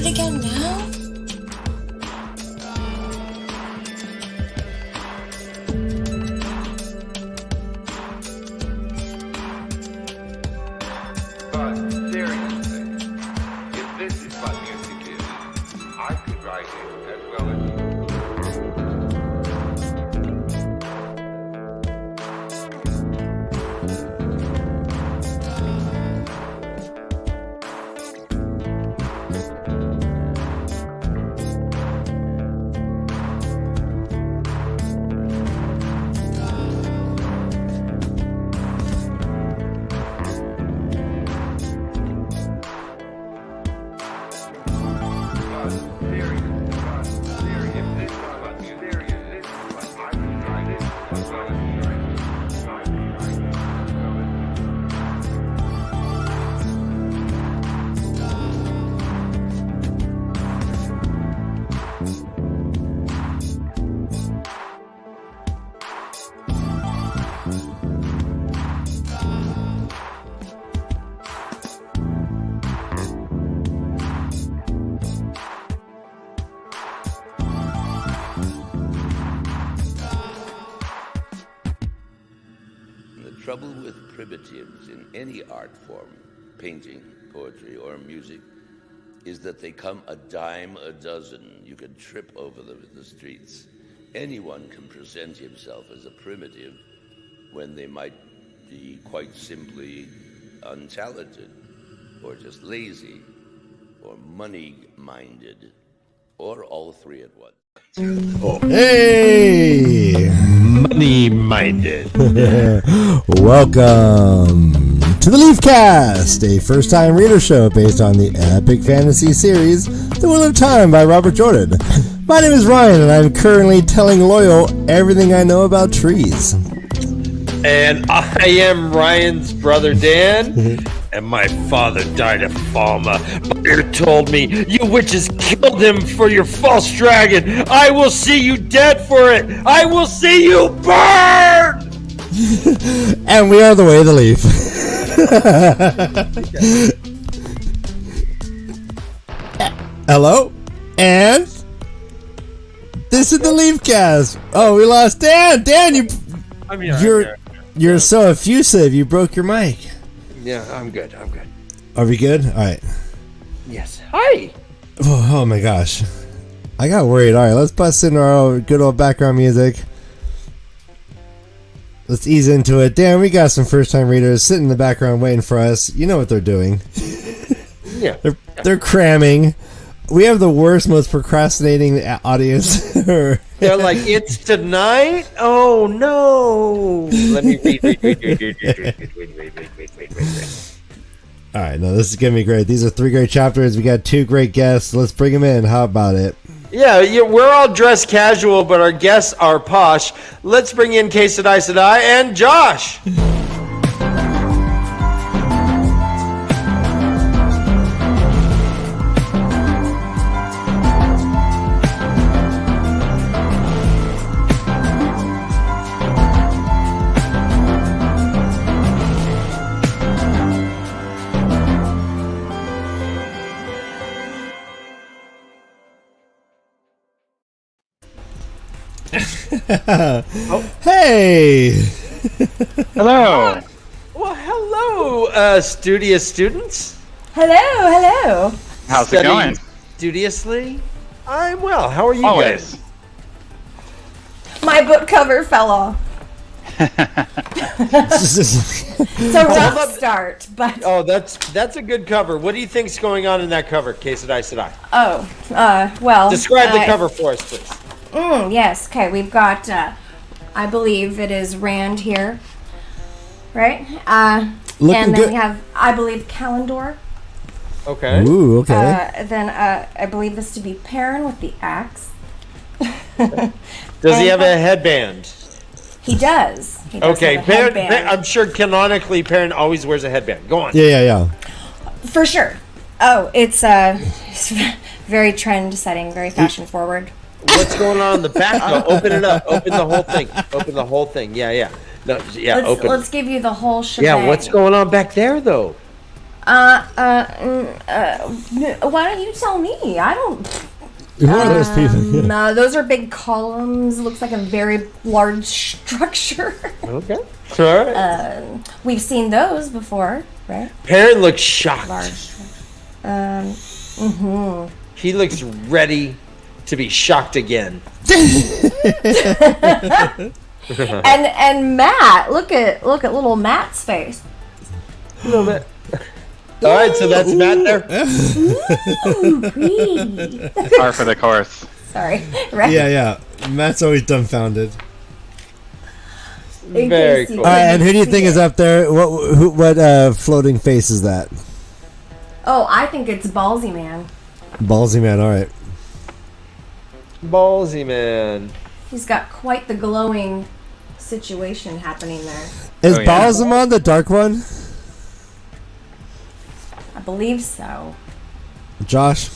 Again now? But seriously, if this is what music is, I could write it as well as you. Trouble with primitives in any art form, painting, poetry, or music, is that they come a dime a dozen. You can trip over them in the streets. Anyone can present himself as a primitive when they might be quite simply untalented, or just lazy, or money-minded, or all three at once. Oh. Hey! Money-minded. Welcome to the LeafCast, a first-time reader show based on the epic fantasy series The Wheel of Time by Robert Jordan. My name is Ryan, and I'm currently telling Loyal everything I know about trees. And I am Ryan's brother Dan, and my father died of Falma. Malkier told me, you witches killed him for your false dragon. I will see you dead for it. I will see you burn! And we are the way of the leaf. Hello? And this is the LeafCast. Oh, we lost Dan. Dan, I'm here. You're so effusive. You broke your mic. Yeah, I'm good. Are we good? All right. Yes. Hi. Oh my gosh. I got worried. All right, let's bust in our good old background music. Let's ease into it. Dan, we got some first-time readers sitting in the background waiting for us. You know what they're doing. Yeah. They're cramming. We have the worst, most procrastinating audience. They're like, it's tonight? Oh, no. Let me read. All right, no, this is going to be great. These are 3 great chapters. We got 2 great guests. Let's bring them in. How about it? Yeah, we're all dressed casual, but our guests are posh. Let's bring in Sadai and Josh. Hey! Hello. Well, hello, studious students. Hello. How's it going? Studiously? I'm well. How are you Always. guys? My book cover fell off. It's a rough start, but Oh, that's a good cover. What do you think's going on in that cover, Sadai? well. Describe the cover for us, please. Yes. Okay, we've got. I believe it is Rand here, right? Looking and then good. we have, I believe, Kalendor. Okay. Ooh, okay. Then I believe this to be Perrin with the axe. Does he have a headband? He does. Okay, have a headband. I'm sure canonically Perrin always wears a headband. Go on. Yeah. For sure. Oh, it's very trend setting, very fashion forward. What's going on in the back? No, open it up. Open the whole thing. Yeah. No, yeah, open. Let's give you the whole shebang. Yeah, what's going on back there, though? Why don't you tell me? I don't. Who are those people? No, those are big columns. Looks like a very large structure. Okay. All right. We've seen those before, right? Perrin looks shocked. Large. He looks ready to be shocked again. And Matt, look at little Matt's face. A little bit. All right, so that's Matt there. Ooh, pretty. Par for the course. Sorry. Right? Yeah. Matt's always dumbfounded. Very cool. All right, and who do you think is up there? What floating face is that? Oh, I think it's Ballsy Man. Ballsy Man, all right. Ballsy Man. He's got quite the glowing situation happening there. Is Oh, yeah. Balsamon the dark one? I believe so. Josh?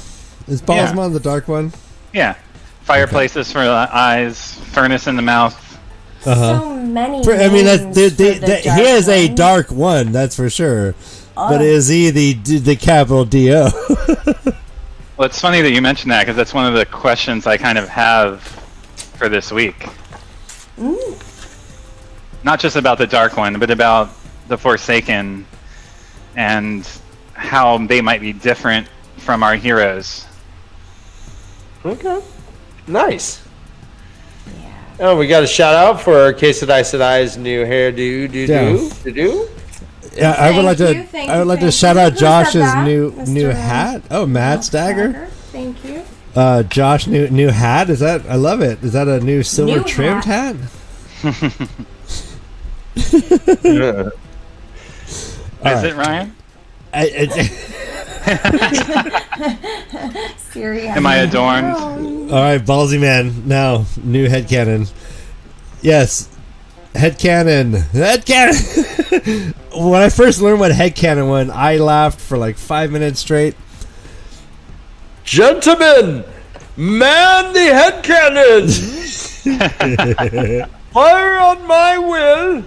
Is Balsamon the dark one? Yeah. Fireplaces for the eyes, furnace in the mouth. So many. I mean, names for the he is dark a one. dark one, that's for sure. But is he the capital D-O? Well, it's funny that you mentioned that because that's one of the questions I kind of have for this week. Not just about the Dark One, but about the Forsaken and how they might be different from our heroes. Okay. Nice. Oh, we got a shout out for Sadai's new hairdo. Yeah, I would like Thank to you. shout out Who said Josh's that? new Mr. hat. Oh, Matt's dagger. Thank you. Josh new hat. Is that? I love it. Is that a new silver New trimmed hat? Is it, Ryan? Siri. Am I adorned? All right, ballsy man. Now, new headcanon. Yes, headcanon. When I first learned what headcanon was, I laughed for like 5 minutes straight. Gentlemen, man the head cannon. Fire on my will.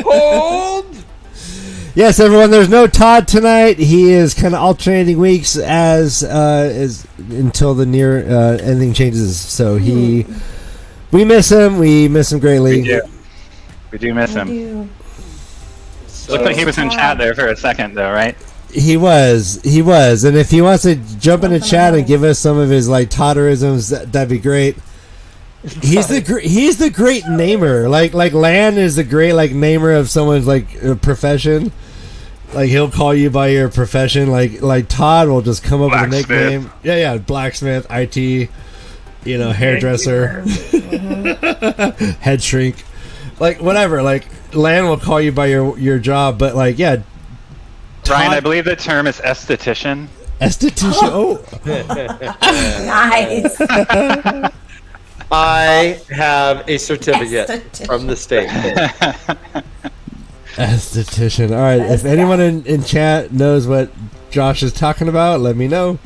Hold. Yes, everyone. There's no Todd tonight. He is kind of alternating weeks as until the near ending changes. So he We miss him. We miss him greatly. We do miss him. Looked like he was in chat there for a second, though, right? He was, and if he wants to jump in the chat and give us some of his like Totterisms, that'd be great. He's the great namer. Like Lan is the great like namer of someone's like profession. Like he'll call you by your profession. Like Todd will just come up with a nickname. Yeah, blacksmith, IT, hairdresser, head shrink, like whatever. Like Lan will call you by your job, but like Todd, Ryan, I believe the term is esthetician. Esthetician. Oh, Nice. I have a certificate from the state. Esthetician. All right. If anyone in chat knows what Josh is talking about, let me know.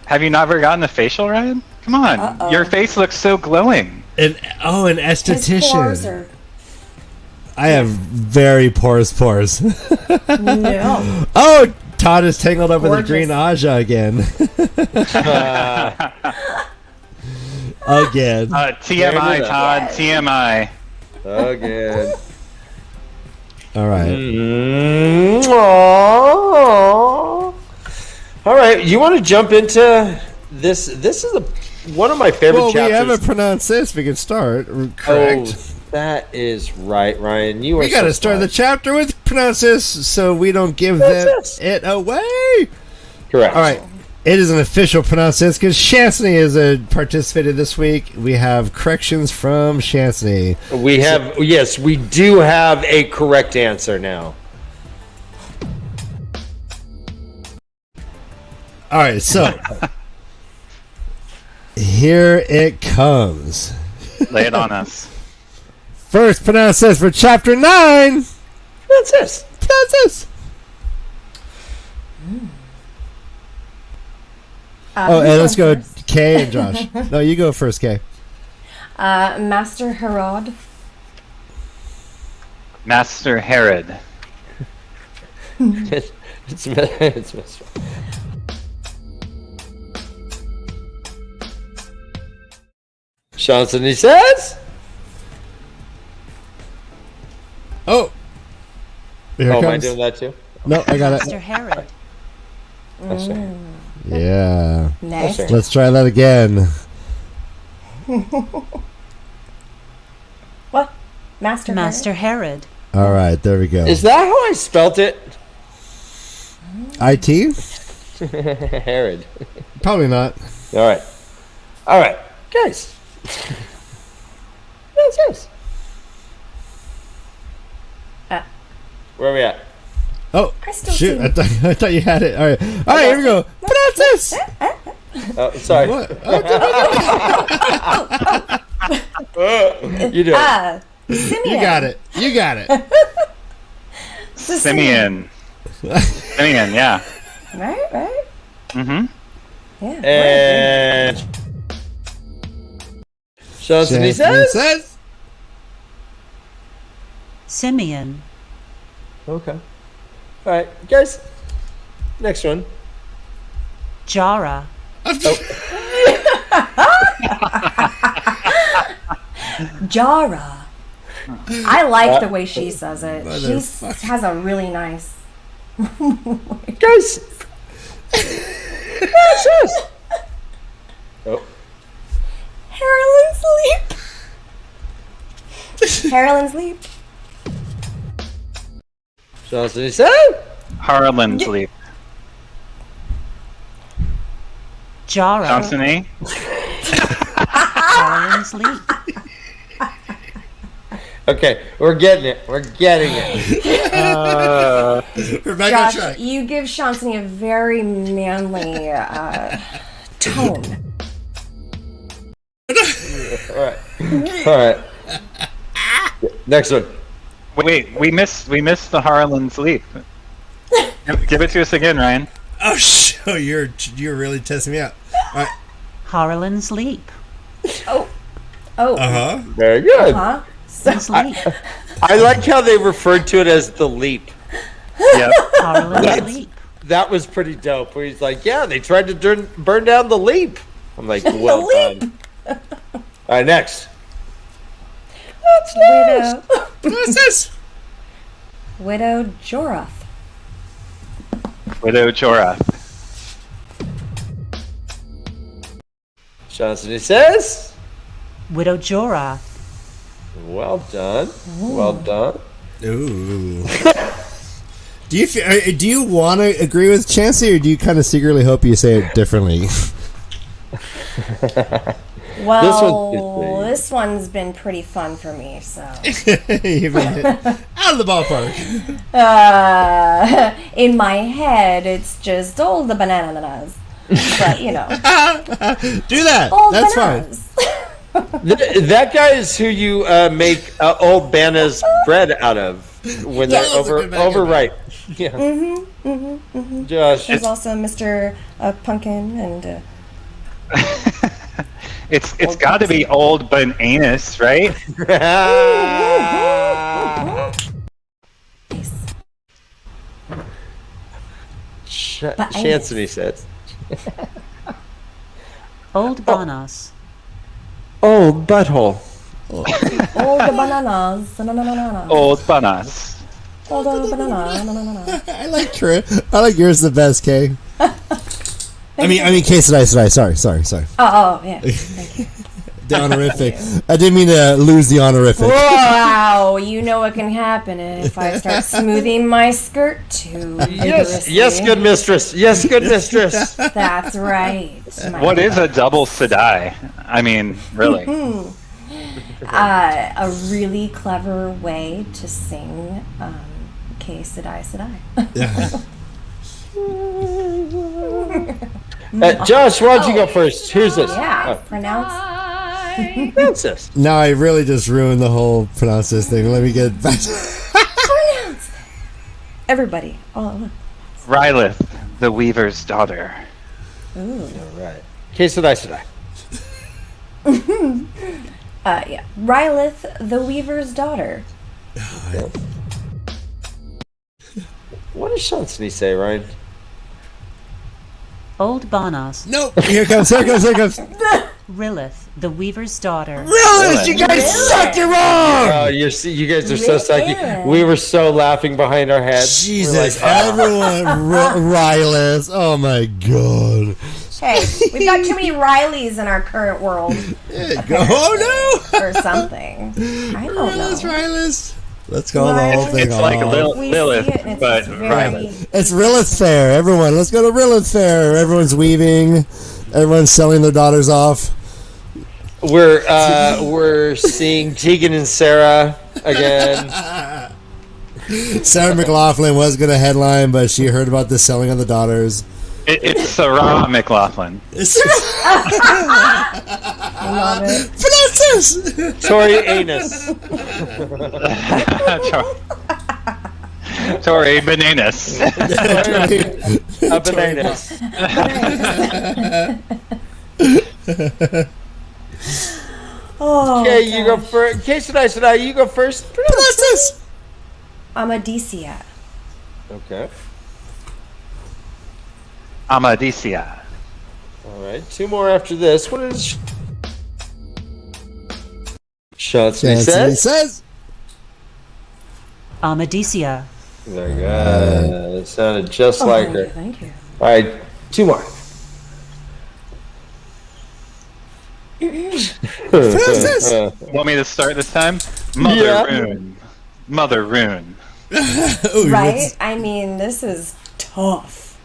Have you never gotten a facial, Ryan? Come on. Your face looks so glowing. An His pores esthetician. are- I have very porous pores. No. Oh, Todd is tangled up with a Gorgeous. green Aja again. Again. TMI, Todd. TMI. Again. All right. All right, you want to jump into this? This is one of my favorite Well, we chapters. haven't pronounced this. We can start. Correct. Oh, that is right, Ryan. You are. We got to so start the smart. chapter with pronounce this so we don't give Pronounce them it away. Correct. All right. It is an official pronounce this because Chancey is participated this week. We have corrections from Chancey. We have yes, we do have a correct answer now. All right, so here it comes. Lay it on us. First pronounce this for chapter 9. That's this. Pronounce this. Oh, and let's go Kay and Josh. No, you go first, Kay. Master Herod. Master Herod. it's Mr. Johnson, he says. Oh. Here it Oh, am I comes. doing that too? No, I got Mr. it. Herod. That's right. Yeah. Nice. Okay. Let's try that again. What? Master. Master Herod. All right, there we go. Is that how I spelt it? IT? Herod. Probably not. All right, guys. That's this. Where are we at? Oh, I still shoot. see- I thought you had it. All right. All right, here we go. Pronounce this. Oh, sorry. What? You do it. Simeon. You got it. You got it. Simeon. Simeon, yeah. Right. Mm-hmm. Yeah. And Johnson, he says. Simeon. Okay. All right, guys. Next one. Jara. Jara. I like the way she says it. She Motherfucker. has a really nice. Guys. What's this? Oh. Carolyn's Leap. Carolyn's Leap. Johnson, he said. Harlan's Leap. Jara. Johnson E. Harlan's Leap. Okay, we're getting it. We're getting it. We're back on Josh, track. you give Shantini a very manly tone. All right. Next one. Wait, we missed the Harlan's Leap. Give it to us again, Ryan. Oh, you're really testing me out. All right. Harlan's Leap. Oh. Uh-huh. Very good. Huh? Harlan's Leap. I like how they referred to it as the leap. Yep. Harlan's Leap. That was pretty dope. Where he's like, "Yeah, they tried to burn down the leap." I'm like, "Well leap. done, All right, next. Widow. What's this? Widow Jorath. Widow Jorah. Johnson, he says. Widow Jorah. Well done. Well done. Ooh. Do you want to agree with Chancey, or do you kind of secretly hope you say it differently? Well, this one's been pretty fun for me, so. You've been hit out of the ballpark. In my head, it's just all the bananas. But, Do that. all That's bananas. That guy is who you make old Banna's bread out of when Yeah. they're overripe. Yeah. Josh. There's also Mr. Pumpkin and. It's got to be old bananas, right? Chanson, he says. Old Bonos. Old butthole. All the bananas. Old bananas. All the bananas. I like yours the best, Kay. I mean, Kay said I. Sorry. Oh, yeah. Thank you. The honorific. I didn't mean to lose the honorific. Wow, you know what can happen if I start smoothing my skirt too vigorously. Yes, good mistress. Yes, good mistress. That's right. What is a double Sedai? I mean, really. A really clever way to sing K Sedai Sedai. Josh, why don't you go first? Here's this. Yeah, pronounce. Pronounce this. Now I really just ruined the whole pronounce this thing. Let me get back. Pronounce. Everybody. All Rylith, the Weaver's daughter. Ooh. All right. K Sedai. Yeah. Rylith, the Weaver's daughter. What does Chanson say, Ryan? Old Bonos. Nope. Here it comes. Rillith, the Weaver's daughter. Realize you guys suck. You're wrong. Oh, you guys are so sucky. We were so laughing behind our heads. Jesus, We're like, everyone, Rylith. Oh my god. Hey, we've got too many Rileys in our current world. Oh no. Or something. I don't know. Rylith. Let's go the whole thing It's off. like We see it, Lilith, and it's but very- Rylith. It's Rylith Fair, everyone. Let's go to Rylith Fair. Everyone's weaving. Everyone's selling their daughters off. We're seeing Tegan and Sarah again. Sarah McLaughlin was going to headline, but she heard about the selling of the daughters. It's Sarah McLaughlin. I love it. Pronounce this! Tori Anus. Tori Bananas. Bananas. Oh, Okay, you go first. K Sedai, you go first. Pronounce this! Amadisia. Okay. Amadisia. All right. Two more after this. What is Chanson says? Amadisia. Very good. It sounded just like her. Thank you. All right. Two more. Want me to start this time? Mother Yeah. Rune. Mother Rune. Ooh, Right? I mean, this is tough.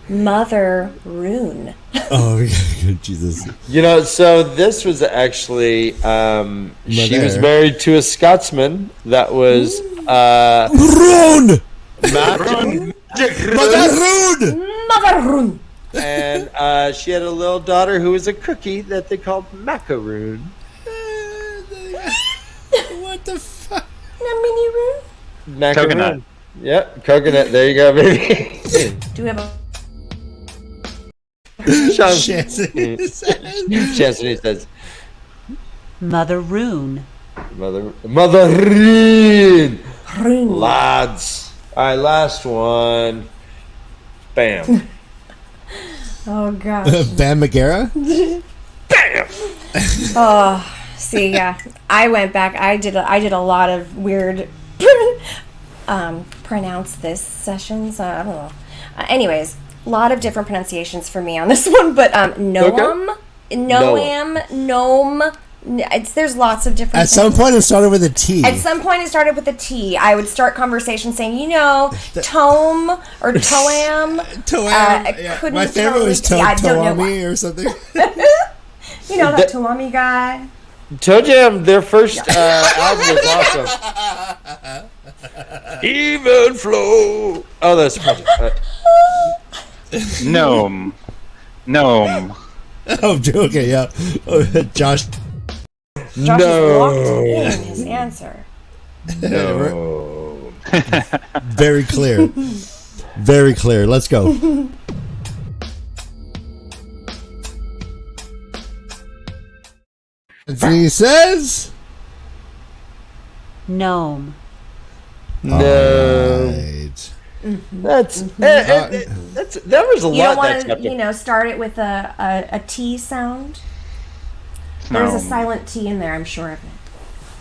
Mother Rune. Oh, Jesus. You know, so this was actually she was Mother. married to a Scotsman that was Rune! Mac- Mother Rune! Mother Rune. and she had a little daughter who was a cookie that they called Macaroon. What the fuck? Mini Rune. Macaroon. Coconut. Yep, coconut. There you go, baby. Do we have a Chanson Chastity says, Mother Rune. Mother Rune. Rune? Lads. All right, last one. Bam. Oh gosh. Bam Margera? Bam! Oh, see, yeah. I went back. I did a lot of weird pronounce this sessions. I don't know. Anyways, a lot of different pronunciations for me on this one, but Noam, Gnome. There's lots of different. At some point, it started with a T. At some point, it started with a T. I would start conversations saying, Tome or Toam. Toam. My favorite was Toami or something. You know that Toami guy? Toe Jam, their first album was awesome. Even flow. Oh, that's perfect. Gnome. Oh, okay, yeah. Josh is locked in his answer. No. Very clear. Very clear. Let's go. Anthony says... Gnome. No. Right. That was a You lot. don't That want chapter. to, start it with a T sound. There's a silent T in there, I'm sure of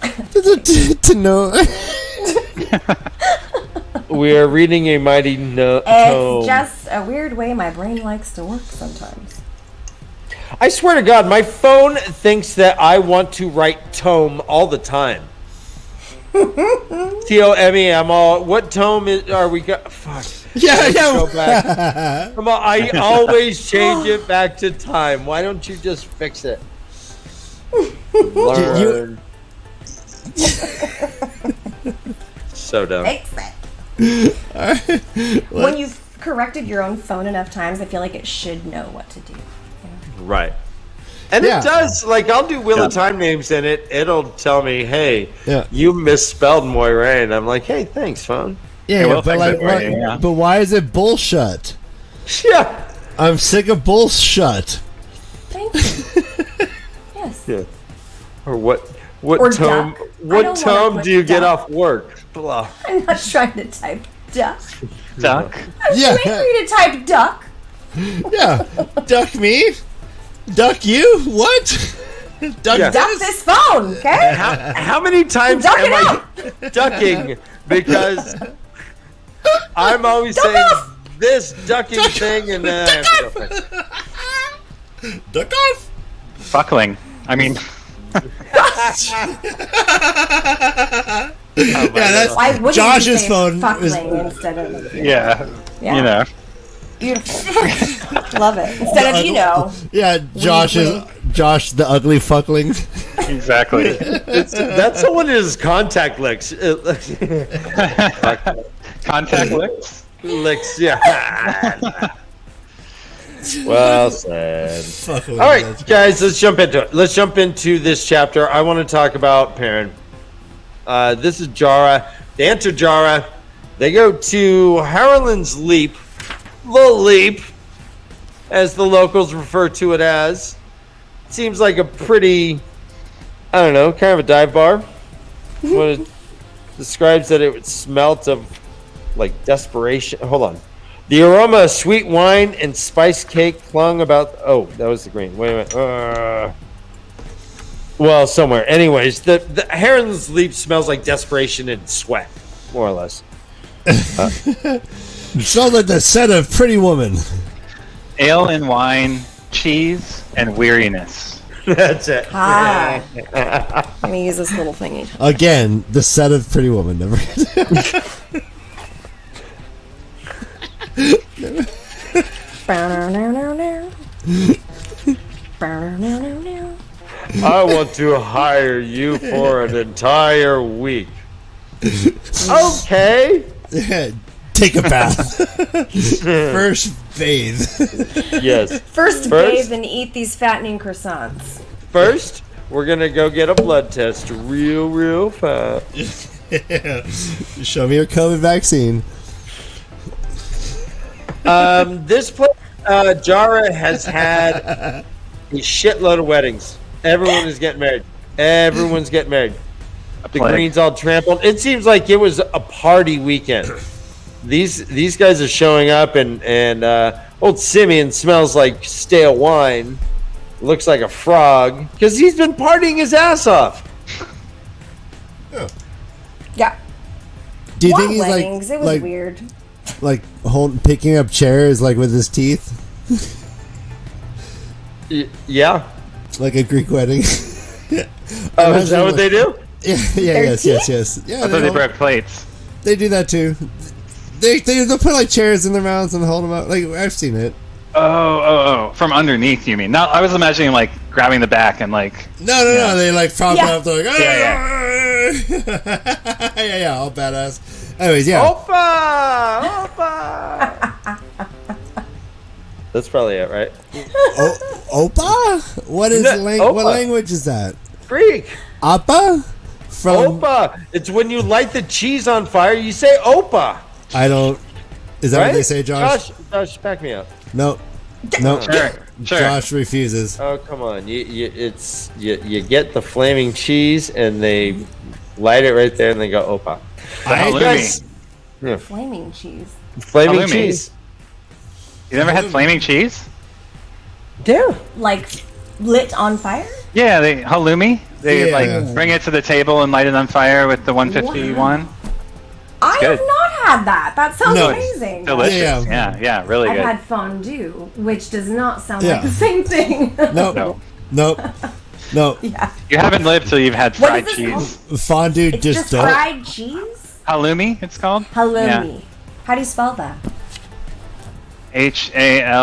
it. To know. We are reading a mighty tome. It's just a weird way my brain likes to work sometimes. I swear to God, my phone thinks that I want to write tome all the time. T-O-M-E, I'm all, what tome are we got? Fuck. Yeah. Go back. Come on, I always change it back to time. Why don't you just fix it? Learn. So dumb. Fix it. When you've corrected your own phone enough times, I feel like it should know what to do. Right. And Yeah. it does, like, I'll do Wheel of Time names and it'll tell me, hey, Yeah. you misspelled Moiraine. I'm like, hey, thanks, phone. Yeah, will but fix like, it for you, yeah. but why is it bullshit? Yeah. I'm sick of bullshit. Thank you. Yes. Yeah. Or what Or tome? duck. I What don't wanna tome put do you get duck. off work? Blah. I'm not trying to type duck. Duck. Yeah, Wait for you to type duck. yeah. Duck me. Duck you. What? Duck Yeah. Duck this phone, okay? How many times Duck am it I ducking? Because I'm always Duck saying off! this ducking thing, and then I have to go fix it. Duck off. Fuckling. I mean, Yeah, that's Why wouldn't Josh's you say phone. fuckling instead of yeah. Yeah. You know. beautiful? Love it. Instead of Yeah, Josh the ugly fuckling. Exactly. That's the one that is contact licks. Contact licks. Licks, yeah. Well said. Fuckling. All right, guys, let's jump into it. Let's jump into this chapter. I want to talk about Perrin. This is Jara. They enter Jara. They go to Harlan's Leap. The Leap, as the locals refer to it as. Seems like a pretty, I don't know, kind of a dive bar. What it describes that it smelt of, like, desperation. Hold on. The aroma of sweet wine and spiced cake clung about... Oh, that was the green. Wait a minute. Well, somewhere. Anyways, the Heron's Leap smells like desperation and sweat, more or less. It smells like the set of Pretty Woman. Ale and wine, cheese, and weariness. That's it. Ah. Let me use this little thingy. Again, the set of Pretty Woman. Never. I want to hire you for an entire week. Okay. Take a bath. First bathe. Yes. First bathe and eat these fattening croissants. First, we're going to go get a blood test real fast. Show me your COVID vaccine. This place, Jara has had a shitload of weddings. Everyone is getting married. Everyone's getting married. The green's all trampled. It seems like it was a party weekend. These guys are showing up, and old Simeon smells like stale wine. looks like a frog because he's been partying his ass off. Yeah. Do you What think he's weddings? It was like weird. like picking up chairs like with his teeth, Yeah. like a Greek wedding? Oh, is that what they do? Yeah, Their yes. Yeah, I thought they broke plates. they do that too. They'll put like chairs in their mouths and hold them out. Like I've seen it. Oh. From underneath, you mean? No, I was imagining like grabbing the back and like. No. They like prop Yeah. up. They're like, yeah, all badass. Anyways, yeah. Opa! That's probably it, right? Opa? What is Opa. what language is that? Greek. Appa? From Opa. It's when you light the cheese on fire, you say opa. I don't. Is that Right? what they say, Josh? Josh, back me up. No. Sure. Josh refuses. Oh, come on. You get the flaming cheese and they light it right there and they go opa. Halloumi. Yeah, Flaming cheese. flaming Halloumi. cheese. You never had flaming cheese? Yeah. Like lit on fire? Yeah, halloumi. They Yeah. bring it to the table and light it on fire with the 151. I good. have not had that. That sounds No. amazing. Delicious. Yeah. Yeah, really I've good. had fondue, which does not sound Yeah. like the same thing. Nope. Nope. Yeah. You haven't lived till you've had What fried is this cheese. Fondue It's just just don't. fried cheese? Halloumi, it's called. Halloumi. How do you spell that?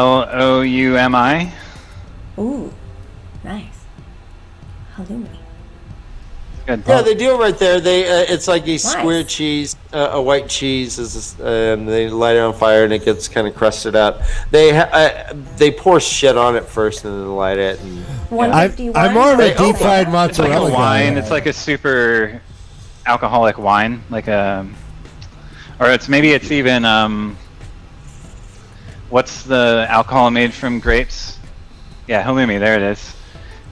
Halloumi. Ooh, nice. Halloumi. Good. Yeah, they do it right there. They it's like a square cheese, a white cheese, and they light it on fire and it gets kind of crusted up. They pour shit on it first and then light it. And, 151? I'm more of a deep fried It's like mozzarella a wine. guy. It's like a super alcoholic wine, like or it's even what's the alcohol made from grapes? Yeah, halloumi. There it is.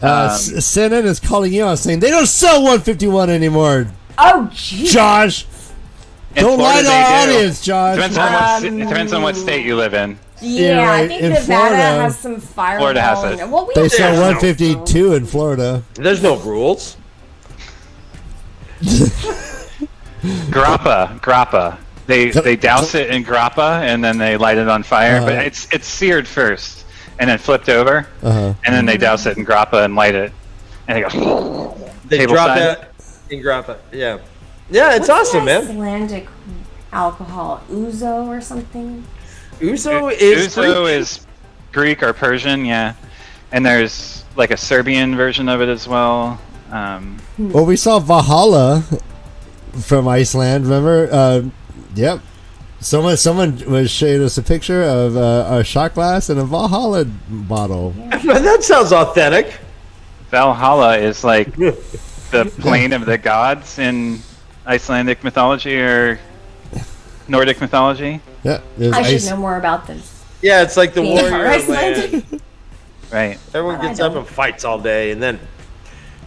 CNN is calling you out saying they don't sell 151 anymore. Oh, jeez. Josh, In don't lie Florida, to they our do. audience, Josh. It depends on what state you live in. Yeah, right. I think In Nevada Florida- has some fireball. Florida has in it. it. Well, we They have sell that. 152 in Florida. there's no rules. Grappa. They douse it in grappa and then they light it on fire. But it's seared first and then flipped over, and then they douse it in grappa and light it, and they go. They Table drop side. that and grappa. Yeah, it's What's awesome, the man. Icelandic alcohol? Ouzo or something? Ouzo is Ouzo Greek. is Greek or Persian, yeah. And there's like a Serbian version of it as well. Well, we saw Valhalla from Iceland. Remember? Yep. Someone was showing us a picture of a shot glass and a Valhalla bottle. That sounds authentic. Valhalla is like the plane of the gods in Icelandic mythology or Nordic mythology. Yeah. there's I should ice- know more about this. Yeah, it's like the Being warrior from Iceland. land. Right. Everyone But I gets up don't. and fights all day, and then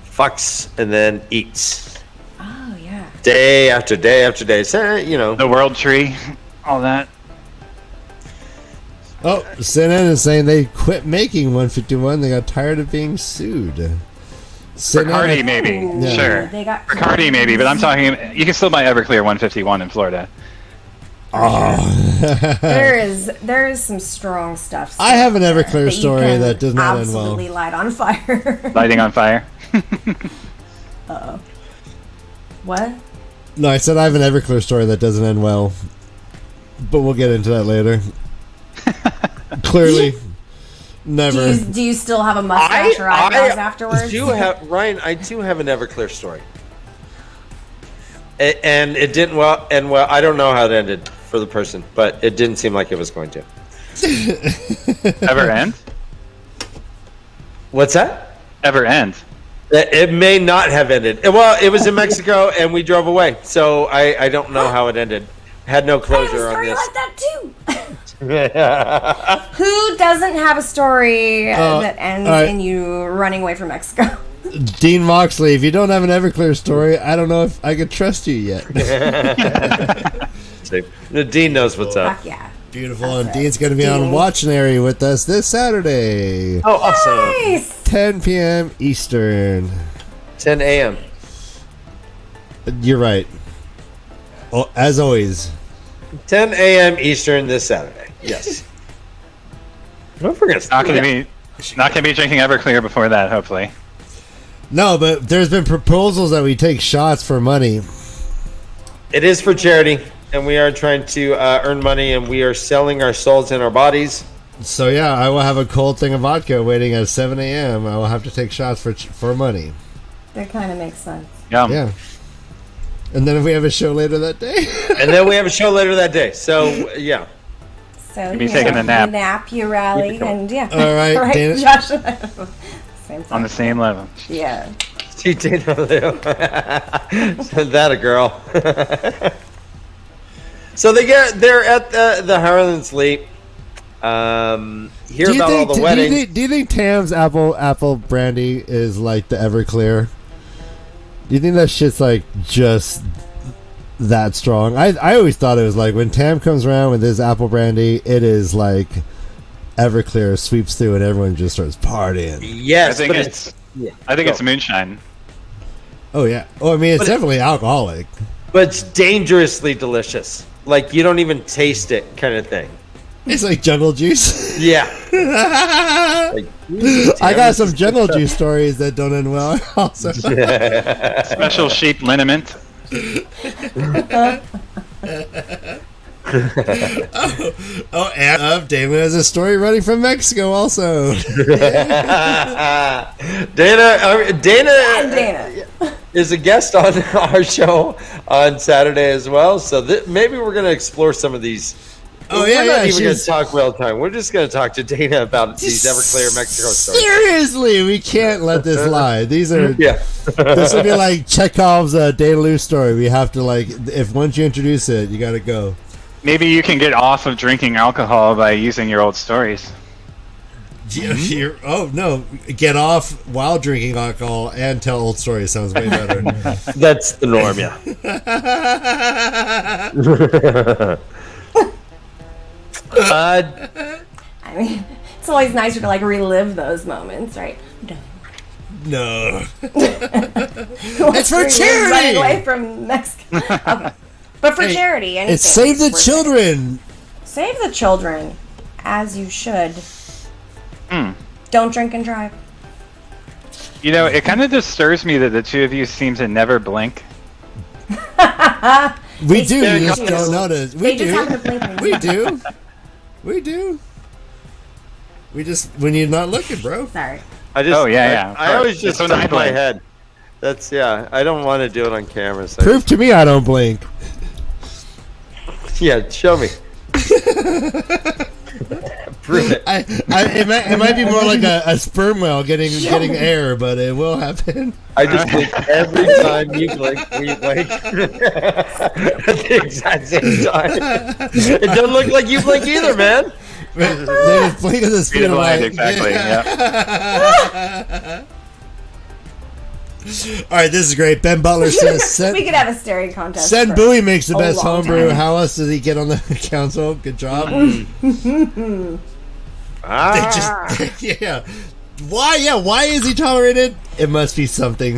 fucks, and then eats Oh, yeah. day after day after day. So, you know, The world tree, all that. Oh, CNN is saying they quit making 151. They got tired of being sued. Bacardi, maybe. Yeah. Sure. They got Bacardi, maybe, but I'm talking. You can still buy Everclear 151 in Florida. There is some strong stuff. I have an there Everclear you story can that does not end well. absolutely light on fire. Lighting on fire. What? No, I said I have an Everclear story that doesn't end well. But we'll get into that later. Clearly, never. Do you still have a mustache or eyebrows afterwards? Ryan, I do have an Everclear story. And it didn't end well. I don't know how it ended for the person, but it didn't seem like it was going to. Ever end? What's that? Ever end? It may not have ended. Well, it was in Mexico, and we drove away, so I don't know how it ended. Had no I have a closure on story this. like that too. Who doesn't have a story that ends all right. in you running away from Mexico? Dean Moxley, if you don't have an Everclear story, I don't know if I could trust you yet. The Dean knows what's up. Fuck yeah. Beautiful. And Dean's going to be on Watchnary with us this Saturday. Oh, awesome. Nice. 10 p.m. Eastern. 10 a.m. You're right. Oh, as always. 10 a.m. Eastern this Saturday. Yes. Don't forget. Not going to be drinking Everclear before that, hopefully. No, but there's been proposals that we take shots for money. It is for charity, and we are trying to earn money, and we are selling our souls and our bodies. So yeah, I will have a cold thing of vodka waiting at 7 a.m. I will have to take shots for money. That kind of makes sense. Yum. Yeah. And then if we have a show later that day. And then we have a show later that day. So, yeah. So You'll be taking a nap. You nap, you rally, and yeah. All right, right, Dana. Josh and I. Same On the same level. Yeah. See, Dana, that a girl. So they're at the Harlan's Leap. Hear about all the weddings. Do you think Tam's apple brandy is like the Everclear? Do you think that shit's like just that strong? I always thought it was like when Tam comes around with his apple brandy, it is like Everclear sweeps through and everyone just starts partying. Yes, I think it's moonshine. Oh yeah. Oh, I mean it's definitely alcoholic. But it's dangerously delicious. Like you don't even taste it, kind of thing. It's like jungle juice. Yeah. Like, I got some jungle juice stories that don't end well. Also, Special sheep liniment. and Damon has a story running from Mexico. Also, Dana is a guest on our show on Saturday as well. So maybe we're going to explore some of these. Oh, we're yeah, not yeah, even going to she's- talk real time. We're just going to talk to Dana about these Everclear Mexico stories. seriously, we can't let this lie. These are Yeah. this would be like Chekhov's Daedalus story. We have to if once you introduce it, you got to go. Maybe you can get off of drinking alcohol by using your old stories. Oh no, get off while drinking alcohol and tell old stories sounds way better. That's the norm, yeah. I mean, it's always nicer to like relive those moments, right? No, It's for charity! Running away from Mexico. Okay. But for charity, anything. it's save the for children. Save the children, as you should. Don't drink and drive. You know, it kind of disturbs me that the two of you seem to never blink. We do. You just do. don't notice. They just happen to blink when We do. We do. We just when you're not looking, bro. Sorry. I always just It's when I turn my blink. head. That's I don't want to do it on camera. So Prove to me I don't blink. yeah, show me. Prove it. It might be more like a sperm whale getting air, but it will happen. I just blink every time you blink. We blink at the exact same time. It doesn't look like you blink either, man. They just blink at the speed of light. Exactly. Yeah. All right, this is great. Ben Butler says, We could have a staring contest. Sen for Bowie makes the a best long homebrew. time. How else does he get on the council? Good job. They just, yeah. Why? Yeah. Why is he tolerated? It must be something.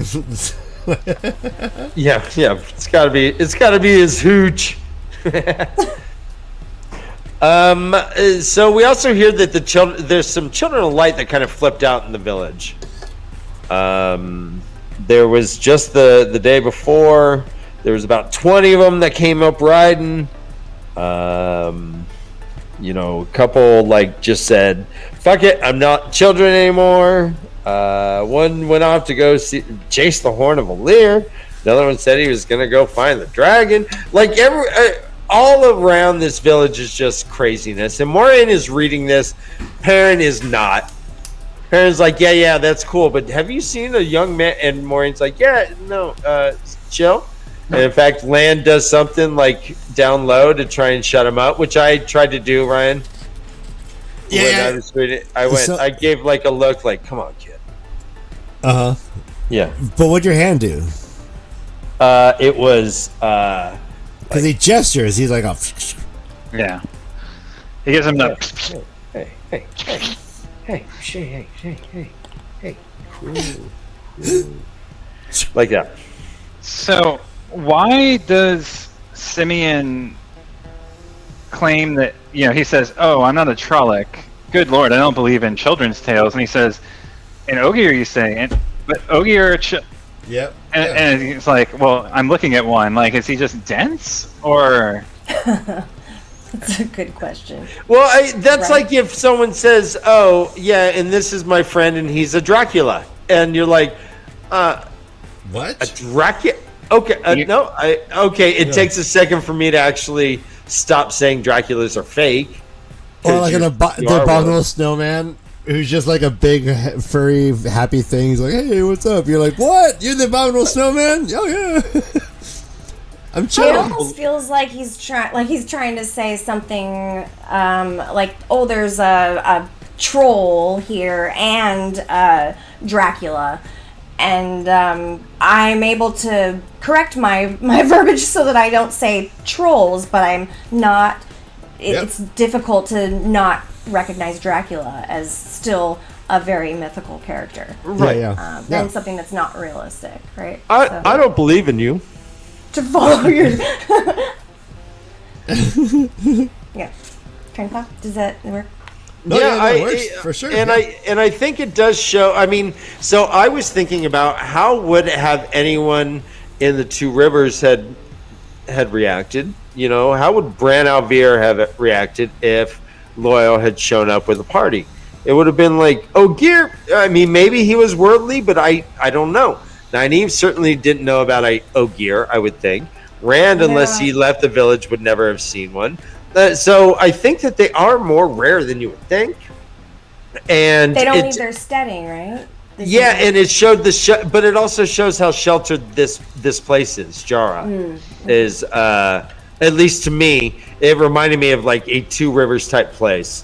Yeah. It's gotta be his hooch. So we also hear that there's some children of light that kind of flipped out in the village. There was just the day before. There was about 20 of them that came up riding. A couple just said, "Fuck it, I'm not children anymore." One went off to go chase the horn of a leer. Another one said he was gonna go find the dragon. All around this village is just craziness. And Maureen is reading this. Perrin is not. Perrin's like, yeah, that's cool. But have you seen a young man? And Maureen's like, yeah, no, chill. And in fact, Land does something down low to try and shut him up, which I tried to do, Ryan. Yeah. When I was reading, I gave a look come on, kid. Uh huh. Yeah. But what'd your hand do? It was Because he gestures. He's like, oh. Yeah. He gives him the. Hey. Like that. So, why does Simeon claim that, he says, "Oh, I'm not a Trolloc. Good Lord, I don't believe in children's tales." And he says, "In Ogier, you say, but Ogier are Yep. And he's like, "Well, I'm looking at one. Like, is he just dense, or?" That's a good question. Well, that's Right. like if someone says, "Oh, yeah, and this is my friend, and he's a Dracula," and you're like, What? a Dracula? Okay, no, okay. It takes a second for me to actually stop saying Draculas are fake. Or like the are abominable one. snowman, who's just like a big, furry, happy thing. He's like, "Hey, what's up?" You're like, "What? You're the abominable snowman?" Oh yeah. I'm It chill. almost feels like he's trying to say something like, "Oh, there's a troll here and Dracula," and I'm able to correct my verbiage so that I don't say trolls, but I'm not. It's difficult to not recognize Dracula as still a very mythical character, Right? and something that's not realistic, right? I don't believe in you. To follow your yeah train of thought. Does that work? No, it works, for sure. And I think it does show. I mean, so I was thinking about how would have anyone in the Two Rivers had reacted. How would Bran Alvear have reacted if Loyal had shown up with a party? It would have been like, Ogier. I mean, maybe he was worldly, but I don't know. Nynaeve certainly didn't know about Ogier, I would think. Rand, unless he left the village, would never have seen one. So I think that they are more rare than you would think. And They don't need their steading, right? And it showed but it also shows how sheltered this place is. Jara is, at least to me, it reminded me of like a Two Rivers type place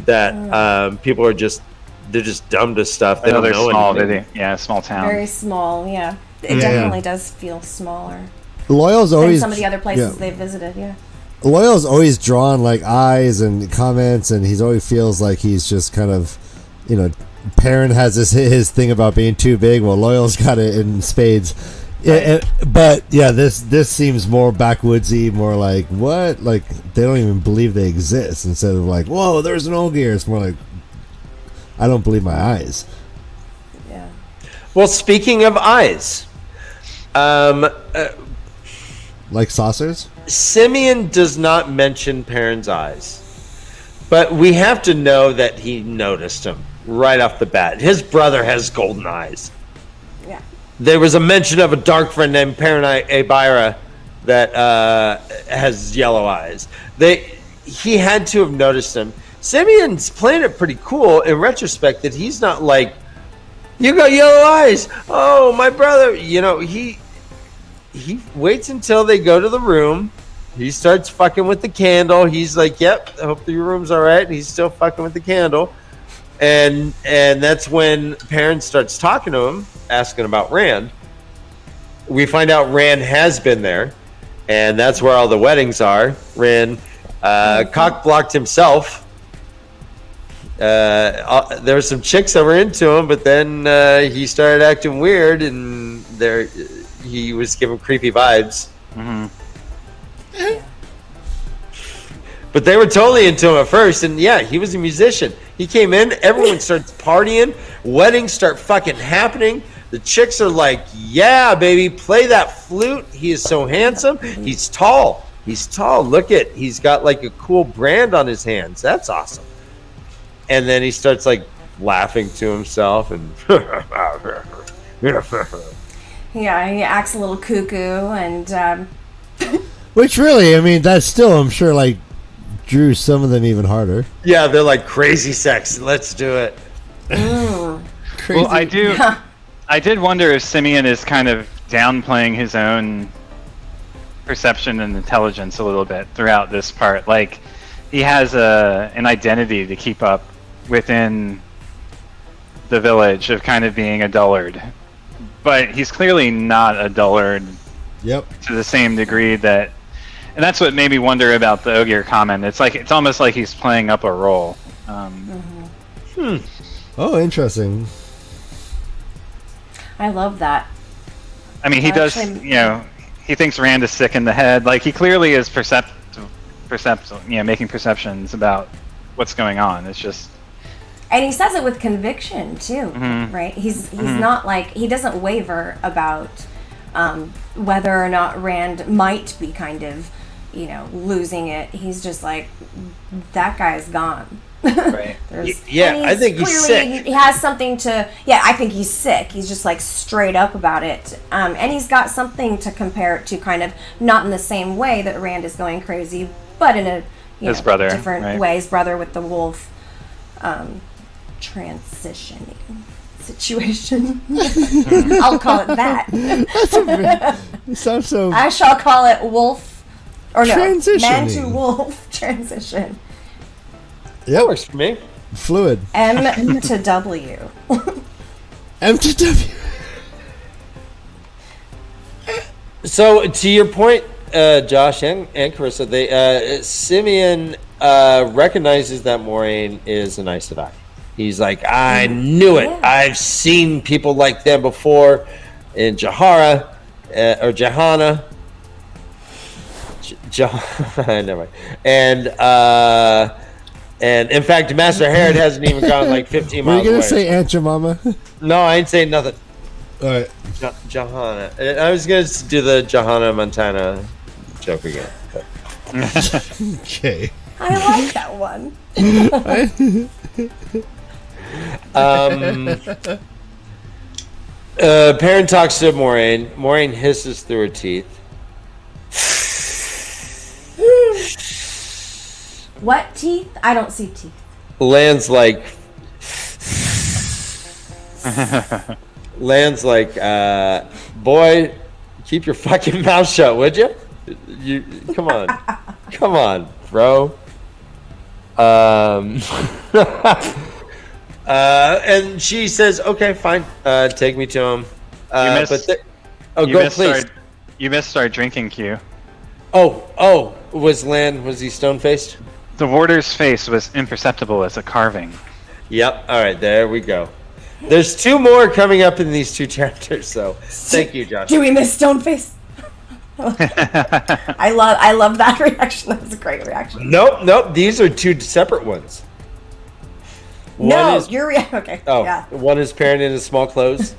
that people are just. They're just dumb to stuff. They don't know small, anything. Small town. Very small, yeah. It definitely does feel smaller Loyal's than always some of the other places they've visited, Loyal's always drawn like eyes and comments, and he's always feels like he's just kind of, Perrin has his thing about being too big. Well, Loyal's got it in spades. But this seems more backwoodsy, more like what? Like they don't even believe they exist. Instead of like, whoa, there's an Ogier. It's more like, I don't believe my eyes. Yeah. Well, speaking of eyes, like saucers? Simeon does not mention Perrin's eyes, but we have to know that he noticed him right off the bat. His brother has golden eyes. Yeah. There was a mention of a dark friend named Perrin Abaira that has yellow eyes. He had to have noticed him. Simeon's playing it pretty cool in retrospect that he's not like, "You got yellow eyes. Oh, my brother." He waits until they go to the room. He starts fucking with the candle. He's like, "Yep, I hope your room's all right." And he's still fucking with the candle. And that's when Perrin starts talking to him, asking about Rand. We find out Rand has been there, and that's where all the weddings are. Rand cock-blocked himself. There were some chicks that were into him, but then he started acting weird, and he was giving creepy vibes. Mm-hmm. But they were totally into him at first, and he was a musician. He came in, everyone starts partying, weddings start fucking happening. The chicks are like, "Yeah, baby, play that flute. He is so handsome. He's tall. Look he's got like a cool brand on his hands. That's awesome." And then he starts like laughing to himself and He acts a little cuckoo, and which really, I mean, that's still, I'm sure, like drew some of them even harder. yeah, they're like crazy sex. Let's do it. Crazy. Well, I did wonder if Simeon is kind of downplaying his own perception and intelligence a little bit throughout this part. Like he has an identity to keep up within the village of kind of being a dullard, but he's clearly not a dullard Yep. to the same degree that And that's what made me wonder about the Ogier comment. It's almost like he's playing up a role. Oh, interesting. I love that. I mean, he does. He thinks Rand is sick in the head. Like he clearly is perceptive. Making perceptions about what's going on. It's just. And he says it with conviction too, right? He's not like, he doesn't waver about whether or not Rand might be kind of, losing it. He's just like, that guy's gone. Right. I think he's sick. He has something to. Yeah, I think he's sick. He's just like straight up about it, and he's got something to compare it to, kind of not in the same way that Rand is going crazy, but in a his brother, different right? way. His brother with the wolf. Transitioning situation. I'll call it that. It sounds so. I shall call it wolf, or no, man Transitioning. to wolf transition. Yep. Works for me. Fluid. M to W. M to W. So to your point, Josh and Carissa, Simeon recognizes that Moraine is an Aes Sedai. He's like, I knew it. Yeah. I've seen people like them before in Jahara or Jahana. Never mind. And in fact, Master Herod hasn't even gone like 15 Were miles you away. gonna say Aunt Jemima? No, I ain't saying nothing. All right. Jahana. I was gonna do the Jahana Montana joke again. But. Okay. I like that one. Perrin talks to Moraine. Moraine hisses through her teeth. What teeth? I don't see teeth. Lands like, boy, keep your fucking mouth shut, would you? You come on, bro. And she says, "Okay, fine. Take me to him." Please. You missed our drinking cue. Oh, was he stone faced? The warder's face was imperceptible as a carving. Yep. All right, there we go. There's 2 more coming up in these 2 chapters, so thank you, Josh. Do we miss Stoneface? I love that reaction. That was a great reaction. Nope. These are 2 separate ones. Okay. Oh, yeah. One is Perrin in his small clothes,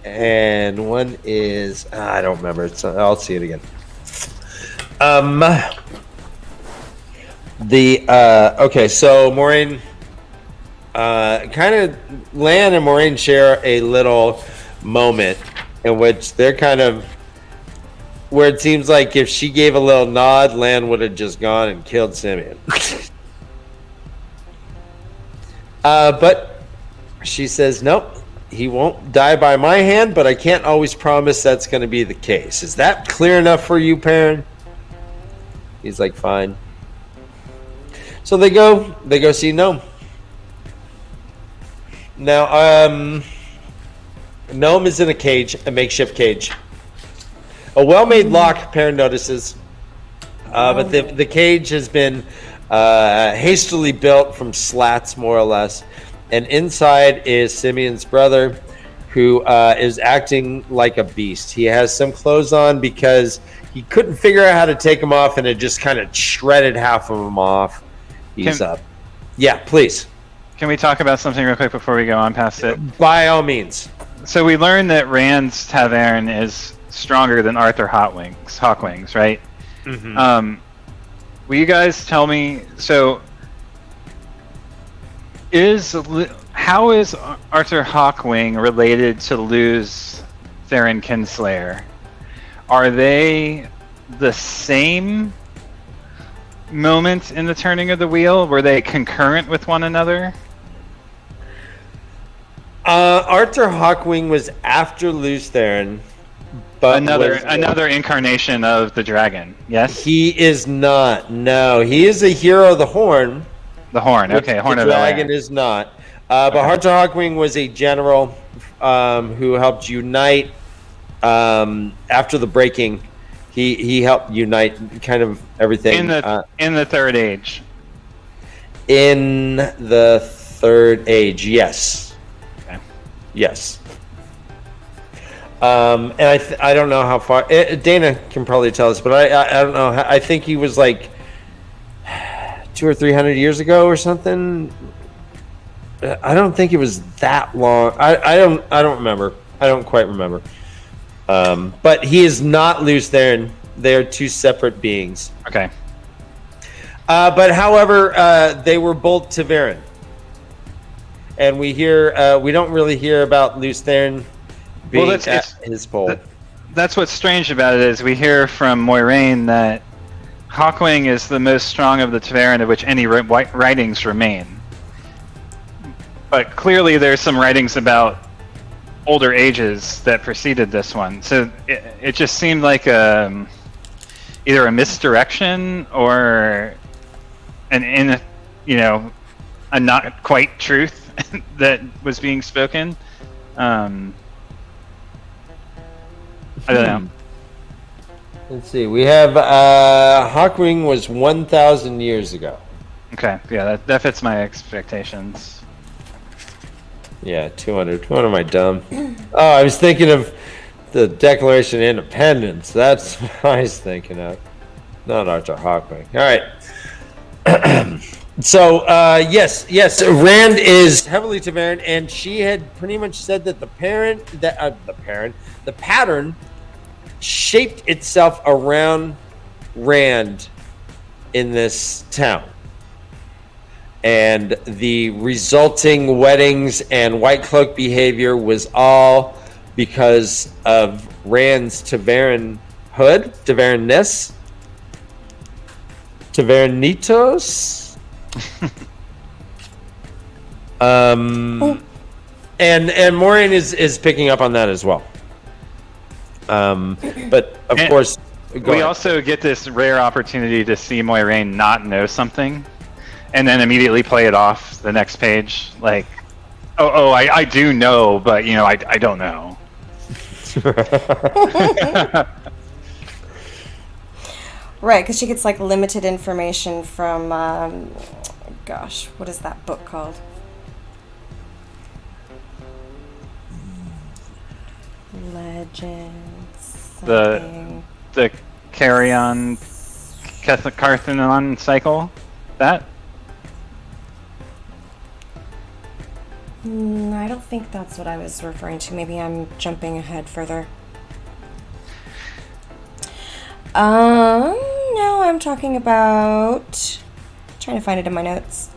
and one is I don't remember. I'll see it again. Okay, so Moraine, kind of Lan and Moraine share a little moment in which they're kind of where it seems like if she gave a little nod, Lan would have just gone and killed Simeon. But she says, nope, he won't die by my hand, but I can't always promise that's going to be the case. Is that clear enough for you, Perrin? He's like, fine. So they go see Gnome. Now, Gnome is in a cage, a makeshift cage. A well-made lock, Perrin notices. But the cage has been hastily built from slats, more or less. And inside is Simeon's brother, who is acting like a beast. He has some clothes on because he couldn't figure out how to take them off, and it just kind of shredded half of them off. He's up. Yeah, please. Can we talk about something real quick before we go on past it? By all means. So we learned that Rand's Tavern is stronger than Arthur Hawkwing's, right? Mm-hmm. Will you guys tell me? So, how is Arthur Hawkwing related to Lu's Theron Kinslayer? Are they the same moment in the turning of the wheel? Were they concurrent with one another? Arthur Hawkwing was after Lu's Theron, but another incarnation of the dragon. Yes, he is not. No, he is a hero of the Horn. The Horn. Okay, Horn the of the dragon is not. But Arthur Hawkwing was a general who helped unite after the breaking He helped unite kind of everything in the Third Age. In the Third Age, yes. Okay. Yes. And I don't know how far Dana can probably tell us, but I don't know. I think he was like 200 or 300 years ago or something. I don't think it was that long. I don't remember. I don't quite remember. But he is not Lews Therin. They are two separate beings. Okay. But however, they were both TAVERN. And we don't really hear about Lews Therin being at his pole. That's what's strange about it is we hear from Moiraine that Hawkwing is the most strong of the TAVERN of which any writings remain. But clearly there's some writings about older ages that preceded this one. So it just seemed like either a misdirection or a not quite truth that was being spoken. I don't know. Let's see. We have Hawkwing was 1,000 years ago. Okay, yeah, that fits my expectations. Yeah, 200. What am I dumb? Oh, I was thinking of the Declaration of Independence. That's what I was thinking of. Not Arthur Hawkwing. All right. So, yes, Rand is heavily TAVERN, and she had pretty much said that the pattern shaped itself around Rand in this town. And the resulting weddings and White Cloak behavior was all because of Rand's TAVERN-hood, TAVERN-ness, TAVERNitos. And Moiraine is picking up on that as well. But of course, we also get this rare opportunity to see Moiraine not know something, and then immediately play it off the next page. Like, I do know, but I don't know. Right, because she gets like limited information from, gosh, what is that book called? Legends. Something. The Carrion Carthenon cycle. That. I don't think that's what I was referring to. Maybe I'm jumping ahead further. No, I'm talking about... trying to find it in my notes.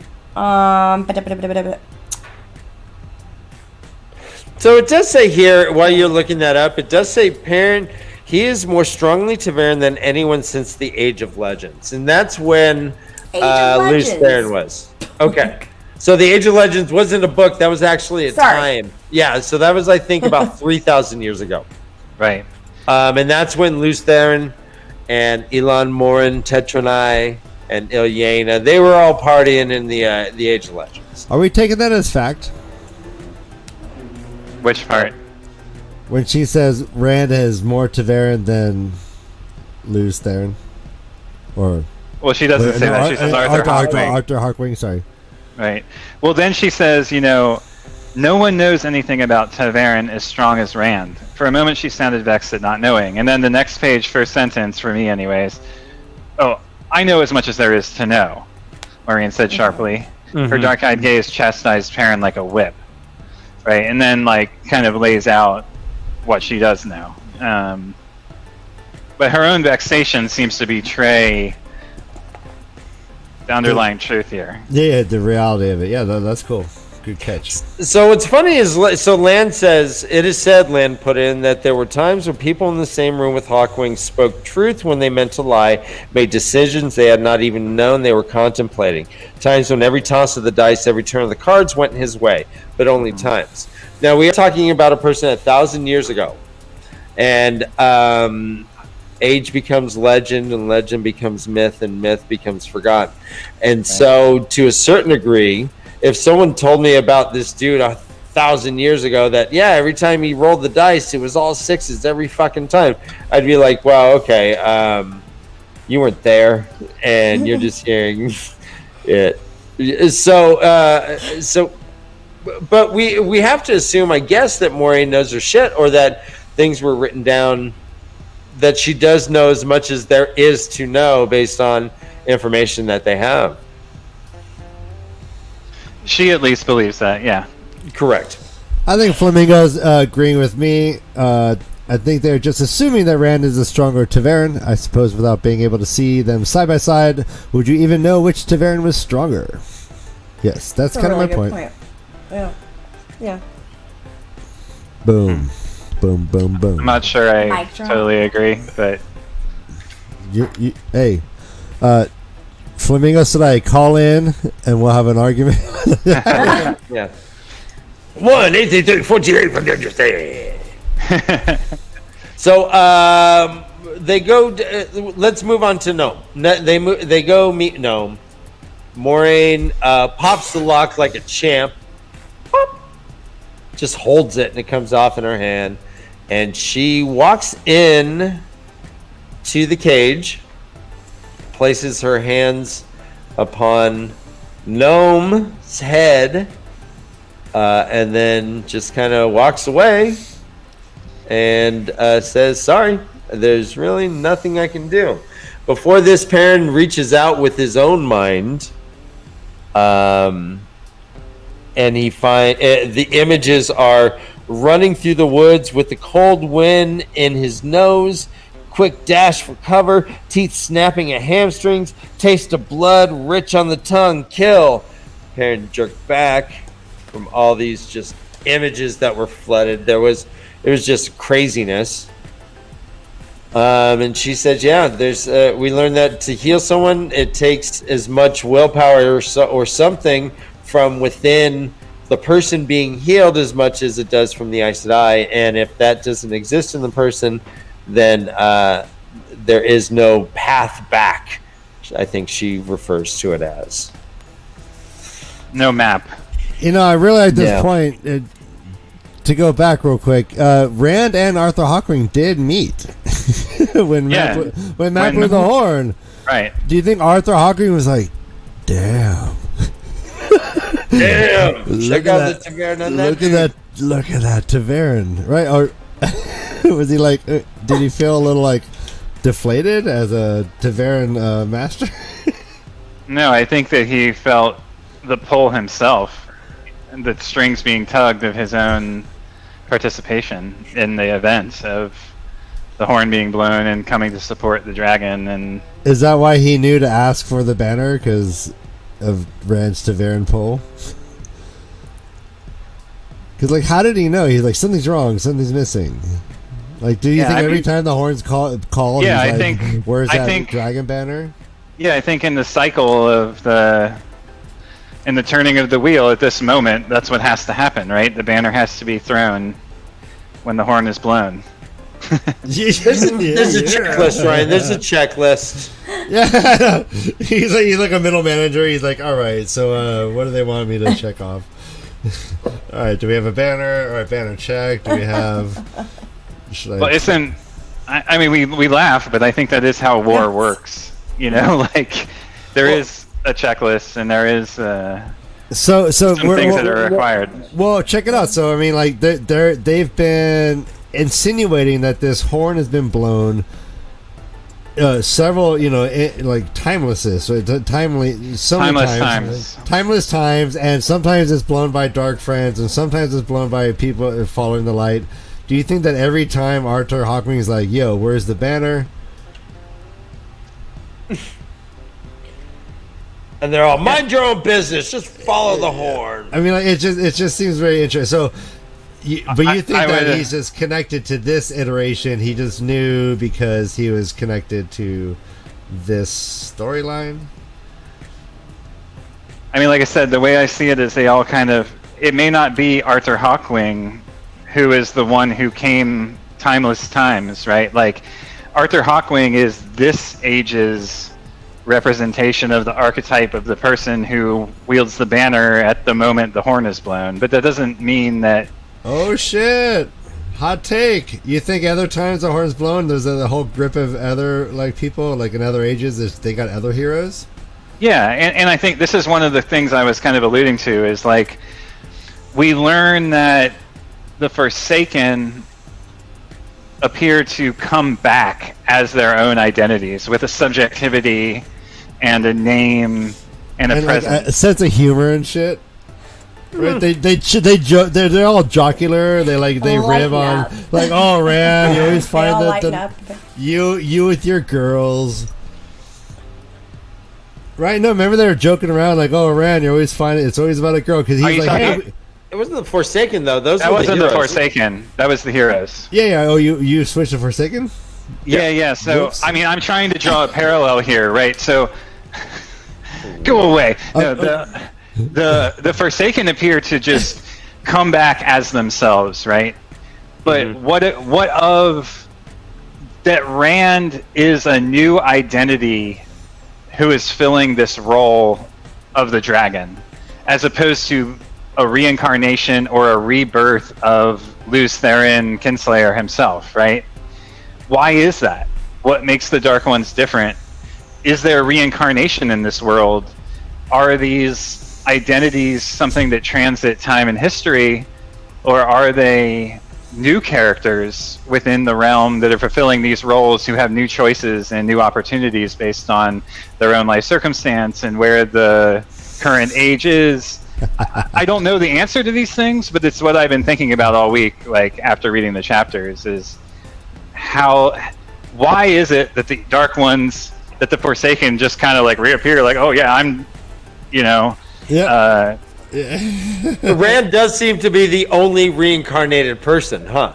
So it does say here, while you're looking that up, it does say Perrin, he is more strongly TAVERN than anyone since the Age of Legends. And that's when Lews Therin was. Okay. So the Age of Legends wasn't a book, that was actually a time. Yeah, so that was, I think, about 3,000 years ago. Right. And that's when Lews Therin and Elan Morin, Tetranai, and Ilyena, they were all partying in the Age of Legends. Are we taking that as fact? Which part? When she says Rand has more TAVERN than Lews Therin? Or... well, she doesn't say that. She says Arthur Hawkwing. Arthur Hawkwing, sorry. Right. Well, then she says, no one knows anything about TAVERN as strong as Rand. For a moment, she sounded vexed at not knowing. And then the next page, first sentence, for me anyways, I know as much as there is to know, Moiraine said sharply. Mm-hmm. Her dark-eyed gaze chastised Perrin like a whip. Right? And then, kind of lays out what she does know. But her own vexation seems to betray the underlying truth here. Yeah, the reality of it. Yeah, that's cool. Good catch. So what's funny is, Lan says, it is said, Lan put in, that there were times when people in the same room with Hawkwing spoke truth when they meant to lie, made decisions they had not even known they were contemplating. Times when every toss of the dice, every turn of the cards went his way, but only times. Now, we are talking about a person 1,000 years ago. And age becomes legend, and legend becomes myth, and myth becomes forgotten. And so, to a certain degree, if someone told me about this dude 1,000 years ago that, yeah, every time he rolled the dice, it was all sixes every fucking time, I'd be like, wow, okay, you weren't there, and you're just hearing it. So, but we have to assume, I guess, that Maureen knows her shit, or that things were written down, that she does know as much as there is to know based on information that they have. She at least believes that, yeah. Correct. I think Flamingo's agreeing with me. I think they're just assuming that Rand is a stronger TAVERN. I suppose without being able to see them side by side, would you even know which TAVERN was stronger? Yes, that's kind of my point. Yeah. Yeah. Boom. Boom, boom, boom. I'm not sure I Mic drop. totally agree, but Hey, Flamingo, should I call in and we'll have an argument? Yeah. 1-833-48 from the understand. So they go. Let's move on to Gnome. They go meet Gnome. Moraine pops the lock like a champ. Pop. Just holds it and it comes off in her hand, and she walks in to the cage, places her hands upon Gnome's head, and then just kind of walks away and says, sorry, there's really nothing I can do. Before this parent reaches out with his own mind, and he the images are running through the woods with the cold wind in his nose, quick dash for cover, teeth snapping at hamstrings, taste of blood rich on the tongue, kill. Parent jerked back from all these just images that were flooded. It was just craziness. And she said, yeah, we learned that to heal someone, it takes as much willpower or something from within the person being healed as much as it does from the Aes Sedai. And if that doesn't exist in the person, then there is no path back. I think she refers to it as. no map. You know, I really at this point, to go back real quick, Rand and Arthur Hawkwing did meet when Matt blew the horn. Right. Do you think Arthur Hawkwing was like, damn? Damn! Check out the TAVERN on that. Look at that TAVERN, right? Or was he like? Did he feel a little like deflated as a TAVERN master? No, I think that he felt the pull himself, and the strings being tugged of his own participation in the event of the horn being blown and coming to support the dragon. And is that why he knew to ask for the banner, because of Rand's TAVERN pull? Because, like, how did he know? He's like, something's wrong, something's missing. Like, do you think every time the horns call yeah, he's I like, think, where's that dragon banner? Yeah, I think in the cycle of in the turning of the wheel at this moment, that's what has to happen, right? The banner has to be thrown when the horn is blown. There's a checklist, Ryan. There's a checklist. Yeah, he's like a middle manager. He's like, all right, so what do they want me to check off? All right, do we have a banner? All right, banner check. Do we have? Well, isn't? I mean, we laugh, but I think that is how war works. You know, like there is a checklist, and there is some things that are required. Well, check it out. So I mean, like they've been insinuating that this horn has been blown several, like timeless times, and sometimes it's blown by dark friends, and sometimes it's blown by people following the light. Do you think that every time Arthur Hawkwing is like, yo, where's the banner? And they're all, mind your own business, just follow the horn. I mean, like, it just seems very interesting. So, but you think that he's just connected to this iteration? He just knew because he was connected to this storyline? I mean, like I said, the way I see it is they all kind of... It may not be Arthur Hawkwing who is the one who came timeless times, right? Like, Arthur Hawkwing is this age's representation of the archetype of the person who wields the banner at the moment the horn is blown. But that doesn't mean that. Oh shit! Hot take. You think other times the horn's blown, there's a whole grip of other like people, like in other ages, they got other heroes? Yeah, and I think this is one of the things I was kind of alluding to is like we learn that the Forsaken appear to come back as their own identities with a subjectivity and a name and a presence. Like a sense of humor and shit. Right? They're all jocular. They rib on like, oh Rand, you always find that you with your girls. Right? No, remember they were joking around like, oh Rand, you always find it's always about a girl because he's like, hey. It wasn't the Forsaken though. That wasn't the Forsaken. That was the heroes. Yeah. Oh, you switched to Forsaken? Yeah. So I mean, I'm trying to draw a parallel here, right? So go away. No, the Forsaken appear to just come back as themselves, right? But what of that? Rand is a new identity who is filling this role of the dragon, as opposed to a reincarnation or a rebirth of Luce Theron Kinslayer himself, right? Why is that? What makes the Dark Ones different? Is there reincarnation in this world? Are these identities something that transit time and history, or are they new characters within the realm that are fulfilling these roles who have new choices and new opportunities based on their own life circumstance and where the current age is? I don't know the answer to these things, but it's what I've been thinking about all week, like after reading the chapters, is why is it that the Dark Ones, that the Forsaken just kind of like reappear like, oh yeah, I'm, Rand does seem to be the only reincarnated person, huh?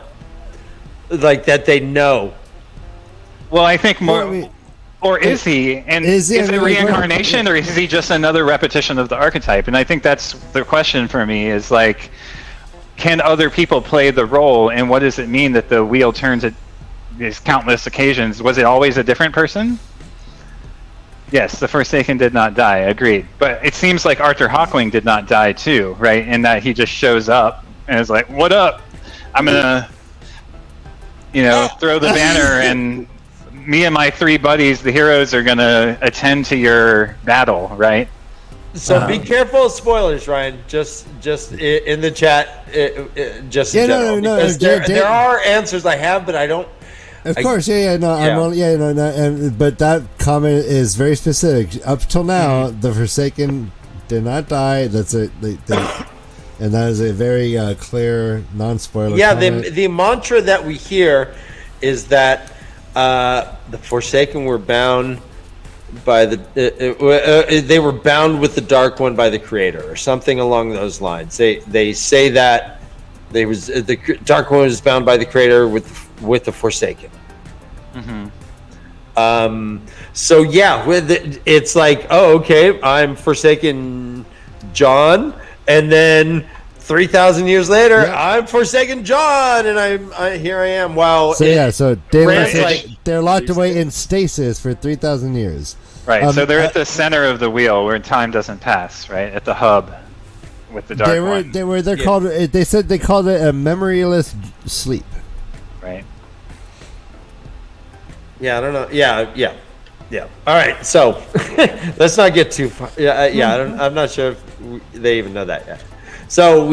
Like that they know. Well, I think more... Or is he? And is it reincarnation, or is he just another repetition of the archetype? And I think that's the question for me, is like, can other people play the role, and what does it mean that the wheel turns at these countless occasions? Was it always a different person? Yes, the Forsaken did not die, agreed. But it seems like Arthur Hawkwing did not die too, right? In that he just shows up and is like, what up? I'm gonna, throw the banner and... me and my three buddies, the heroes, are gonna attend to your battle, right? So be careful of spoilers, Ryan. Just in the chat, just in general. Because there are answers I have, but I don't. Of course, but that comment is very specific. Up till now, the Forsaken did not die. That's it. And that is a very clear, non-spoiler. Yeah, comment. The mantra that we hear is that. The Forsaken were bound by they were bound with the Dark One by the Creator, or something along those lines. They say that the Dark One was bound by the Creator with the Forsaken. So yeah, it's like, oh okay, I'm Forsaken John, and then 3,000 years later, I'm Forsaken John, and here I am. Wow. So they're locked away in stasis for 3,000 years. Right. So they're at the center of the wheel where time doesn't pass. Right at the hub with the Dark One. They're called. They said they called it a memoryless sleep. Right. Yeah, I don't know. Yeah. All right. So let's not get too far. I'm not sure if they even know that yet. So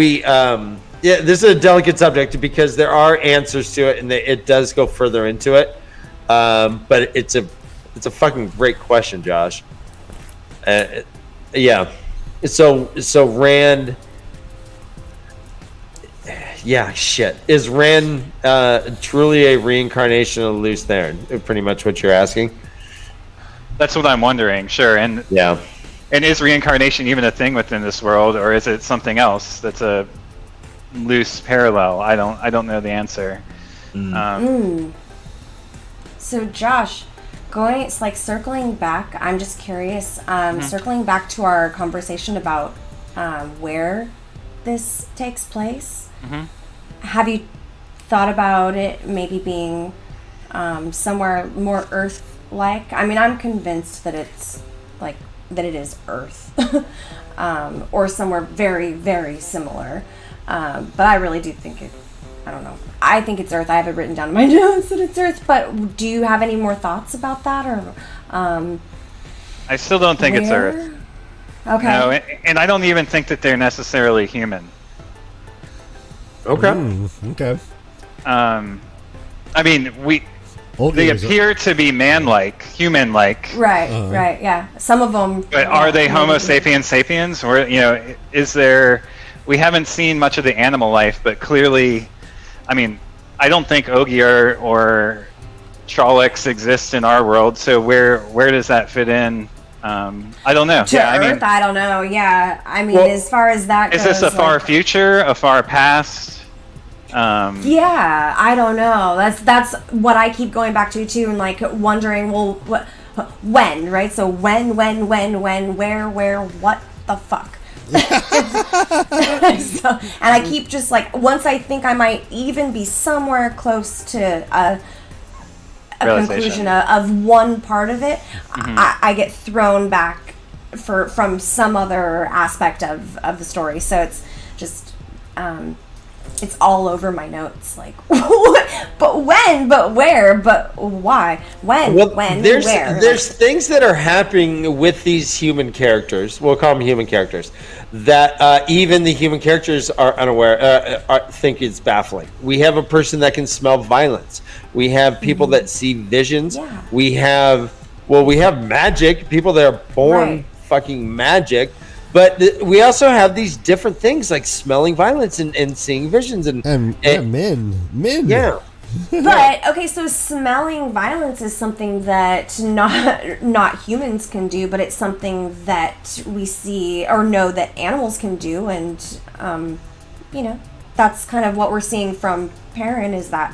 this is a delicate subject because there are answers to it, and it does go further into it. But it's a fucking great question, Josh. Yeah. So Rand. Yeah, shit. Is Rand truly a reincarnation of Luce Theron? Pretty much what you're asking. That's what I'm wondering. Sure, and yeah. And is reincarnation even a thing within this world, or is it something else that's a loose parallel? I don't know the answer. So Josh, circling back, I'm just curious, circling back to our conversation about where this takes place. Have you thought about it maybe being somewhere more like. I mean, I'm convinced that it's like that it is Earth, or somewhere very, very similar. But I really do think it. I don't know. I think it's Earth. I have it written down in my notes that it's Earth. But do you have any more thoughts about that, or? I still don't think it's where? Earth. Okay. No, and I don't even think that they're necessarily human. Okay. Okay. I mean, they is appear to be man-like, human-like. Right, right, yeah. Some of them. But are they Homo sapiens sapiens? Or, is there... We haven't seen much of the animal life, but clearly... I mean, I don't think Ogier or Trollocs exist in our world, so where does that fit in? I don't know. To Earth, I don't know, yeah. I mean, Well, as far as that goes... Is this a far like, future, a far past? Yeah, I don't know. That's what I keep going back to too, and like wondering, well, when, right? So when, where, what the fuck? So, and I keep just like, once I think I might even be somewhere close to a conclusion of one part of it, I get thrown back from some other aspect of the story. So it's just it's all over my notes, like, but when, but where, but why, when, when, where. There's things that are happening with these human characters. We'll call them human characters. That even the human characters are unaware, think it's baffling. We have a person that can smell violence. We have people that see visions. Yeah. We have magic. People that are born fucking magic. But we also have these different things like smelling violence and seeing visions and men. Yeah. But okay, so smelling violence is something that not humans can do, but it's something that we see or know that animals can do, and that's kind of what we're seeing from Perrin, is that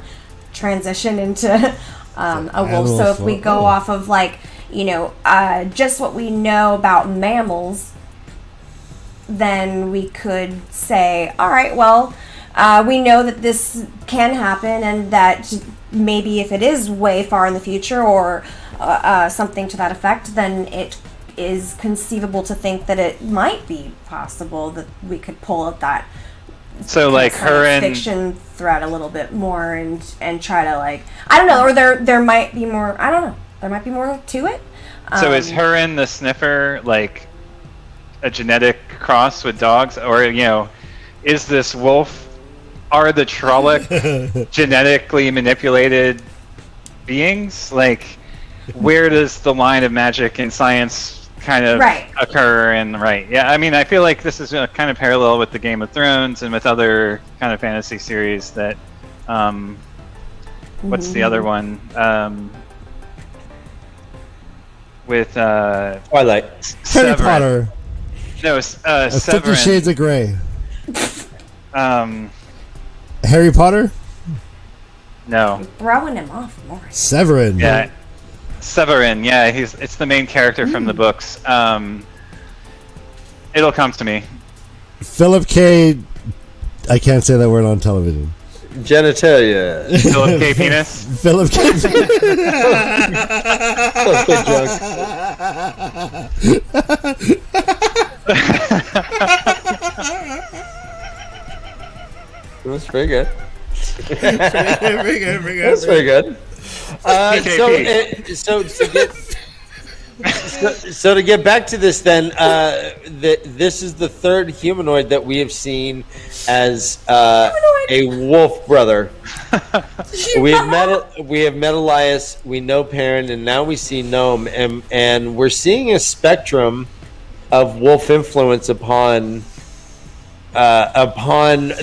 transition into a wolf. So if we go off of like just what we know about mammals, then we could say, all right, well, we know that this can happen, and that maybe if it is way far in the future or something to that effect, then it is conceivable to think that it might be possible that we could pull out that like her and fiction thread a little bit more and try to, like, I don't know, or there might be more. I don't know. There might be more to it. So is her and the sniffer like a genetic cross with dogs, or is this wolf? Are the Trolloc genetically manipulated beings? Like, where does the line of magic and science kind of occur? And I mean, I feel like this is kind of parallel with the Game of Thrones and with other kind of fantasy series that. What's the other one? With Twilight. Harry Potter. No, 50 Severin. Shades of Grey. Harry Potter? No. Throwing him off more. Severin. Yeah. Severin, yeah, it's the main character from the books. It'll come to me. Philip K. I can't say that word on television. Genitalia. Philip K. Penis? Philip K. That's pretty good. Very good. That's very good. So to get back to this, then, this is the third humanoid that we have seen as a wolf brother. We have met Elias, we know Perrin, and now we see Gnome, and we're seeing a spectrum of wolf influence upon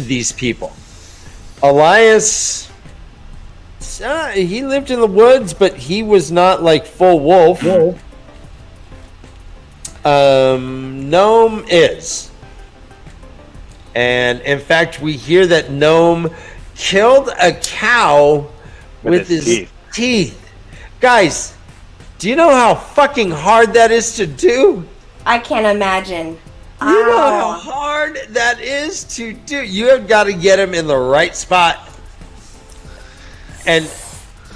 these people. Elias, he lived in the woods, but he was not like full wolf. Gnome is. And in fact, we hear that Gnome killed a cow with his teeth. Guys, do you know how fucking hard that is to do? I can't imagine. You know how hard that is to do. You have got to get him in the right spot. And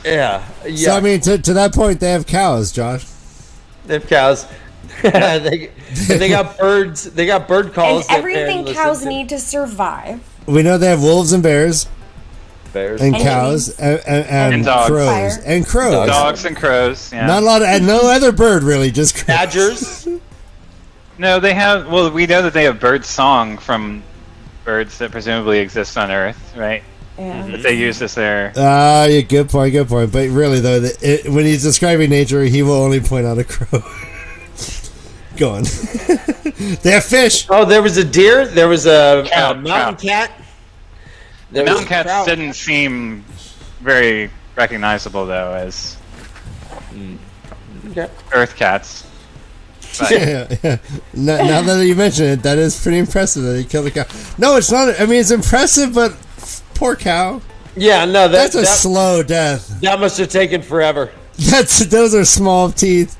Yeah. So I mean, to that point, they have cows, Josh. They have cows. they got birds. They got bird calls. And everything cows need to survive. We know they have wolves and bears. Bears and cows and dogs. crows Fire. and crows. Dogs and crows. Yeah. Not a lot of, and no other bird really, just crows. Badgers. No, they have. Well, we know that they have bird song from birds that presumably exist on Earth, right? Yeah. That they use as their. Yeah, good point. But really, though, when he's describing nature, he will only point out a crow. Go on. They have fish. Oh, there was a deer. There was a mountain trout. cat. The mountain cats didn't seem very recognizable, though, as Earth cats. But Yeah. Now that you mention it, that is pretty impressive that he killed a cow. No, it's not. I mean, it's impressive, but poor cow. Yeah, no, That's a slow death. That must have taken forever. Those are small teeth.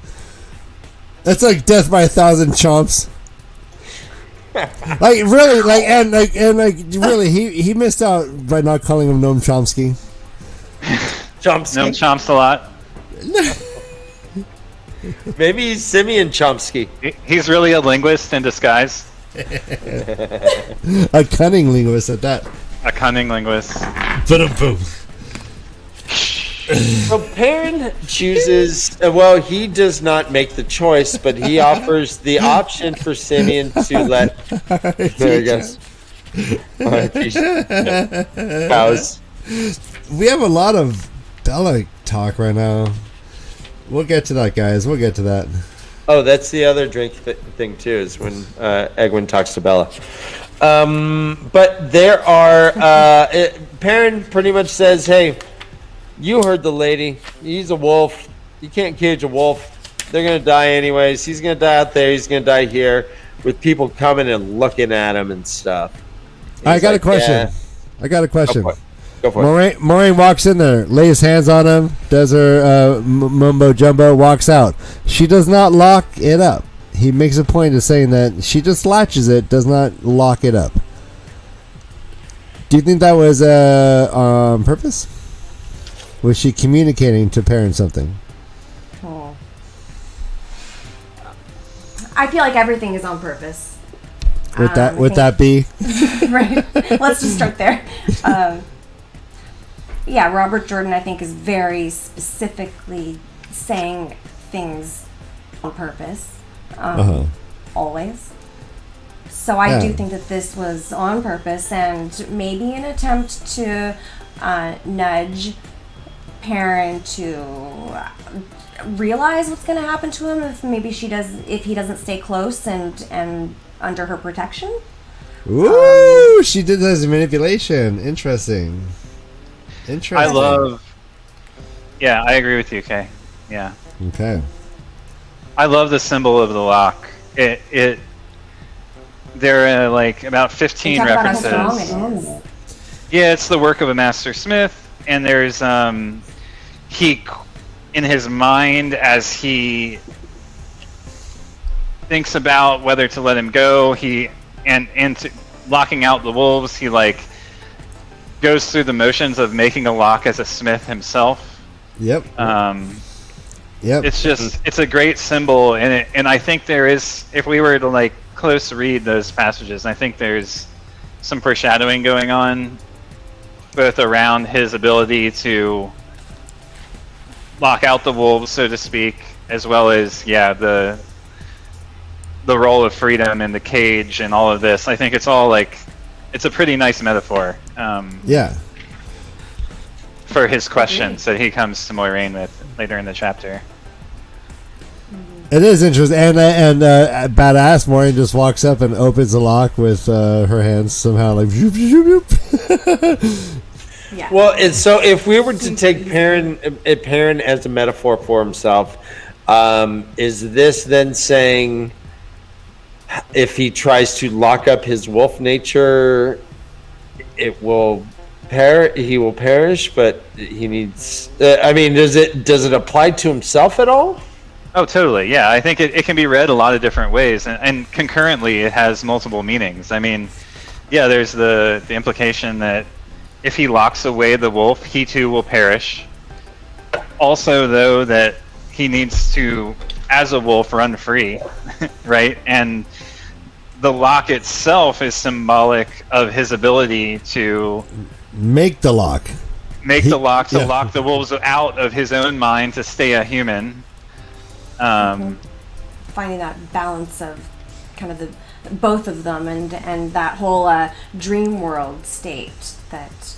That's like death by 1,000 chomps. Like really, really, he missed out by not calling him Noam Chomsky. Chomsky. no chomps a lot. Maybe he's Simeon Chomsky. He's really a linguist in disguise. A cunning linguist at that. A cunning linguist. Boom. So Perrin chooses. Well, he does not make the choice, but he offers the option for Simeon to let. There he goes. Cows. We have a lot of Bella talk right now. We'll get to that, guys. We'll get to that. Oh, that's the other drink thing too. Is when Egwin talks to Bella. But there are. Perrin pretty much says, "Hey, you heard the lady. He's a wolf. You can't cage a wolf. They're gonna die anyways. He's gonna die out there. He's gonna die here with people coming and looking at him and stuff." I got a question. Yeah. I got a question. Go for it. Moraine walks in there, lays hands on him, does her mumbo jumbo, walks out. She does not lock it up. He makes a point of saying that she just latches it, does not lock it up. Do you think that was on purpose? Was she communicating to Perrin something? Oh. I feel like everything is on purpose. Would that be? Right. Let's just start there. Yeah, Robert Jordan, I think, is very specifically saying things on purpose. Always. So I do think that this was on purpose and maybe an attempt to nudge Perrin to realize what's going to happen to him if he doesn't stay close and under her protection. Ooh, she did that as a manipulation. Interesting. Yeah, I agree with you, Kay. Yeah. Okay. I love the symbol of the lock. There are like about 15 Talk about how references. strong it is. Yeah, it's the work of a master smith, and there's he in his mind as he thinks about whether to let him go, and locking out the wolves, he like goes through the motions of making a lock as a smith himself. Yep. Yep. It's a great symbol, and I think there is, if we were to like close read those passages, I think there's some foreshadowing going on, both around his ability to lock out the wolves, so to speak, as well as the role of freedom in the cage and all of this. I think it's all like, it's a pretty nice metaphor. For his questions that he comes to Moiraine with later in the chapter. It is interesting, and badass Moiraine just walks up and opens the lock with her hands somehow, like. Zoop, zoop, zoop. Yeah. Well, and so if we were to take Perrin as a metaphor for himself, is this then saying if he tries to lock up his wolf nature, he will perish, but he needs. Does it apply to himself at all? Oh, totally. Yeah, I think it can be read a lot of different ways, and concurrently it has multiple meanings. I mean, yeah, there's the implication that if he locks away the wolf, he too will perish. also, though, that he needs to, as a wolf, run free, right? And the lock itself is symbolic of his ability to Make the lock. lock the wolves out of his own mind to stay a human. Finding that balance of kind of the both of them and that whole dream world state that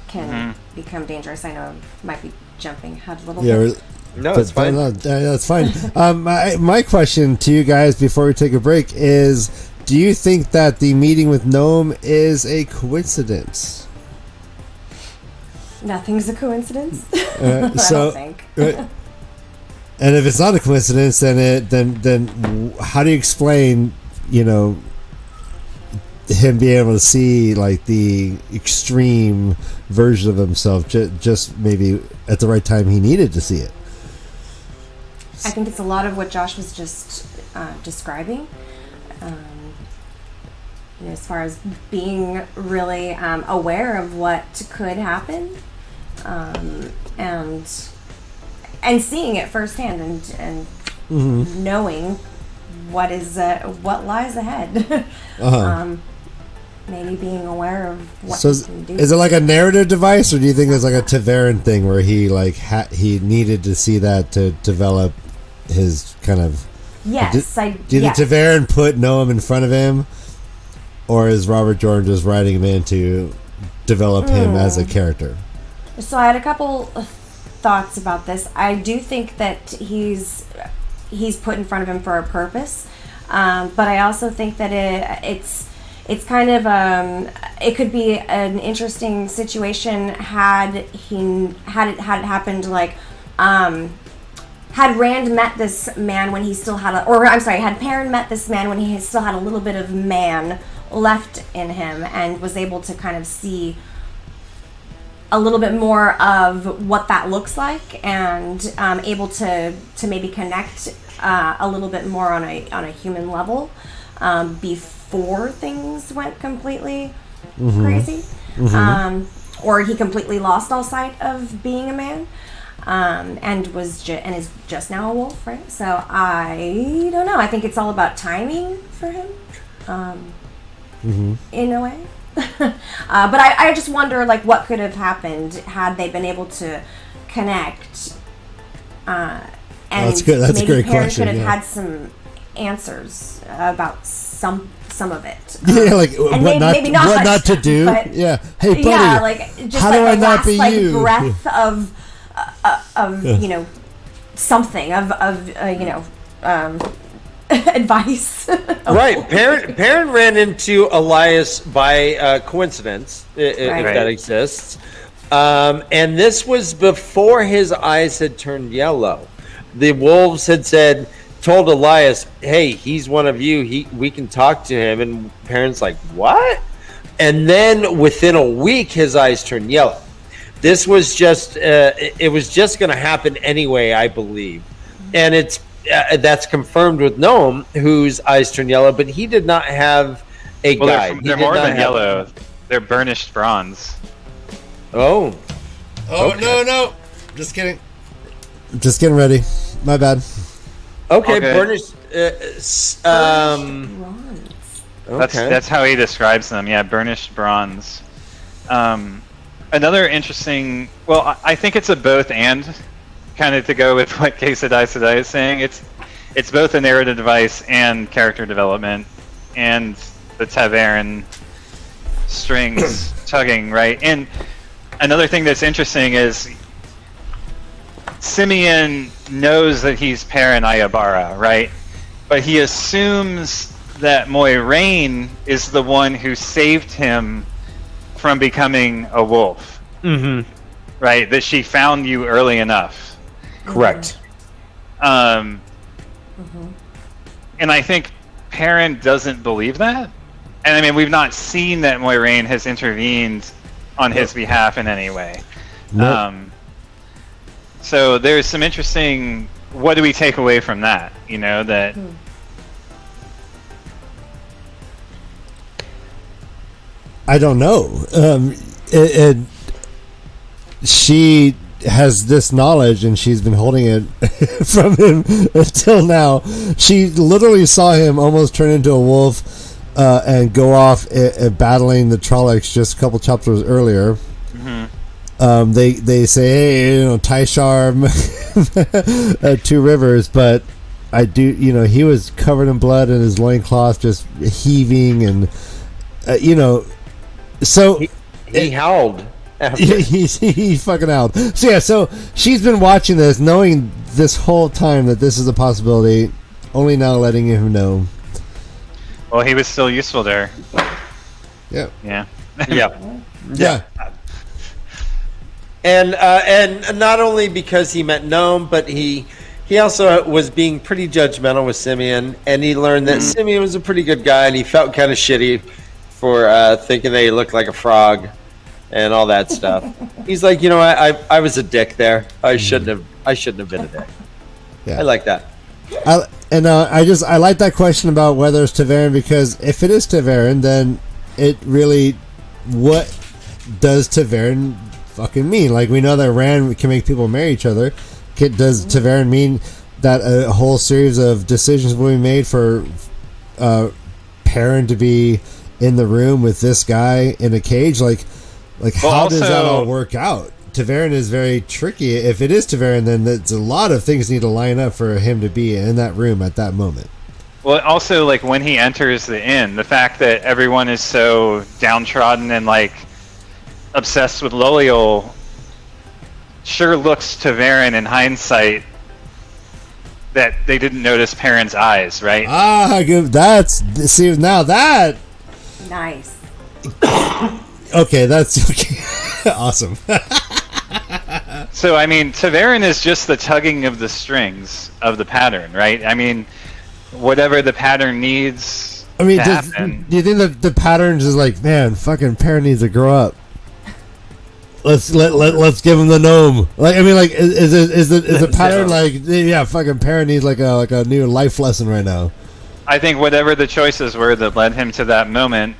can become dangerous. I know I might be jumping ahead a little bit. No, it's fine. That's fine. My question to you guys before we take a break is, do you think that the meeting with Gnome is a coincidence? Nothing's a coincidence. So, I don't think. And if it's not a coincidence, then how do you explain, him being able to see like the extreme version of himself just maybe at the right time he needed to see it? I think it's a lot of what Josh was just describing. As far as being really aware of what could happen, and seeing it firsthand, and knowing what lies ahead. Maybe being aware of what he can do. Is it like a narrative device, or do you think it's like a TAVERN thing where he like he needed to see that to develop his kind of? Yes, Did the TAVERN put Noam in front of him, or is Robert Jordan just writing him in to develop him as a character? So I had a couple of thoughts about this. I do think that he's put in front of him for a purpose, but I also think that it's kind of it could be an interesting situation had it happened like had Rand met this man when he still had had Perrin met this man when he still had a little bit of man left in him and was able to kind of see a little bit more of what that looks like, and able to maybe connect a little bit more on a human level before things went completely crazy, or he completely lost all sight of being a man, and is just now a wolf, right? So I don't know. I think it's all about timing for him, in a way. But I just wonder, like, what could have happened had they been able to connect. And that's good. That's a great Perrin question. Could have had some answers about some of it. Yeah, like what not to do. But, yeah. Hey, buddy. Yeah, like just how like do I the not last, be like, you? breath of something of advice. Right. Perrin ran into Elias by coincidence, if that exists. And this was before his eyes had turned yellow. The wolves had told Elias, hey, he's one of you. We can talk to him. And Perrin's like, what? And then within a week, his eyes turned yellow. This was just, it was just going to happen anyway, I believe. And that's confirmed with Gnome, whose eyes turn yellow, but he did not have a guide. They're more than yellow. They're burnished bronze. Oh. Oh, okay. No. Just kidding. Just getting ready. My bad. Okay. Burnished. Bronze. Okay. That's how he describes them. Yeah, burnished bronze. Another interesting. Well, I think it's a both and. Kind of to go with what Quesadai is saying, it's both a narrative device and character development, and the TAVERN strings tugging, right? And another thing that's interesting is Simeon knows that he's Perrin Ayabara, right? But he assumes that Moiraine is the one who saved him from becoming a wolf, right? That she found you early enough. Correct. And I think Perrin doesn't believe that. And I mean, we've not seen that Moiraine has intervened on his behalf in any way. Nope. So there's some interesting. What do we take away from that? That. I don't know. has this knowledge, and she's been holding it from him until now. She literally saw him almost turn into a wolf and go off battling the Trollocs just a couple chapters earlier. Mm-hmm. They say, hey, Tyshar, Two Rivers, but I do, he was covered in blood and his loincloth just heaving, and so he howled. He fucking howled. So yeah, so she's been watching this, knowing this whole time that this is a possibility, only now letting him know. Well, he was still useful there. Yeah. Yeah. Yeah. And not only because he met Gnome, but he also was being pretty judgmental with Simeon, and he learned that Simeon was a pretty good guy, and he felt kind of shitty for thinking that he looked like a frog and all that stuff. He's like, I was a dick there. I shouldn't have been a dick. Yeah. I like that. I like that question about whether it's TAVERN, because if it is TAVERN, then it really, what does TAVERN fucking mean? Like, we know that Rand can make people marry each other. Does TAVERN mean that a whole series of decisions will be made for Perrin to be in the room with this guy in a cage? Like how does that all work out? TAVERN is very tricky. If it is TAVERN, then it's a lot of things need to line up for him to be in that room at that moment. Well, also, like, when he enters the inn, the fact that everyone is so downtrodden and, like, obsessed with Loliol sure looks to TAVERN in hindsight that they didn't notice Perrin's eyes, right? Good. Now that... Nice. Okay, that's okay. Awesome. So, I mean, TAVERN is just the tugging of the strings of the pattern, right? I mean, whatever the pattern needs to happen. Do you think that the patterns is like, man, fucking Perrin needs to grow up? Let's give him the gnome. Like, I mean, like, is the pattern like, yeah, fucking Perrin needs like a new life lesson right now? I think whatever the choices were that led him to that moment,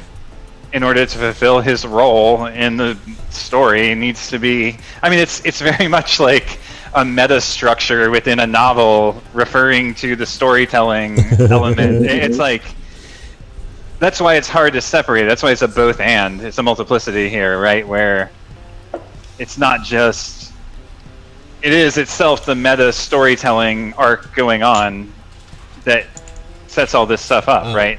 in order to fulfill his role in the story, needs to be... I mean, it's very much like a meta structure within a novel referring to the storytelling element. It's like... That's why it's hard to separate. That's why it's a both and. It's a multiplicity here, right? Where it's not just... It is itself the meta storytelling arc going on that sets all this stuff up, right?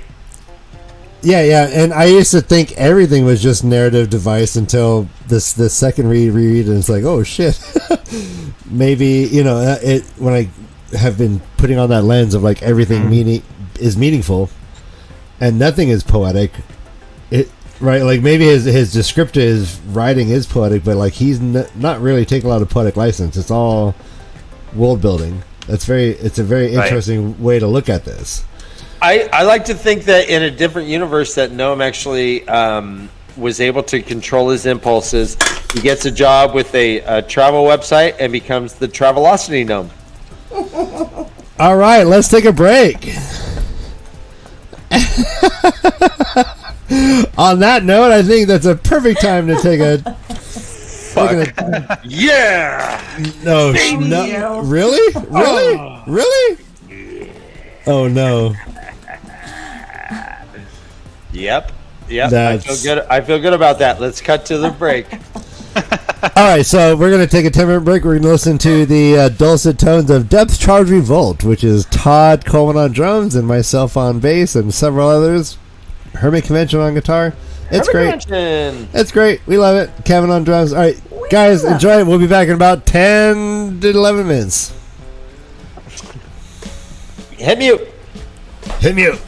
Yeah, and I used to think everything was just narrative device until this second reread, and it's like, oh shit. Maybe, when I have been putting on that lens of like everything is meaningful and nothing is poetic, right? Like, maybe his descriptive writing is poetic, but like he's not really taking a lot of poetic license. It's all world building. It's a very interesting way to look at this. I like to think that in a different universe that Noam actually was able to control his impulses. He gets a job with a travel website and becomes the Travelocity Gnome. All right, let's take a break. On that note, I think that's a perfect time to take a... Yeah! No, really? Really? Oh, no. Yep. I feel good about that. Let's cut to the break. All right, so we're going to take a 10-minute break. We're going to listen to the dulcet tones of Depth Charge Revolt, which is Todd Coleman on drums and myself on bass and several others. Hermit Convention on guitar. It's great. It's great. We love it. Kevin on drums. All right, guys, enjoy it. We'll be back in about 10 to 11 minutes. Hit mute. Hit mute.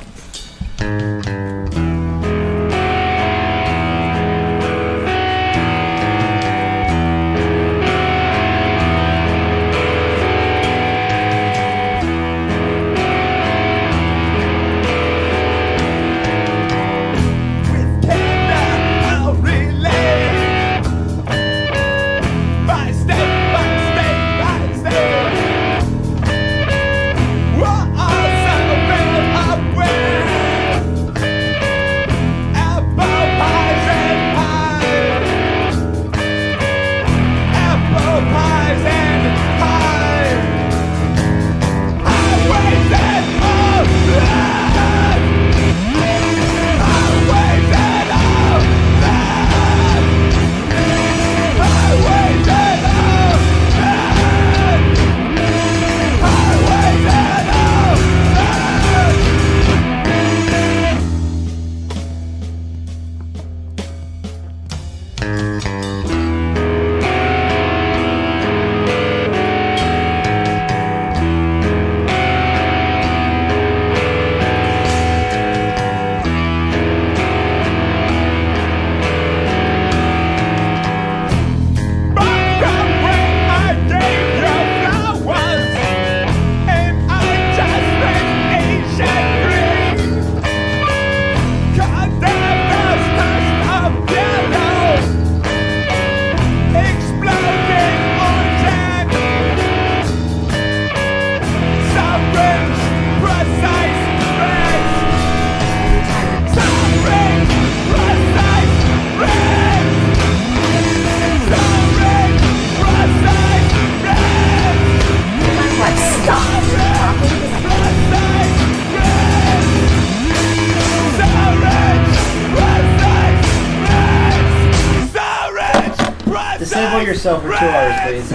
yourself for 2 hours, please.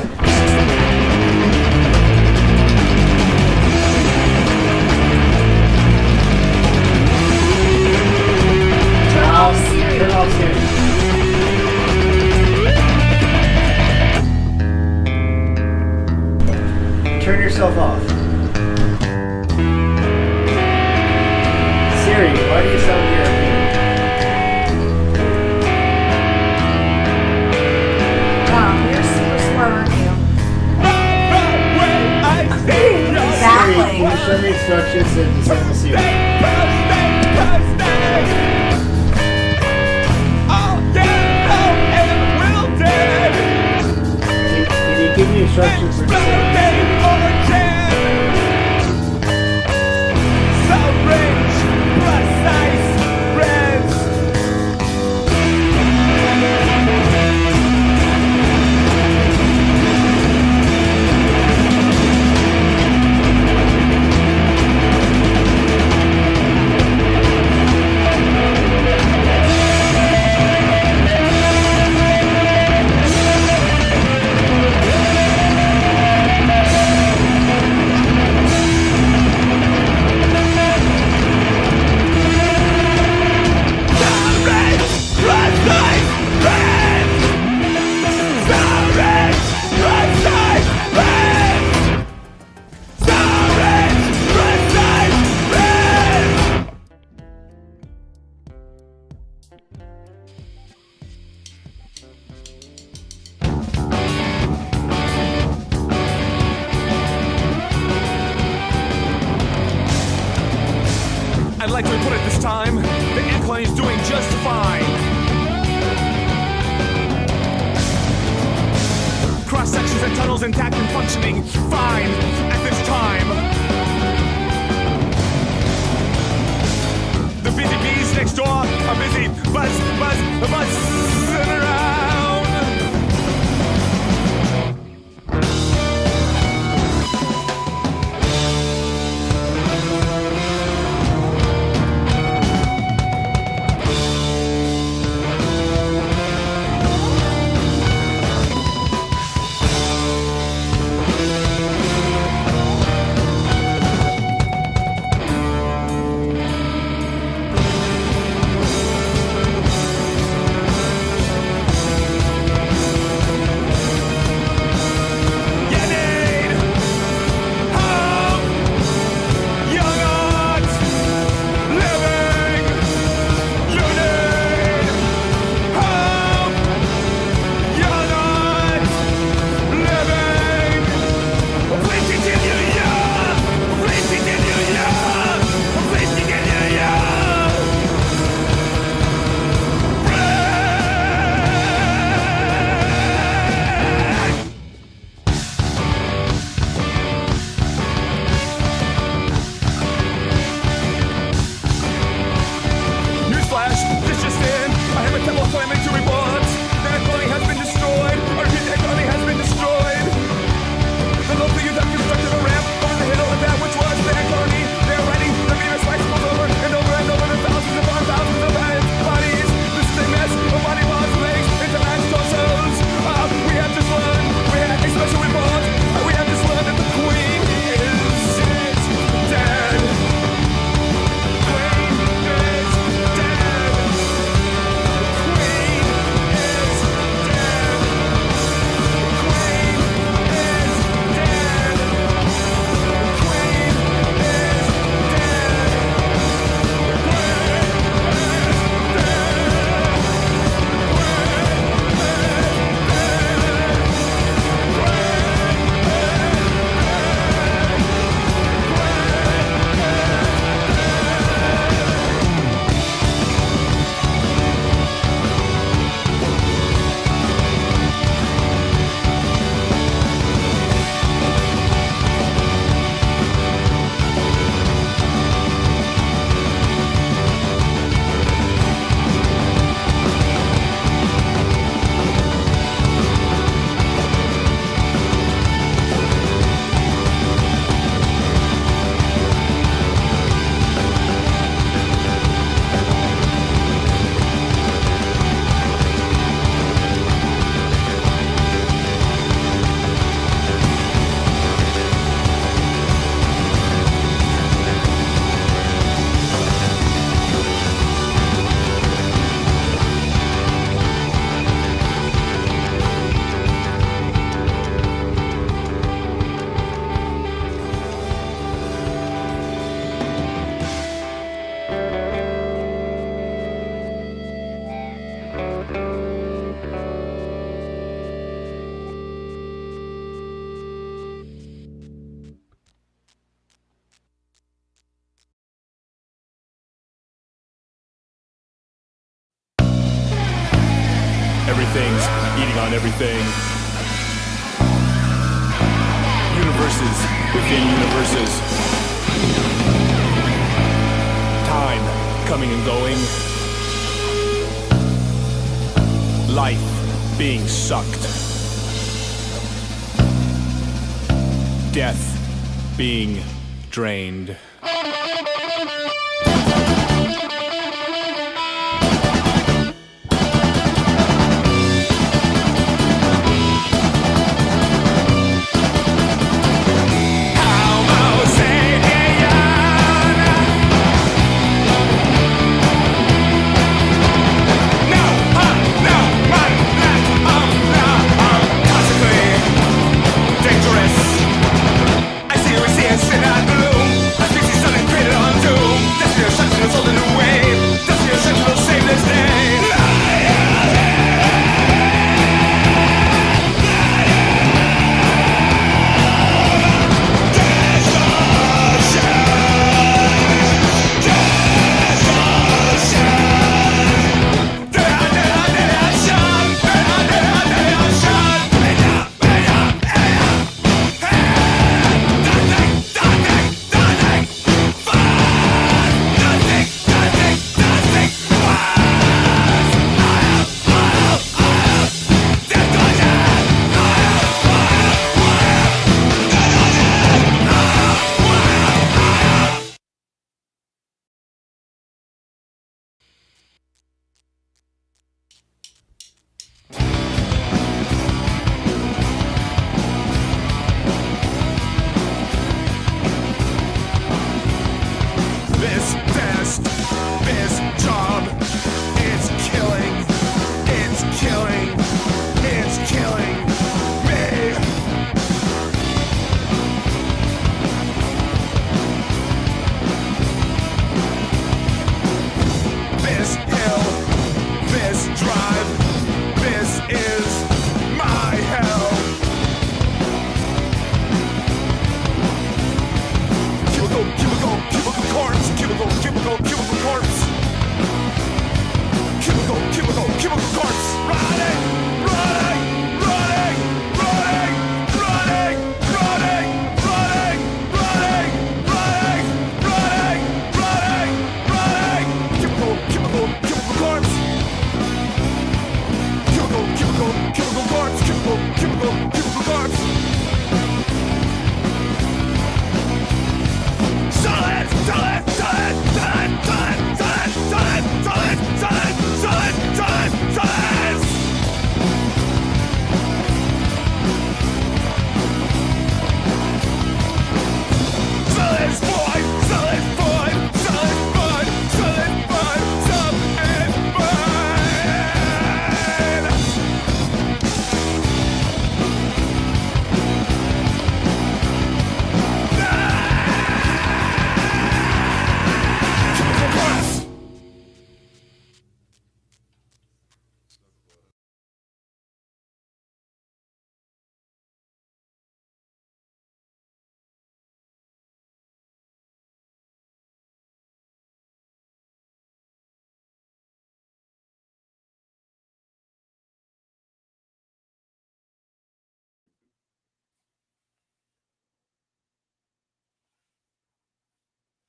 Turn off Siri. Turn off Siri. Turn yourself off. Siri, why do you sound European? Wow, you're super smart, aren't you? Siri, Exactly. can you show me instructions to disable Siri? Can you give me instructions for disabling Siri? I'd like to report at this time, the airplane is doing just fine. Cross sections and tunnels intact and functioning fine at this time. The busy bees next door are busy buzzing around. eating on everything. Universes within universes. Time coming and going. Life being sucked. Death being drained.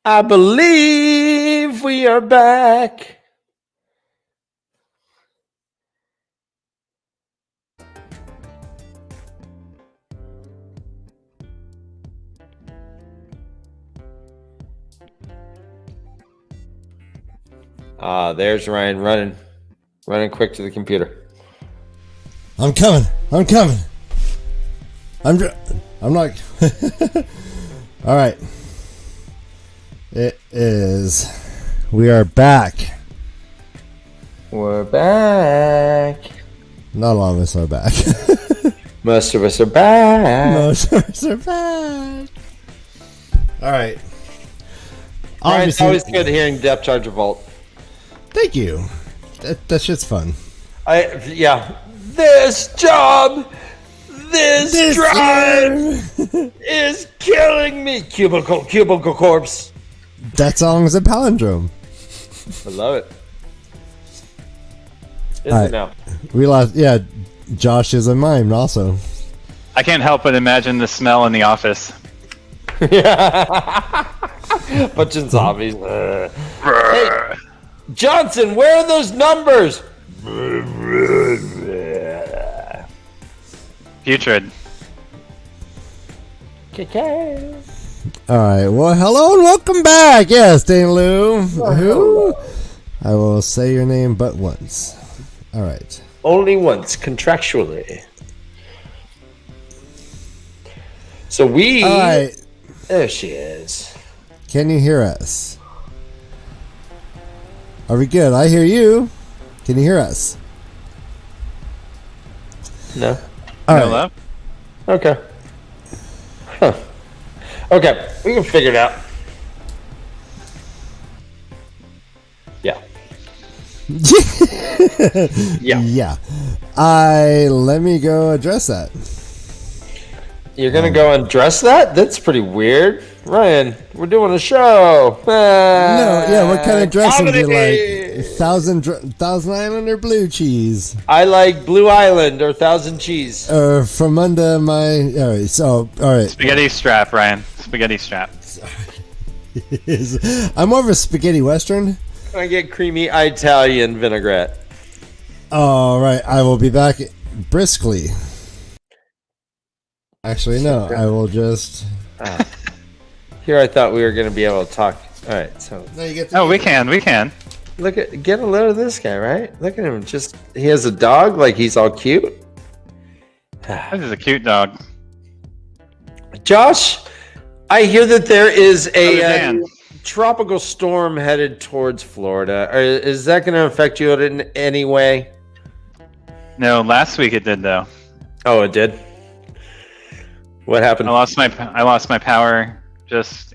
I believe we are back. There's Ryan running quick to the computer. I'm coming. I'm not. All right. It is. We are back. We're back. Not all of us are back. Most of us are back. Most of us are back. All right. Ryan, it's always good hearing Depth Charge Revolt. Thank you. That shit's fun. This job, this drive is killing me. Cubicle corpse. That song's a palindrome. I love it. Is All right. it now? We lost. Yeah, Josh is a mime also. I can't help but imagine the smell in the office. Bunch of zombies. Hey, Johnson, where are those numbers? Putrid. All right. Well, hello and welcome back. Yes, Dane Lou. Who? I will say your name but once. All right. Only once, contractually. So we... All right. There she is. Can you hear us? Are we good? I hear you. Can you hear us? No. All right. Hello? Okay. Huh. Okay, we can figure it out. Yeah. Yeah. Yeah. Let me go address that. You're gonna go and dress that? That's pretty weird. Ryan, we're doing a show. No, yeah, what kind of dressing do you comedy. like? Thousand Island or blue cheese? I like Blue Island or Thousand Cheese. From under my... All right, so, all right. Spaghetti strap, Ryan. Spaghetti strap. I'm more of a spaghetti western. I get creamy Italian vinaigrette. All right, I will be back briskly. Actually, no, I will just... Here I thought we were going to be able to talk. All right, so... No, you get Oh, we can. Get a load of this guy, right? Look at him. He has a dog, like he's all cute. This is a cute dog. Josh, I hear that there is a Dan. tropical storm headed towards Florida. Is that going to affect you in any way? No, last week it did though. Oh, it did. What happened? I lost my power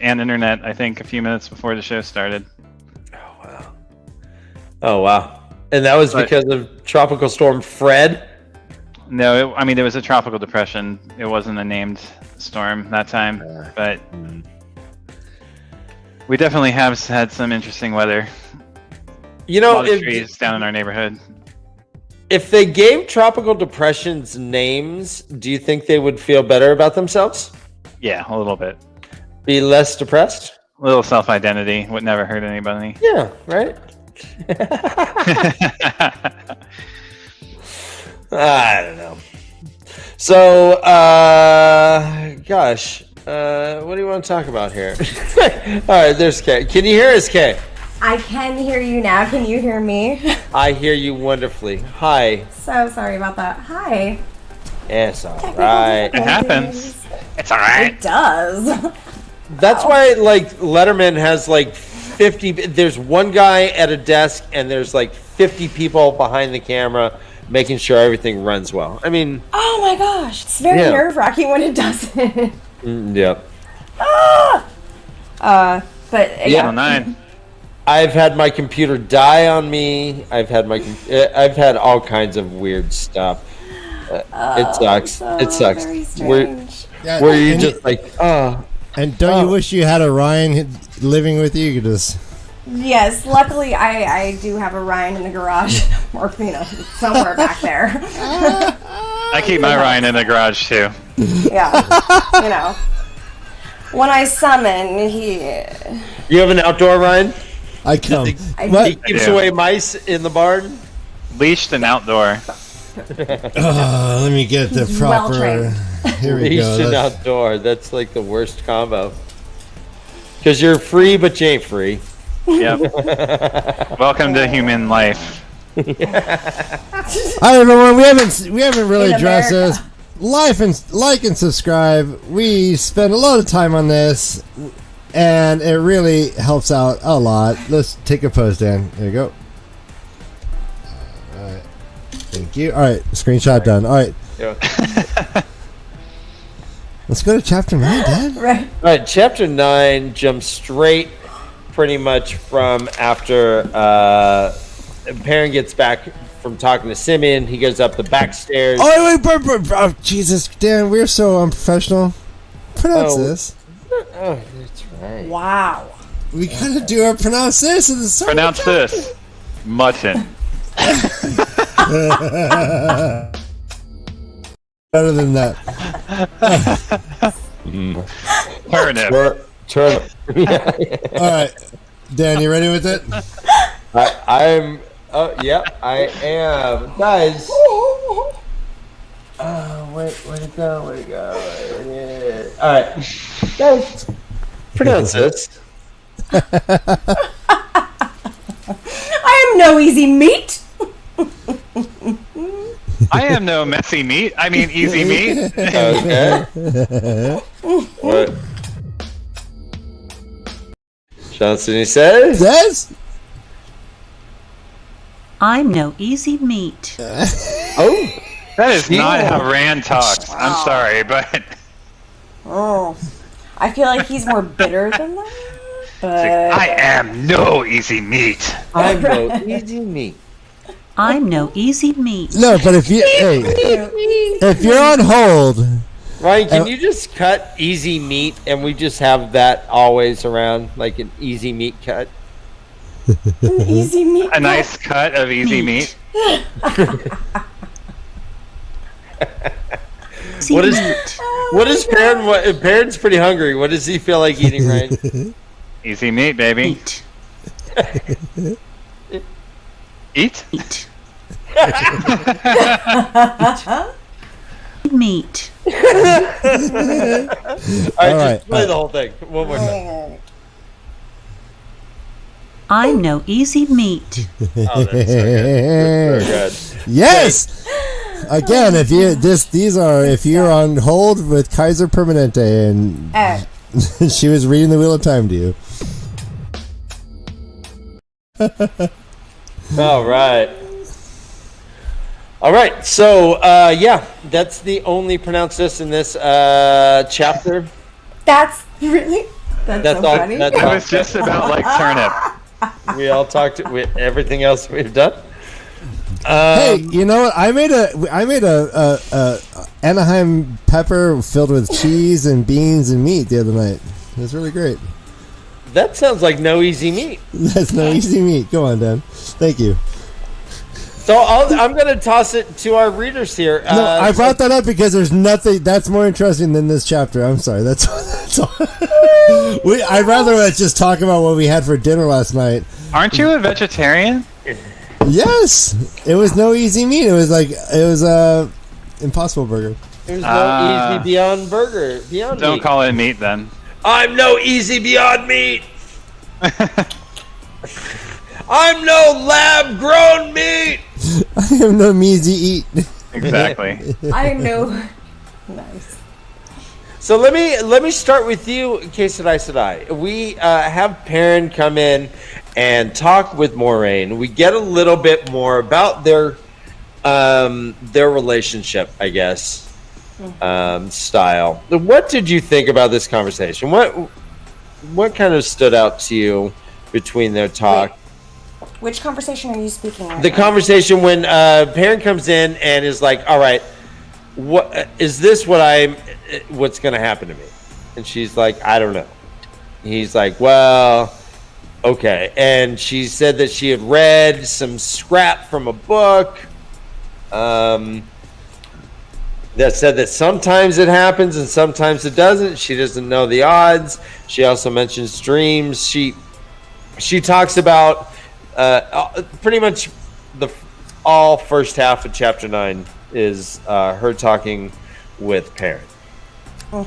and internet. I think a few minutes before the show started. Oh wow! And that was because of Tropical Storm Fred. No, it was a tropical depression. It wasn't a named storm that time, but we definitely have had some interesting weather. You A know, lot of trees down in our neighborhood. if they gave tropical depressions names, do you think they would feel better about themselves? Yeah, a little bit. Be less depressed? A little self-identity would never hurt anybody. Yeah, right. I don't know. So, gosh, what do you want to talk about here? All right, there's Kay. Can you hear us, Kay? I can hear you now. Can you hear me? I hear you wonderfully. Hi. So sorry about that. Hi. It's all right. It happens. It's all right. It does. That's why, like, Letterman has like 50. There's one guy at a desk, and there's like 50 people behind the camera making sure everything runs well. I mean, Oh my gosh, it's very nerve-wracking when it doesn't. yep. But Yeah. 9. I've had my computer die on me. I've had all kinds of weird stuff. It sucks. It sucks. Very Where strange. you just like, oh. And don't you wish you had a Ryan living with you? You could just... Yes, luckily I do have a Ryan in the garage, or somewhere back there. I keep my Ryan in the garage too. Yeah, when I summon, You have an outdoor Ryan? I come. He What? keeps do. away mice in the barn? Leashed and outdoor. Let me get the proper... well-trained. Here we Leashed go. and That's- outdoor. That's like the worst combo. Because you're free, but you ain't free. Yep. Welcome to human life. Hi everyone. We haven't really In addressed this. America. Like and subscribe. We spend a lot of time on this, and it really helps out a lot. Let's take a pose, Dan. There you go. All right. Thank you. All right. Screenshot done. All right. Yeah. Let's go to chapter 9, Dan. right? All right, chapter 9 jumps straight pretty much from after Perrin gets back from talking to Simeon. He goes up the back stairs. Oh, wait. Oh, Jesus. Dan, we're so unprofessional. Pronounce Oh. this. Oh, that's right. Wow. We gotta do our pronounce this. And it's so Pronounce this. Mutton. Better than that. Turnip. All right, Dan, you ready with it? I'm. Oh, yeah, I am, guys. Wait, where'd it go? All right, guys, pronounce this. I am no easy meat. I am no messy meat. I mean, easy meat. Okay. What? Johnson, he says. Yes. I'm no easy meat. Oh, That is not how Rand talks. I'm sorry, but Oh, I feel like he's more bitter than that. But I am no easy meat. I'm no easy meat. I'm no easy meat. No, but if you're on hold, Ryan, can you just cut easy meat and we just have that always around, like an easy meat cut? easy meat. A nice cut of easy meat. Easy What is meat. what is Perrin? What Perrin's pretty hungry. What does he feel like eating, Ryan? Easy meat, baby. Meat. Eat? Meat. Meat. All right, right, just play the whole thing one more time. I'm no easy meat. Oh, that's so good. That's so good. yes. Again, if you're on hold with Kaiser Permanente, and she was reading the Wheel of Time to you. All right. So, yeah, that's the only pronounced this in this chapter. That's really. That's so all. funny. That's It all. was just about like turnip. We all talked with everything else we've done. Hey, you know what? I made a Anaheim pepper filled with cheese and beans and meat the other night. It was really great. That sounds like no easy meat. That's no easy meat. Go on, Dan. Thank you. So I'm going to toss it to our readers here. No, I brought that up because there's nothing that's more interesting than this chapter. I'm sorry. That's all. I'd rather just talk about what we had for dinner last night. Aren't you a vegetarian? Yes, it was no easy meat. It was Impossible Burger. There's no easy beyond burger. Beyond Don't meat. call it meat then. I'm no easy beyond meat. I'm no lab grown meat. I am no measy eat. Exactly. I know. Nice. So let me start with you, Sedai. We have Perrin come in and talk with Moraine. We get a little bit more about their relationship, I guess, style. What did you think about this conversation? What kind of stood out to you between their talk? Wait, which conversation are you speaking of? The conversation when Perrin comes in and is like, "All right, what is this? What's going to happen to me?" And she's like, "I don't know." He's like, "Well, okay." And she said that she had read some scrap from a book that said that sometimes it happens and sometimes it doesn't. She doesn't know the odds. She also mentions dreams. She talks about pretty much all first half of chapter 9 is her talking with Perrin. But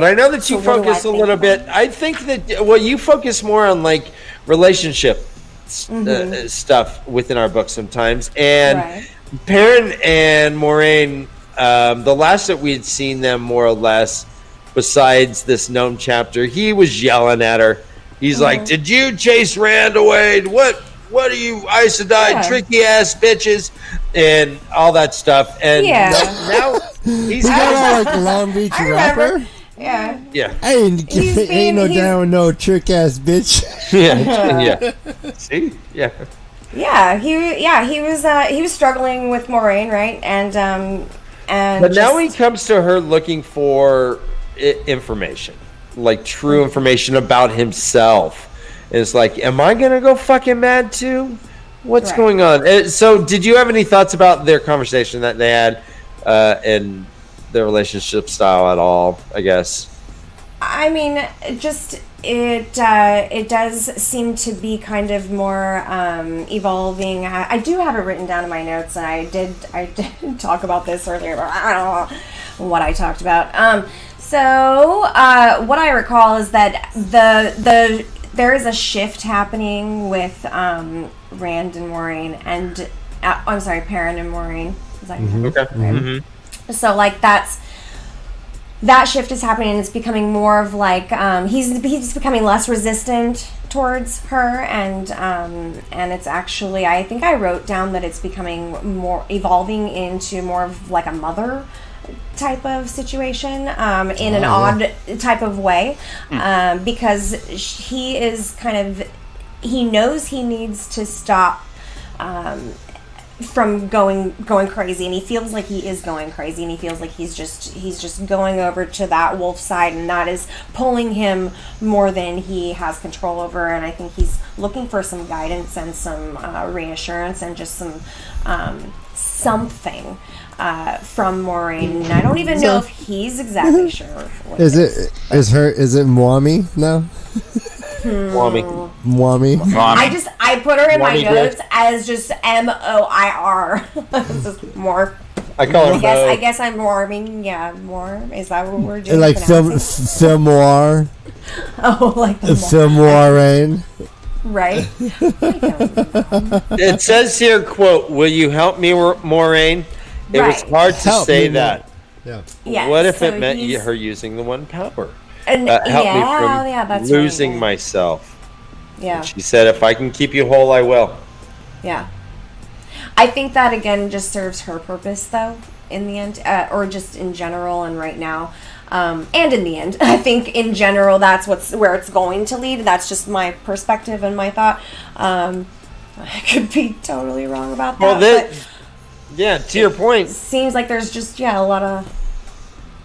I know that you focus a little bit. I think that you focus more on like relationship stuff within our book sometimes. And Perrin and Moraine, the last that we had seen them more or less, besides this gnome chapter, he was yelling at her. He's like, "Did you chase Rand away? What are you, Aes Sedai, tricky ass bitches?" And all that stuff. And now he's got all like Long Beach rapper. Yeah. Ain't no down no trick ass bitch. yeah. See? Yeah. Yeah, he was struggling with Moraine, right? And but now he comes to her looking for information, like true information about himself. And it's like, am I gonna go fucking mad too? What's Right. going on? So, did you have any thoughts about their conversation that they had and their relationship style at all? I guess. I mean, it does seem to be kind of more evolving. I do have it written down in my notes, and I did talk about this earlier, but I don't know what I talked about. So what I recall is that there is a shift happening with Rand and Moiraine, and I'm sorry, Perrin and Moiraine. Is that Okay. right? So like that shift is happening, and it's becoming more of like he's becoming less resistant towards her, and it's actually, I think I wrote down that it's becoming more, evolving into more of like a mother type of situation, in an odd type of way, because he is kind of, he knows he needs to stop from going crazy, and he feels like he is going crazy, and he feels like he's just going over to that wolf side, and that is pulling him more than he has control over. And I think he's looking for some guidance and some reassurance and just some something from Moiraine. And I don't even know if he's exactly sure what Is it Mwami now? Mwami. I put her in my Mwami notes Griff. as just Moir. It's just more. I call him. I guess I'm warming. Yeah, more. Is that what we're doing? Like film noir. Oh, like the Film Moiraine. right. It says here, "quote Will you help me, Moiraine?" It was Right. hard to Help say me, that. Yeah. Yeah. What if so it meant he's- her using the one power? And Help me from that's losing right, yeah. myself. Yeah. She said, "If I can keep you whole, I will." Yeah. I think that again just serves her purpose though in the end, or just in general and right now. And in the end, I think in general that's where it's going to lead. That's just my perspective and my thought. I could be totally wrong about that. Well, but yeah. To your point, seems like there's just a lot of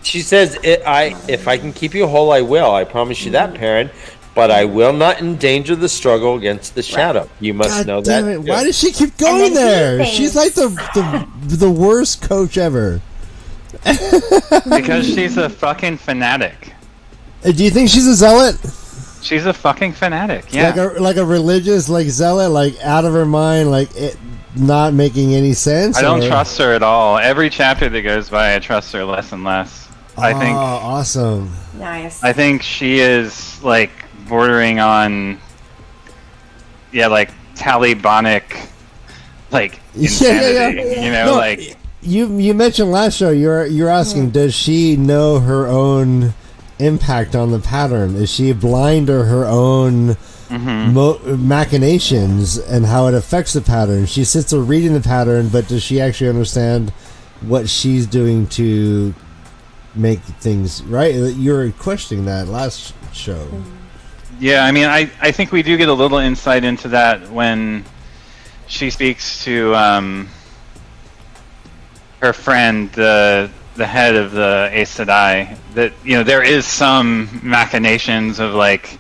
she says, "If I can keep you whole, I will. I promise you that, Perrin. But I will not endanger the struggle against the shadow. You must God know damn that." it! too. Why does she keep then going he there? thinks- She's like the worst coach ever. Because she's a fucking fanatic. Do you think she's a zealot? She's a fucking fanatic. Yeah. Like a religious zealot, like out of her mind, not making any sense. I don't or- trust her at all. Every chapter that goes by, I trust her less and less. I think awesome. nice. I think she is like bordering on, like Talibanic, like insanity. You know, No, like You mentioned last show you're asking, does she know her own impact on the pattern? Is she blind to her own machinations and how it affects the pattern? She sits there reading the pattern, but does she actually understand what she's doing to make things right? You were questioning that last show. yeah. I mean, I think we do get a little insight into that when she speaks to her friend, the head of the Aes Sedai, that there is some machinations of like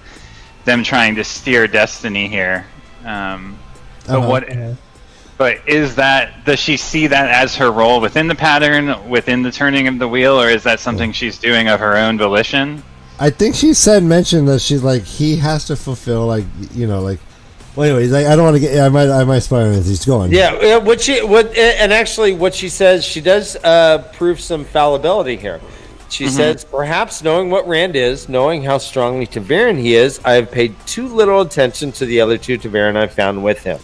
them trying to steer destiny here. But does she see that as her role within the pattern, within the turning of the wheel, or is that something she's doing of her own volition? I think she mentioned that she's like, he has to fulfill well, anyways, I don't want to get. I might spoil it. He's going. Yeah, and actually, what she says, she does prove some fallibility here. She says, "Perhaps knowing what Rand is, knowing how strongly TAVERN he is, I have paid too little attention to the other two TAVERN I found with him.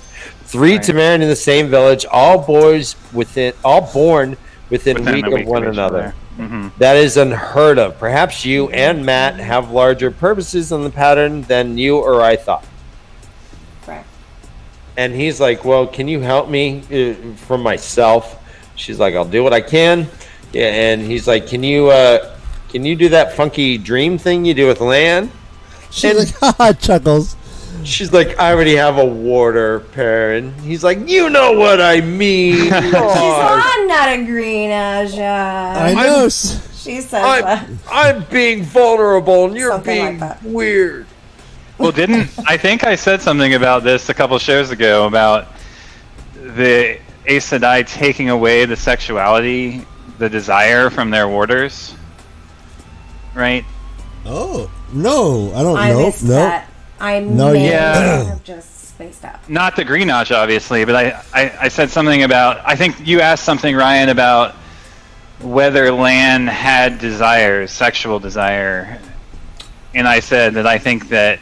3 TAVERN in the same village, all born within a week of one another. That is unheard of. Perhaps you and Matt have larger purposes on the pattern than you or I thought." Correct. And he's like, "Well, can you help me from myself?" She's like, "I'll do what I can." Yeah, and he's like, "Can you do that funky dream thing you do with Lan?" She's like, haha, chuckles. She's like, "I already have a warder, Perrin." He's like, "You know what I mean." I'm not a green Aja. I know. She says that. I'm being vulnerable, and you're Something being like that. weird. Well, I think I said something about this a couple shows ago about the Aes Sedai taking away the sexuality, the desire from their warders, right? Oh no, I don't I know. missed No, that. I No, may yeah. have just spaced out. Not the Greenosh, obviously, but I said something about, I think you asked something, Ryan, about whether Lan had desires, sexual desire, and I said that I think that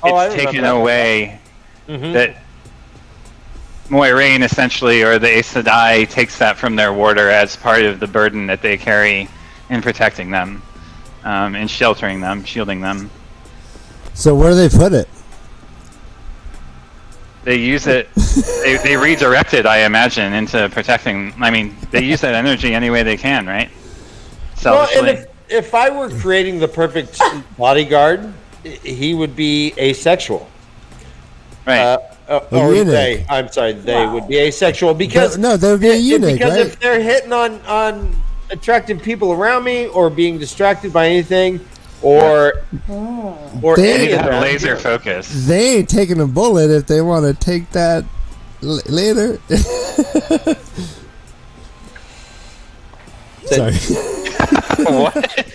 it's taken away, that Moiraine essentially, or the Aes Sedai, takes that from their warder as part of the burden that they carry in protecting them, and sheltering them, shielding them. so where do they put it? They use it, they redirect it, I imagine, into protecting. I mean, they use that energy any way they can, right? Well, Selfishly. and if I were creating the perfect bodyguard, he would be asexual. Right. Or eunuch. they, I'm sorry, they would be asexual because No, they would be a eunuch, because right? if they're hitting on attractive people around me or being distracted by anything or They- any of Have that, laser focus. They ain't taking a bullet if they want to take that later. Sorry. What?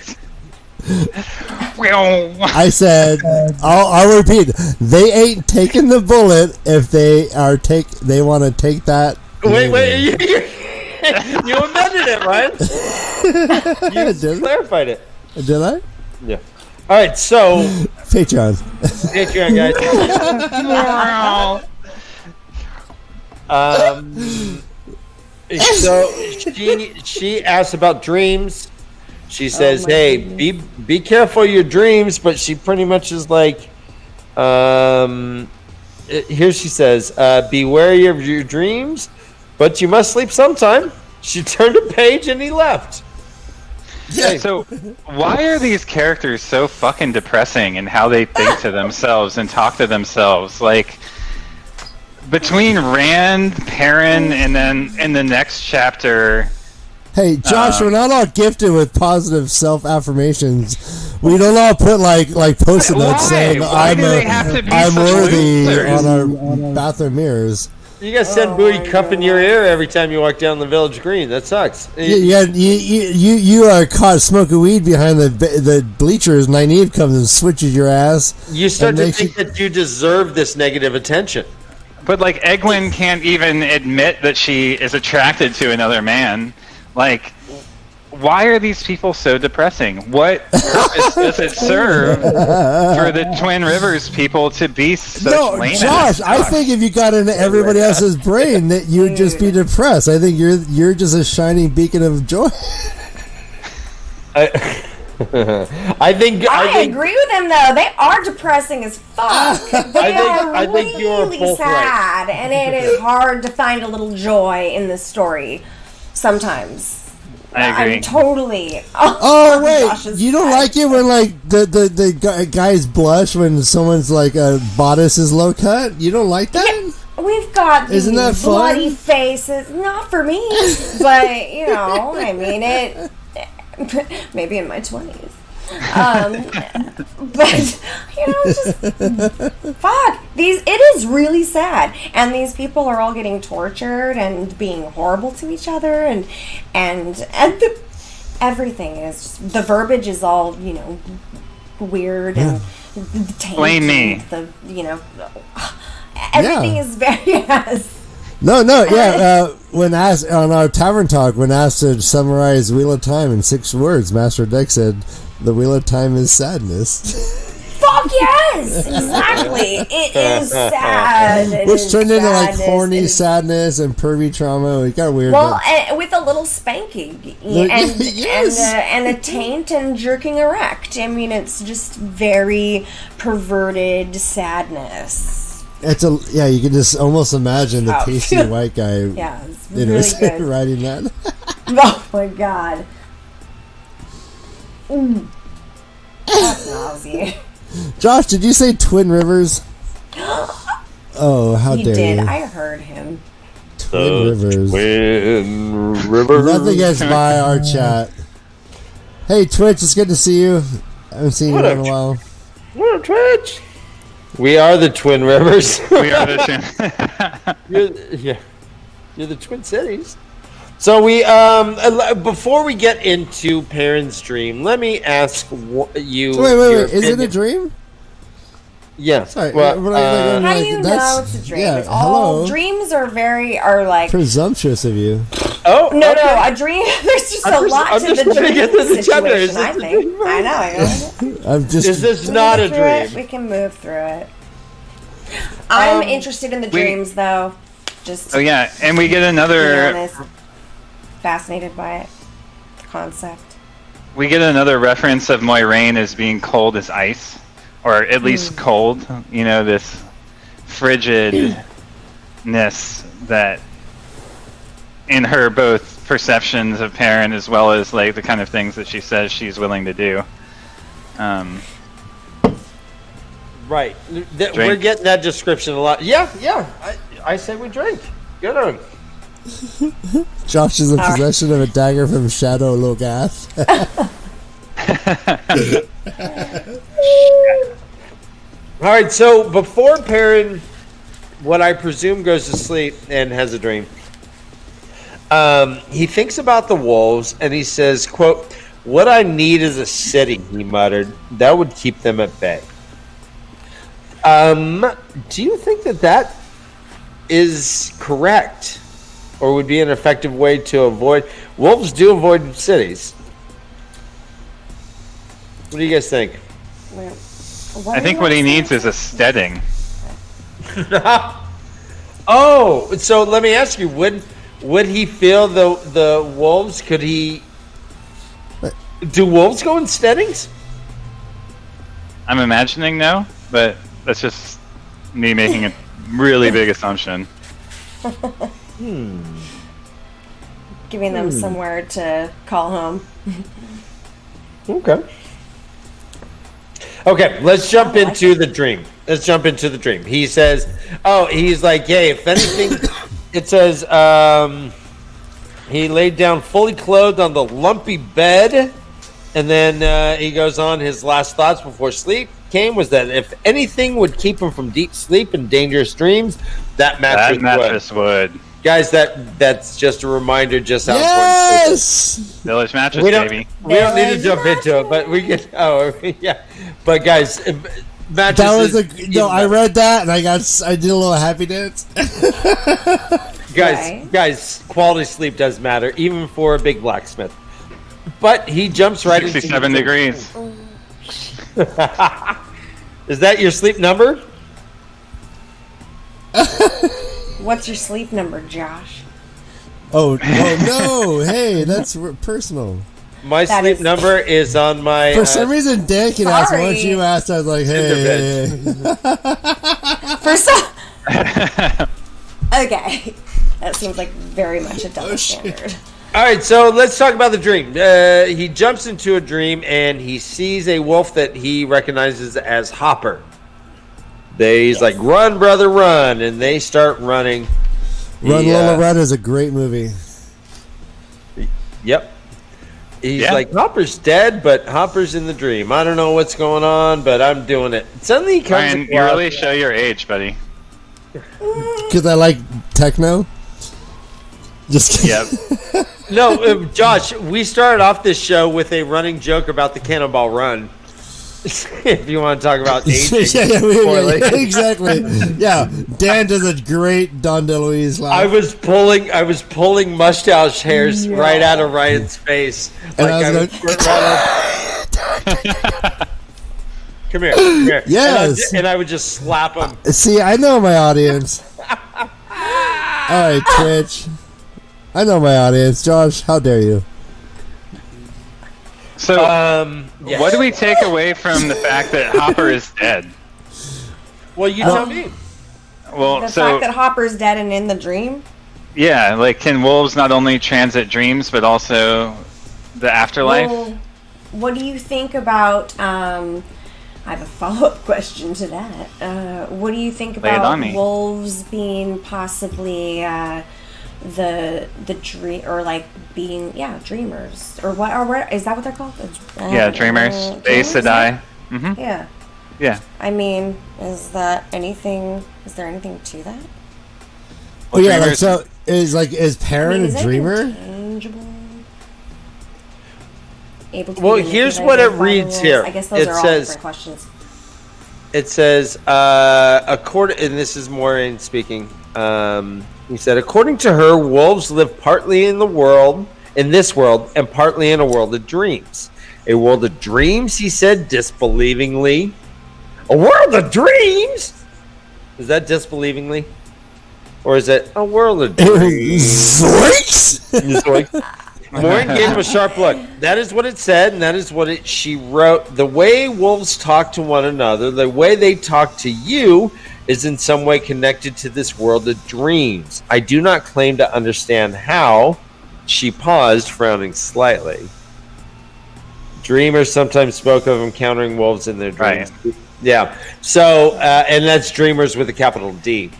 I said, I'll repeat. They ain't taking the bullet if they want to take that. Wait, you amended it, right? You Did, clarified it. did I? Yeah. All right, so Patreon. Patreon guys. So she asks about dreams. She says, "Hey, be careful of your dreams," but she pretty much is like, here she says, "Be wary of your dreams, but you must sleep sometime." She turned a page and he left. Yeah, so why are these characters so fucking depressing in how they think to themselves and talk to themselves? Like, between Rand, Perrin, and then in the next chapter... Hey, Josh, we're not all gifted with positive self-affirmations. We don't all put like post-it notes Why? saying Why do they have to be I'm such worthy losers? on our bathroom mirrors. You got Send Booty cup in your ear every time you walk down the Village Green. That sucks. You are caught smoking weed behind the bleachers, and Nynaeve comes and switches your ass. You start and to makes think that you deserve this negative attention. But, like, Egwene can't even admit that she is attracted to another man. Like, why are these people so depressing? What purpose does it serve for the Twin Rivers people to be such lame? Josh, I think if you got into everybody else's brain, that you'd just be depressed. I think you're just a shining beacon of joy. I think agree with him though. They are depressing as fuck. They I think you're really both sad, and it is hard to find a little joy in this story. Sometimes. I agree. I'm totally. Oh wait, Josh's you don't side. like it when like the guys blush when someone's like a bodice is low cut? You don't like that? We've got these Isn't that fun? bloody faces. Not for me, but you know, I mean it. Maybe in my 20s. But you know, just fuck these. It is really sad, and these people are all getting tortured and being horrible to each other, and everything is just, the verbiage is all weird and the taint Blame me. and everything is very yes. No, yeah. When asked on our Tavern Talk, when asked to summarize Wheel of Time in 6 words, Master Deck said, "The Wheel of Time is sadness." Fuck yes, exactly. It is sad. It Which is turned into like sadness. horny It is- sadness and pervy trauma. It got weird. Well, but- with a little spanking Yes. and a taint and jerking erect. I mean, it's just very perverted sadness. It's you can just almost imagine the tasty white guy. Yeah, it's really good. writing that. Oh my god. That's nauseating. Josh, did you say Twin Rivers? Oh, how He dare did. you! I heard him. Twin Rivers. Twin Rivers. Nothing gets by our chat. Hey, Twitch, it's good to see you. I haven't seen you in a while. What up, Twitch? We are the Twin Rivers. We are the You're the Twin Cities. So we before we get into Perrin's dream, let me ask you. Wait. Is it a dream? Yeah. Sorry. Well, How do you know it's a dream? Yeah, All hello. dreams are like. Presumptuous of you. Oh No, okay. a dream. There's just a lot I'm to just the trying to dream get to the chapter. Is situation. this I a think. dream? I know. I'm just. Is this not a Move through it. dream? We can move through it. I'm interested in the dreams, though. Just Oh yeah, and we get to be another. honest, fascinated by it. The concept. We get another reference of Moiraine as being cold as ice, or at least cold. You know, this frigidness that in her both perceptions of Perrin as well as like the kind of things that she says she's willing to do. Right. We're getting that description a lot. Yeah. I say we drink. Good on. Josh is in possession of a dagger from Shadow Logath. All right. So before Perrin, what I presume goes to sleep and has a dream, he thinks about the wolves and he says, "quote What I need is a city," he muttered. "That would keep them at bay." Do you think that is correct, or would be an effective way to avoid? Wolves do avoid cities. What do you guys think? I think what he needs is a steading. Oh, so let me ask you: would he feel the wolves? Could he? Do wolves go in steadings? I'm imagining no, but that's just me making a really big assumption. Giving them somewhere to call home. Okay. Okay, let's jump into the dream. He says, he's like, hey, if anything, it says, he laid down fully clothed on the lumpy bed, and then he goes on, his last thoughts before sleep came was that if anything would keep him from deep sleep and dangerous dreams, that mattress would. Guys, that's just a reminder just how important it is. Village mattress, We don't baby. need to jump into it, but we can. Oh, yeah. But guys, mattresses. That was I read that and I did a little happy dance. Guys, quality sleep does matter, even for a big blacksmith. But he jumps right into 67 degrees. Is that your sleep number? What's your sleep number, Josh? Oh no! Hey, that's personal. My sleep number is on my. For some reason, Dan can ask. Once you asked, I was like, "Hey." For some. Okay, that seems like very much a double standard. All right, so let's talk about the dream. He jumps into a dream and he sees a wolf that he recognizes as Hopper. He's like, "Run, brother, run!" And they start running. Run, Lola, Run is a great movie. Yep. He's like, Hopper's dead, but Hopper's in the dream. I don't know what's going on, but I'm doing it. Suddenly he comes Ryan, you really show your age, buddy. Because I like techno. Just kidding. Yep. No, Josh, we started off this show with a running joke about the Cannonball Run. If you want to talk about aging. yeah, exactly. Yeah, Dan does a great Don DeLuise laugh. I was pulling mustache hairs right out of Ryan's face. And I was Come here. Yes. And I would just slap him. See, I know my audience. All right, Twitch. I know my audience. Josh, how dare you? So, what do we take away from the fact that Hopper is dead? Well, you tell me. Well, The fact that Hopper's dead and in the dream? Yeah, like, can wolves not only transit dreams, but also the afterlife? Well, what do you think about, I have a follow-up question to that. What do you think Lay it on about me. wolves being possibly, the dream, or like being dreamers, or what is that what they're called? Yeah, dreamers. Aes Sedai. Mm-hmm. Yeah. Yeah. I mean, is there anything to that? Oh yeah, like, dreamers- so is Perrin Is a it dreamer? intangible? Able to Well, be here's manipulated what it by the reads rules? here. I guess those It are all says- different questions. It says, according, and this is Maureen speaking. He said, according to her, wolves live partly in this world, and partly in a world of dreams. A world of dreams, he said, disbelievingly. A world of dreams? Is that disbelievingly? Or is it a world of dreams? Zoinks! Maureen gave him a sharp look. That is what it said, and that is what she wrote. The way wolves talk to one another, the way they talk to you, is in some way connected to this world of dreams. I do not claim to understand how. She paused, frowning slightly. Dreamers sometimes spoke of encountering wolves in their dreams. Right. Yeah. So, and that's dreamers with a capital D.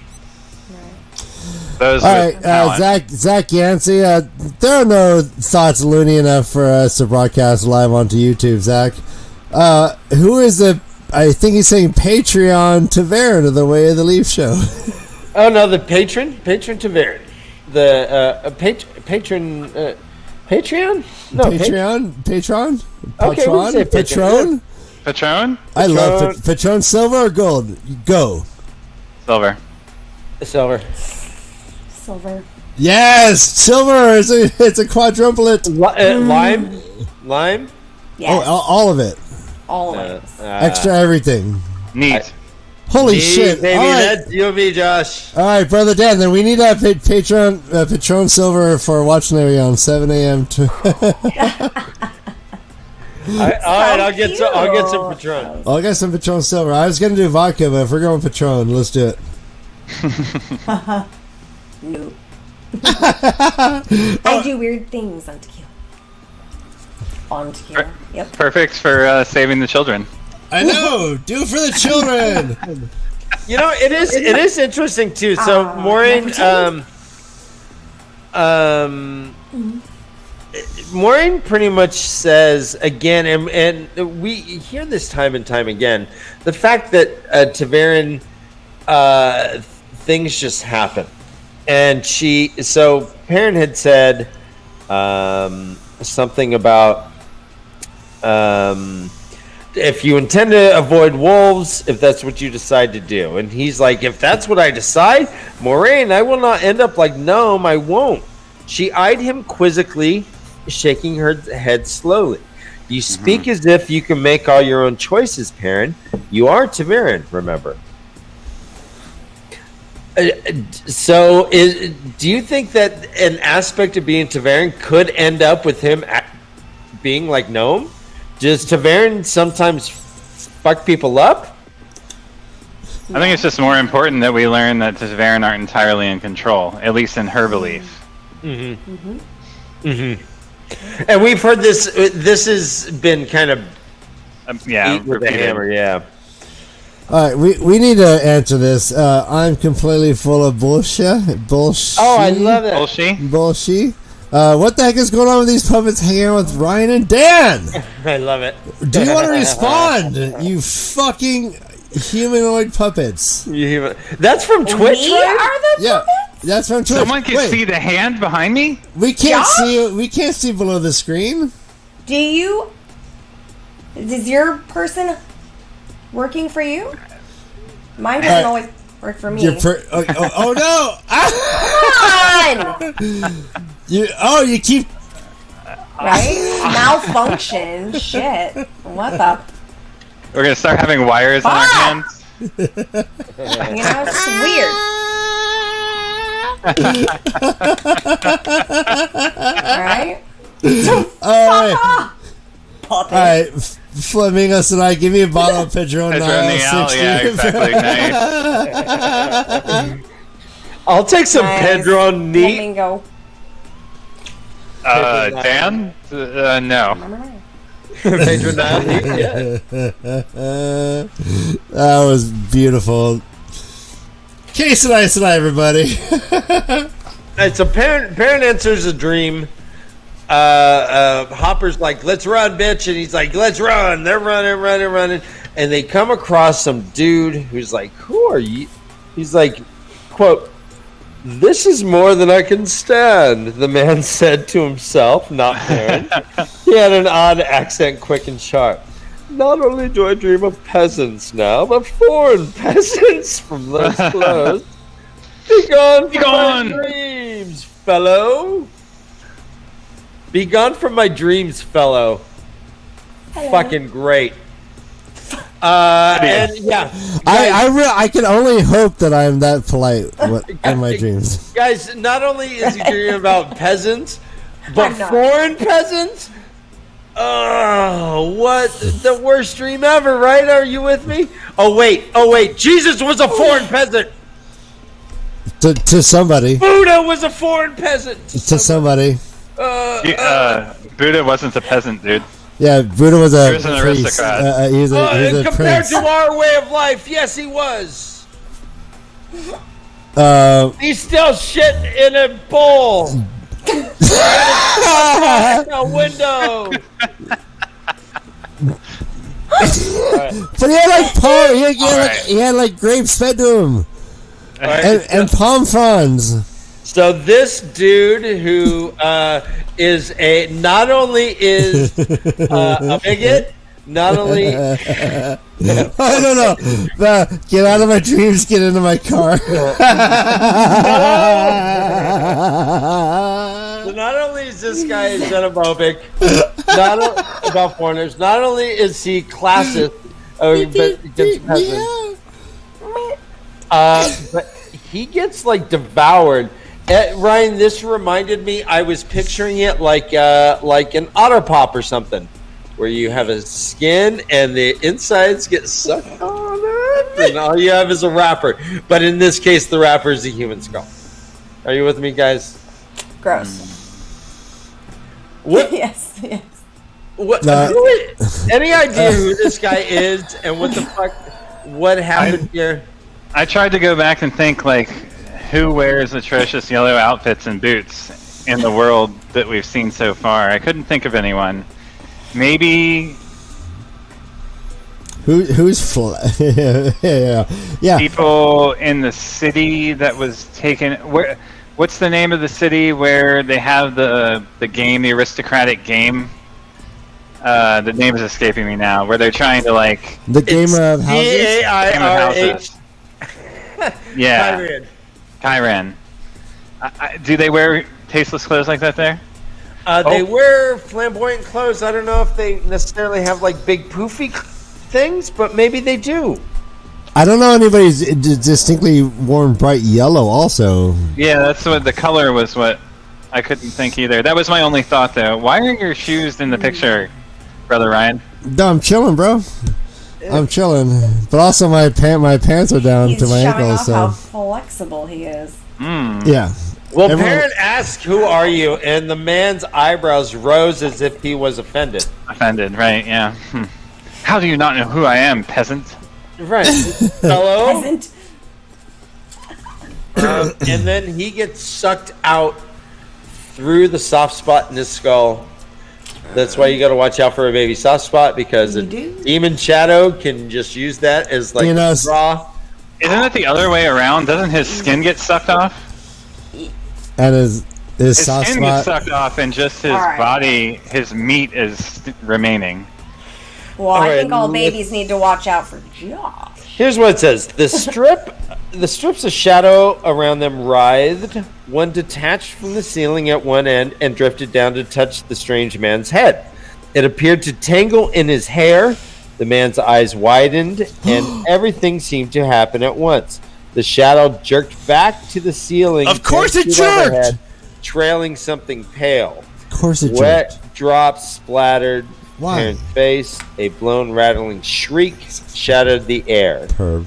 Those All with right, talent. Zach Yancey. There are no thoughts loony enough for us to broadcast live onto YouTube. Zach, who is the? I think he's saying Patreon TAVERN of the Way of the Leaf Show. Oh no, the patron TAVERN. The patron Patreon? No, Patreon. Okay, we'll say Patron. Patron? I love Patron. Silver or gold? Go. Silver. Silver. Silver. Yes, silver. It's a quadruplet. Lime. Yes. Oh, all of it. all of it. Extra everything. Neat. Holy shit! Baby, All right. that's you and me, Josh. All right, brother Dan. Then we need a Patron Silver for watching Larry on 7 a.m. All right, I'll get some Patron. I'll get some Patron Silver. I was gonna do vodka, but if we're going Patron, let's do it. No. I do weird things on tequila. On tequila. Yep. Perfect for saving the children. I know. Do it for the children. You know, it is interesting too. So Maureen, Maureen pretty much says again, and we hear this time and time again, the fact that TAVERN things just happen, and Perrin had said something about if you intend to avoid wolves, if that's what you decide to do. And he's like, if that's what I decide, Maureen, I will not end up like Gnome. I won't. She eyed him quizzically, shaking her head slowly. You speak as if you can make all your own choices, Perrin. You are TAVERN, remember. So, do you think that an aspect of being TAVERN could end up with him being like Gnome? Does TAVERN sometimes fuck people up? I think it's just more important that we learn that TAVERN aren't entirely in control, at least in her belief. And we've heard this. This has been kind of Yeah, beat with a repeated. hammer. Yeah. All right, we need to answer this. I'm completely full of bullshit. Bullshit. Oh, I love that. Bullshit. Bullshit. What the heck is going on with these puppets hanging out with Ryan and Dan? I love it. Do you want to respond, you fucking humanoid puppets? That's from Twitch, We right? are the Yeah, that's from Twitch. Someone can Wait, see the hand behind me? we can't see. We can't see below the screen. Do you? Is your person working for you? Mine doesn't always work for me. Oh no! Come on! You keep. Right? Malfunction. Shit. What the? We're gonna start having wires on our Fuck! hands. You know, it's just weird. Alright? All right, Flamingos and I, give me a bottle of Pedro Pedro Nile Nial, yeah, 60. exactly. Nice. I'll take some Nice. Pedro Neat. Flamingo. Dan? No. Pedro Neat. Yeah. That was beautiful. Case and ice tonight, everybody. Right, so Perrin answers a dream. Hopper's like, let's run, bitch. And he's like, let's run. They're running. and they come across some dude who's like, "Who are you?" He's like, "Quote, this is more than I can stand," the man said to himself, not Darren. He had an odd accent, quick and sharp. "Not only do I dream of peasants now, but foreign peasants from those clothes. Be gone from my dreams, fellow. Be gone from my dreams, fellow." Hello. Fucking great. And yeah, I can only hope that I'm that polite in my dreams. guys, not only is he dreaming about peasants, but I'm not. foreign peasants. Oh, what the worst dream ever, right? Are you with me? Oh wait, Jesus was a foreign peasant. To somebody. Buddha was a foreign peasant. To somebody. Buddha wasn't a peasant, dude. Yeah, Buddha was a He was an priest. aristocrat. He was a Compared prince. to our way of life, yes, he was. He's still shit in a bowl. A window. But he had like palm. He had like grapes fed to him, and palm fronds. So this dude who is not only is a bigot, not only I don't know. Get out of my dreams. Get into my car. So not only is this guy xenophobic, about foreigners, not only is he classist, but against peasants, but he gets like devoured. Ryan, this reminded me. I was picturing it like an otter pop or something, where you have a skin and the insides get sucked on it, and all you have is a wrapper. But in this case, the wrapper is a human skull. Are you with me, guys? Gross. What? Yes. What? Any idea who this guy is and what the fuck? What happened here? I tried to go back and think, like, who wears atrocious yellow outfits and boots in the world that we've seen so far. I couldn't think of anyone. Maybe who's yeah. people in the city that was taken. What's the name of the city where they have the game, the aristocratic game? The name is escaping me now. Where they're trying to like the game of houses. D-A-I-R-H. Yeah. Kyran. Do they wear tasteless clothes like that there? They wear flamboyant clothes. I don't know if they necessarily have like big poofy things, but maybe they do. I don't know anybody's distinctly worn bright yellow also. Yeah, that's what the color was. What I couldn't think either. That was my only thought though. Why are your shoes in the picture, Brother Ryan? No, I'm chilling, bro. I'm chilling, but also my pants are down to my ankles. So How flexible he is. Yeah. Well, Parent asked, "Who are you?" and the man's eyebrows rose as if he was offended. Offended, right? Yeah. How do you not know who I am, peasant? Right, hello. Peasant. And then he gets sucked out through the soft spot in his skull. That's why you got to watch out for a baby soft spot, because a demon shadow can just use that as like a straw. Isn't it the other way around? Doesn't his skin get sucked off? And his soft skin spot gets sucked off, and just his body, his meat is remaining. Well, I think all babies need to watch out for Josh. Here's what it says: the strips of shadow around them writhed. One detached from the ceiling at one end and drifted down to touch the strange man's head. It appeared to tangle in his hair. The man's eyes widened, and everything seemed to happen at once. The shadow jerked back to the ceiling. Of course it jerked! Overhead, trailing something pale. Of course it Wet jerked. drops splattered Why? Parent's face. A blown, rattling shriek shattered the air. Perv.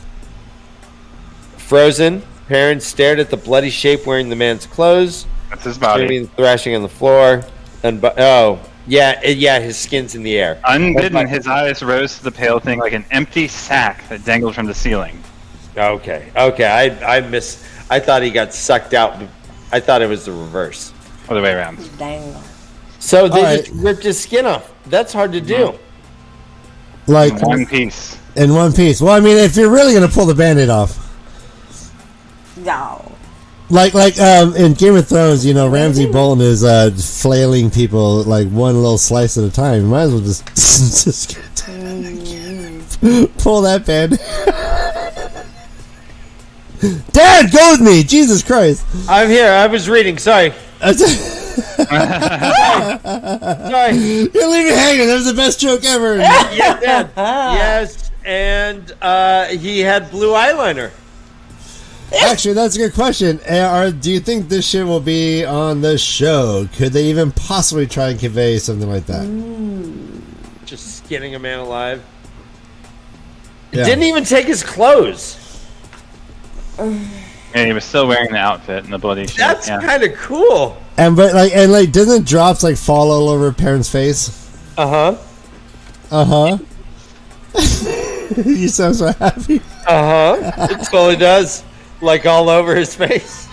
Frozen, Parent stared at the bloody shape wearing the man's clothes. That's his body. Screaming, thrashing on the floor. His skin's in the air. Unbidden, his eyes rose to the pale thing like an empty sack that dangled from the ceiling. Okay. I thought he got sucked out. I thought it was the reverse. Other way around. Dangle. So they just ripped his skin off. That's hard to do. Like One piece. In one piece. Well, I mean, if you're really gonna pull the Band-Aid off, No. like in Game of Thrones, you know, Ramsay Bolton is flailing people like one little slice at a time. You might as well just pull that Band. Dad, go with me! Jesus Christ! I'm here. I was reading. Sorry. Sorry. You're leaving hanging. That was the best joke ever. Yeah, Dad. Yes, and he had blue eyeliner. Actually, that's a good question. Do you think this shit will be on the show? Could they even possibly try and convey something like that? Just skinning a man alive. Yeah. Didn't even take his clothes. And he was still wearing the outfit and the bloody shit. That's yeah. kind of cool. And doesn't drops like fall all over a parent's face? Uh Uh huh. You sound so happy. huh. It totally does. Like all over his face.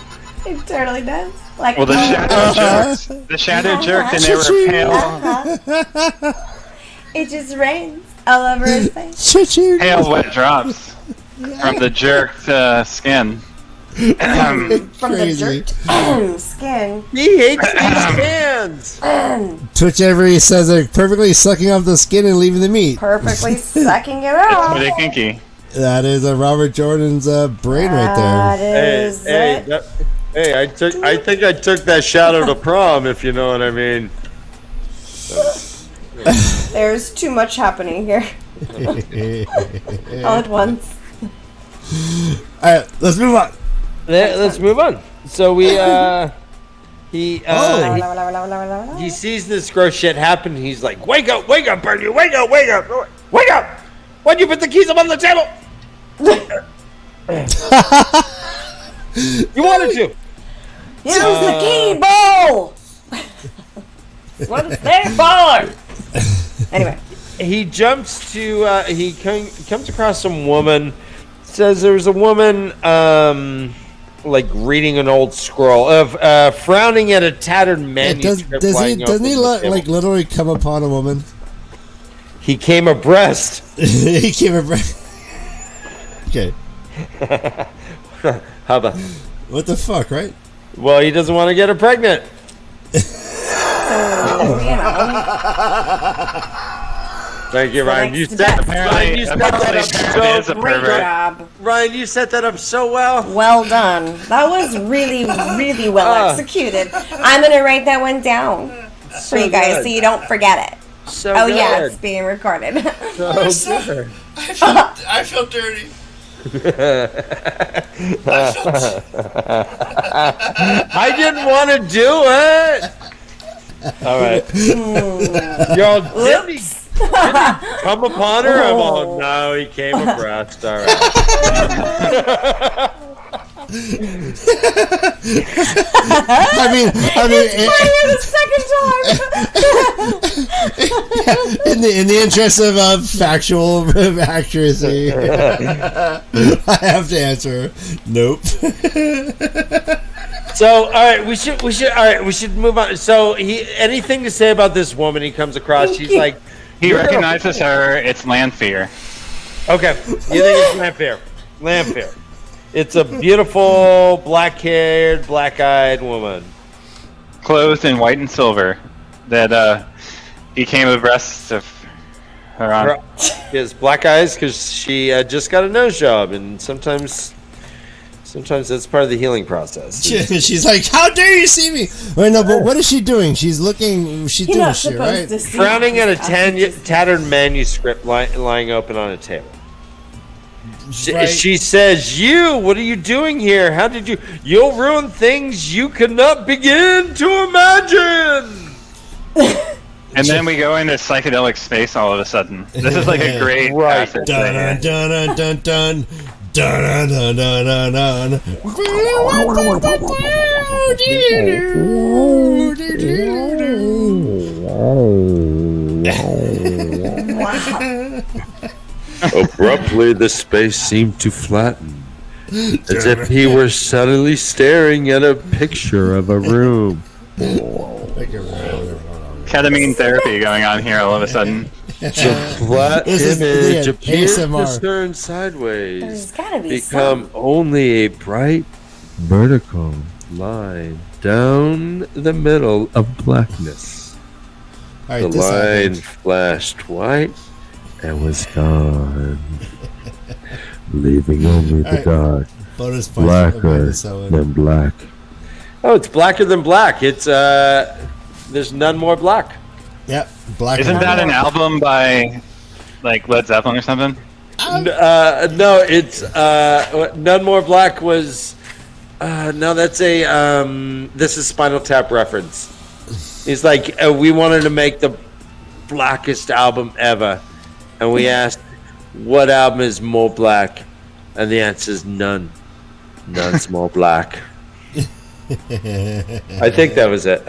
It totally does. Like, Well, the shadow jerks. The shadow jerked, and they were pale, it just rains all over his face. pale wet drops from the jerked skin. From Crazy. the jerked skin. He hates these hands. Twitch Avery says they're perfectly sucking off the skin and leaving the meat. Perfectly sucking it It's out. pretty kinky. That is Robert Jordan's brain right That there. is Hey, it. I think I took that shadow to prom, if you know what I mean. There's too much happening here all at once. Alright, let's move on. Let's move on. So he sees this gross shit happen. He's like, wake up, Bernie, wake up. Why'd you put the keys up on the table? You wanted to. Use the keyboard! What is there for? Anyway. He jumps to, he comes across some woman. Says there's a woman, like reading an old scroll of frowning at a tattered manuscript. Doesn't he literally come upon a woman? He came abreast. He came abreast. Okay. How about? What the fuck, right? Well, he doesn't want to get her pregnant. Thank you, Ryan. You set that up so great job. Ryan, you set that up so well. Well done. That was really, really well executed. I'm gonna write that one down for you guys so you don't forget it. So Oh good. yeah, it's being recorded. So good. I feel dirty. I didn't want to do it. All right. Yo, didn't he come upon her? I'm all, no, he came abreast. All right. I mean, the second time. in the interest of factual accuracy, I have to answer. Nope. So, all right, we should move on. So, anything to say about this woman he comes across? She's like, He recognizes her. It's Lanfear. okay, you think it's Lanfear? Lanfear. It's a beautiful, black-haired, black-eyed woman. Clothed in white and silver. That he came abreast of her on. She has black eyes because she just got a nose job, and sometimes that's part of the healing process. She's like, "How dare you see me?" Wait, no, but what is she doing? She's doing shit, right? Frowning at a tattered manuscript lying open on a table. She says, what are you doing here? How did you'll ruin things you cannot begin to imagine. And then we go into psychedelic space all of a sudden. This is like a great passage. Dun dun dun dun dun dun dun dun dun dun. Abruptly, the space seemed to flatten, as if he were suddenly staring at a picture of a room. Ketamine therapy going on here all of a sudden. The flat This is image the appears to ASMR. turn sideways. There's gotta be Become only a bright vertical line down the middle of blackness. All right, The this line happened. flashed white and was gone, leaving only the All right. dark, Bonus point. blacker So, than black. Oh, it's blacker than black. It's there's none more black. yep, black. Isn't and that white. an album by like Led Zeppelin or something? No, it's none more black was. No, that's a. This is Spinal Tap reference. He's like, we wanted to make the blackest album ever, and we asked, what album is more black? And the answer is none. None's more black. I think that was it.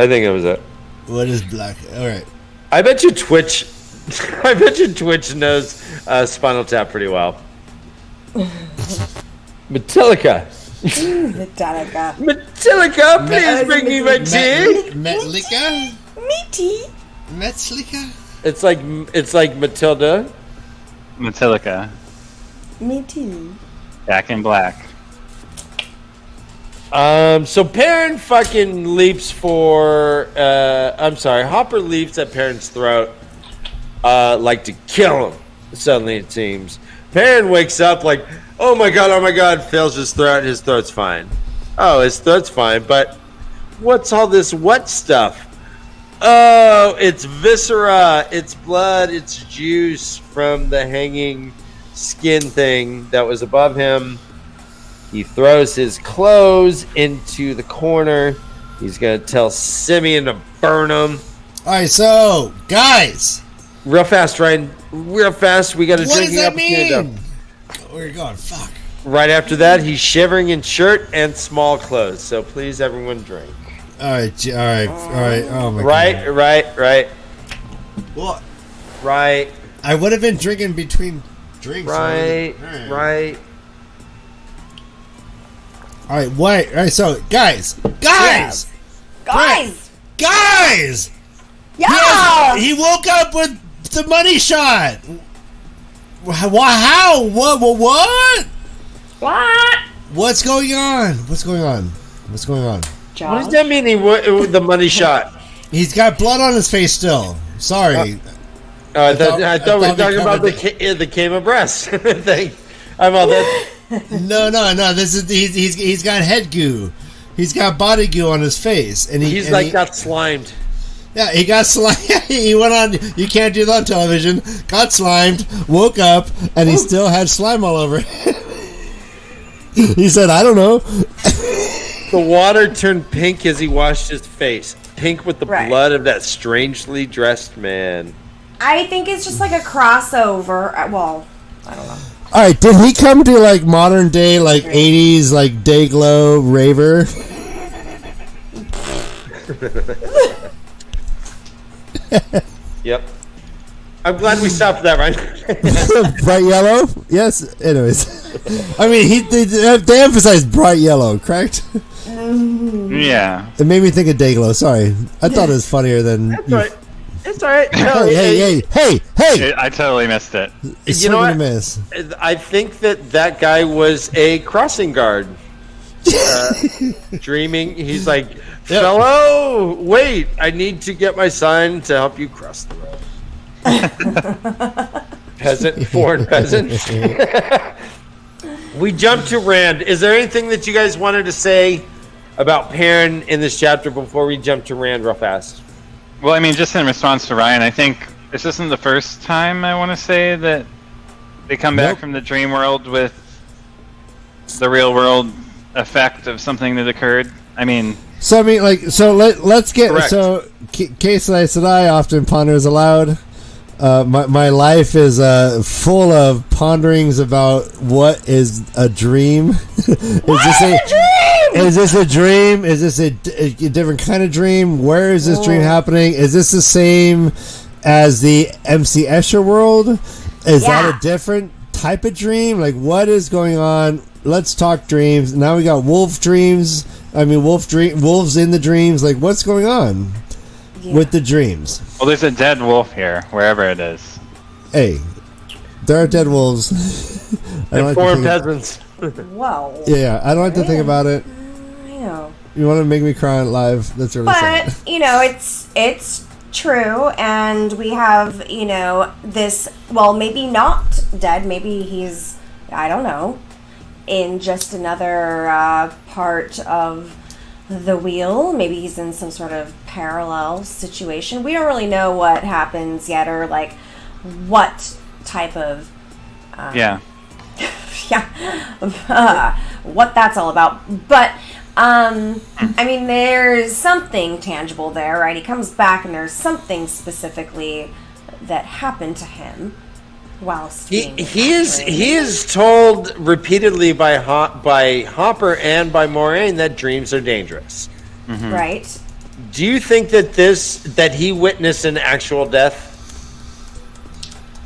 What is black? All right. I bet you Twitch. I bet you Twitch knows Spinal Tap pretty well. Metallica. Metallica. Metallica, please bring me my tea. Metallica. Meaty. Metallica. It's like Matilda. Metallica, Me too. Back in Black. So Perrin fucking leaps for. I'm sorry, Hopper leaps at Perrin's throat, like to kill him. Suddenly it seems. Perrin wakes up like, oh my god, feels his throat. His throat's fine. Oh, his throat's fine, but what's all this wet stuff? Oh, it's viscera, it's blood, it's juice from the hanging skin thing that was above him. He throws his clothes into the corner. He's going to tell Simeon to burn them. All right, so guys, Real fast, Ryan. Real fast. We got a what drinking does that opportunity. mean? We're going. Fuck. Right after that, he's shivering in shirt and small clothes. So please, everyone, drink. All right. Oh my Right. god. Well, Right. I would have been drinking between drinks. Right. All right. Wait. All right. So, guys. Guys. Yeah. He woke up with the money shot. How? What? What? What's going on? John? What does that mean? The money shot. He's got blood on his face still. Sorry. I thought we were we talking about covered the Kama breast thing. I'm all that. No. This is he's got head goo. He's got body goo on his face, and He's got slimed. Yeah, he got slimed. He went on. You can't do that on television. Got slimed. Woke up, and he still had slime all over. He said, "I don't know." The water turned pink as he washed his face. Pink with the Right. blood of that strangely dressed man. I think it's just like a crossover. Well, I don't know. All right, did he come to like modern day, like 80s, like day glow raver? Yep. I'm glad we stopped that, right? Bright yellow? Yes. Anyways, I mean, they emphasized bright yellow, correct? Yeah. It made me think of day glow. Sorry, I thought it was funnier than. That's right. It's all right. No, Hey! I totally missed it. It's You know swing and what? a miss. I think that guy was a crossing guard. Dreaming. He's like, fellow, wait, I need to get my sign to help you cross the road. Foreign peasant. We jump to Rand. Is there anything that you guys wanted to say about Perrin in this chapter before we jump to Rand real fast? Well, I mean, just in response to Ryan, I think this isn't the first time I want to say that they come back from the dream world with the real world effect of something that occurred. I mean, let's get Correct. so. Case that I often ponders aloud. My life is full of ponderings about what is a dream. Is this a dream? Is this a different kind of dream? Where is this dream happening? Is this the same as the MC Escher world? Is that a different type of dream? Like, what is going on? Let's talk dreams. Now we got wolf dreams. I mean, wolves in the dreams. Like, what's going on with the dreams? well, there's a dead wolf here, wherever it is. hey, there are dead wolves. And foreign peasants. Whoa. Yeah, I don't like to think about it. I know. You want to make me cry live? That's really sad. But, it's true, and we have, this, well, maybe not dead, maybe he's, I don't know, in just another part of the wheel. Maybe he's in some sort of parallel situation. We don't really know what happens yet, or, like, what type of... what that's all about. But, I mean, there's something tangible there, right? He comes back and there's something specifically that happened to him whilst he is told repeatedly by Hopper and by Moraine that dreams are dangerous. Mm-hmm. Right. Do you think that he witnessed an actual death?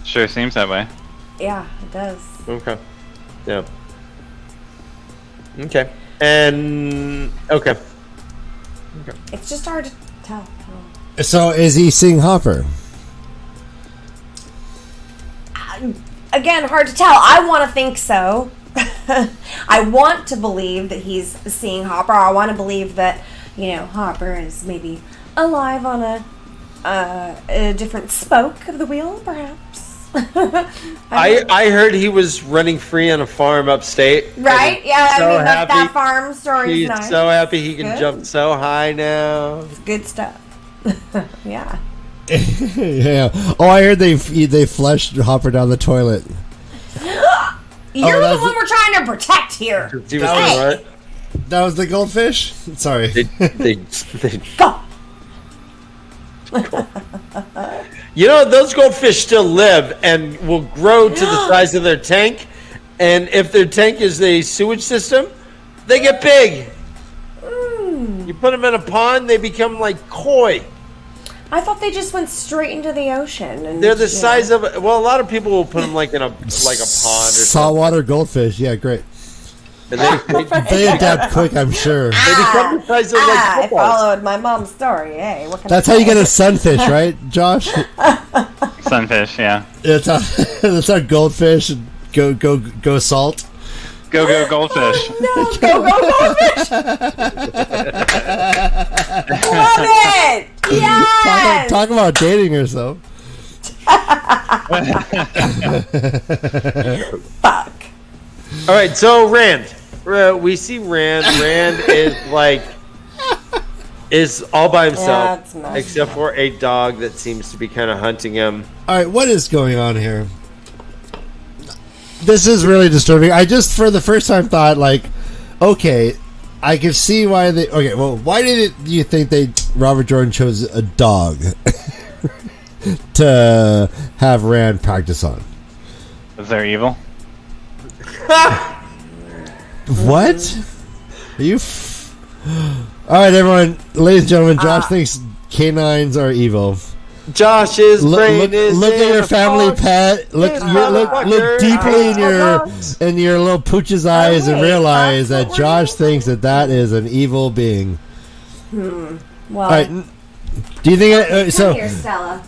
Sure seems that way. Yeah, it does. Okay. Yeah. Okay. And okay. It's just hard to tell. So is he seeing Hopper? Again, hard to tell. I want to think so. I want to believe that he's seeing Hopper. I want to believe that, Hopper is maybe alive on a different spoke of the wheel, perhaps. I heard he was running free on a farm upstate. Right? Yeah, So that farm story He's is nice. so happy he can Good. jump so high now. It's good stuff. Yeah. Yeah. Oh, I heard they flushed Hopper down the toilet. You're the one we're trying to protect here. That was the goldfish? Sorry. They Go. Those goldfish still live and will grow to the size of their tank. And if their tank is a sewage system, they get big. You put them in a pond, they become like koi. I thought they just went straight into the ocean. And they're the size of a lot of people will put them like in a pond or saltwater goldfish. Yeah, great. And they adapt quick, I'm sure. They become the size of like I footballs. followed my mom's story. Hey, what can That's how you get a sunfish, right, Josh? Sunfish, yeah. That's how goldfish go salt. Go goldfish. No, go goldfish! Love it! Yes! Talk about dating yourself. Fuck. All right, so Rand. We see Rand. Rand is all by himself, except for a dog that seems to be kind of hunting him. All right, what is going on here? This is really disturbing. I just, for the first time, thought, okay, I can see why they... Okay, well, why do you think Robert Jordan chose a dog to have Rand practice on? Was there evil? What? Are you... All right, everyone. Ladies and gentlemen, Josh thinks canines are evil. Josh's brain is look at your family pet. Look deeply in your little pooch's eyes and realize that Josh thinks that is an evil being. Well, all right. Do you think come here, Stella.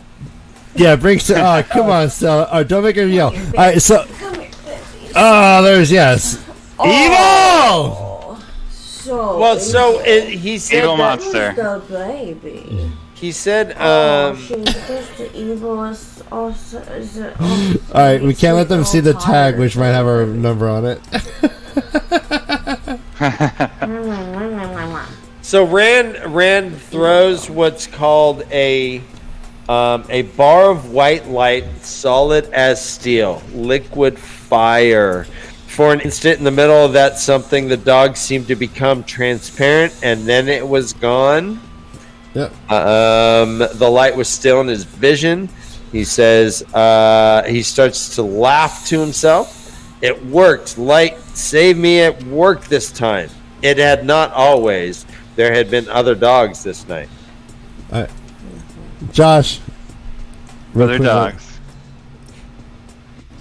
Yeah, bring Stella. Oh, come on, Stella. Oh, don't make her yell. All right, so. Come here. Oh, there's yes. Evil. He said evil monster. The baby. He said, she's just the evilest. All right, we can't let them see the tag, which might have our number on it. So Rand throws what's called a bar of white light, solid as steel, liquid fire. For an instant, in the middle of that something, the dog seemed to become transparent, and then it was gone. Yep. The light was still in his vision. He says he starts to laugh to himself. It worked. Light saved me. It worked this time. It had not always. There had been other dogs this night. All right. Josh. Other dogs.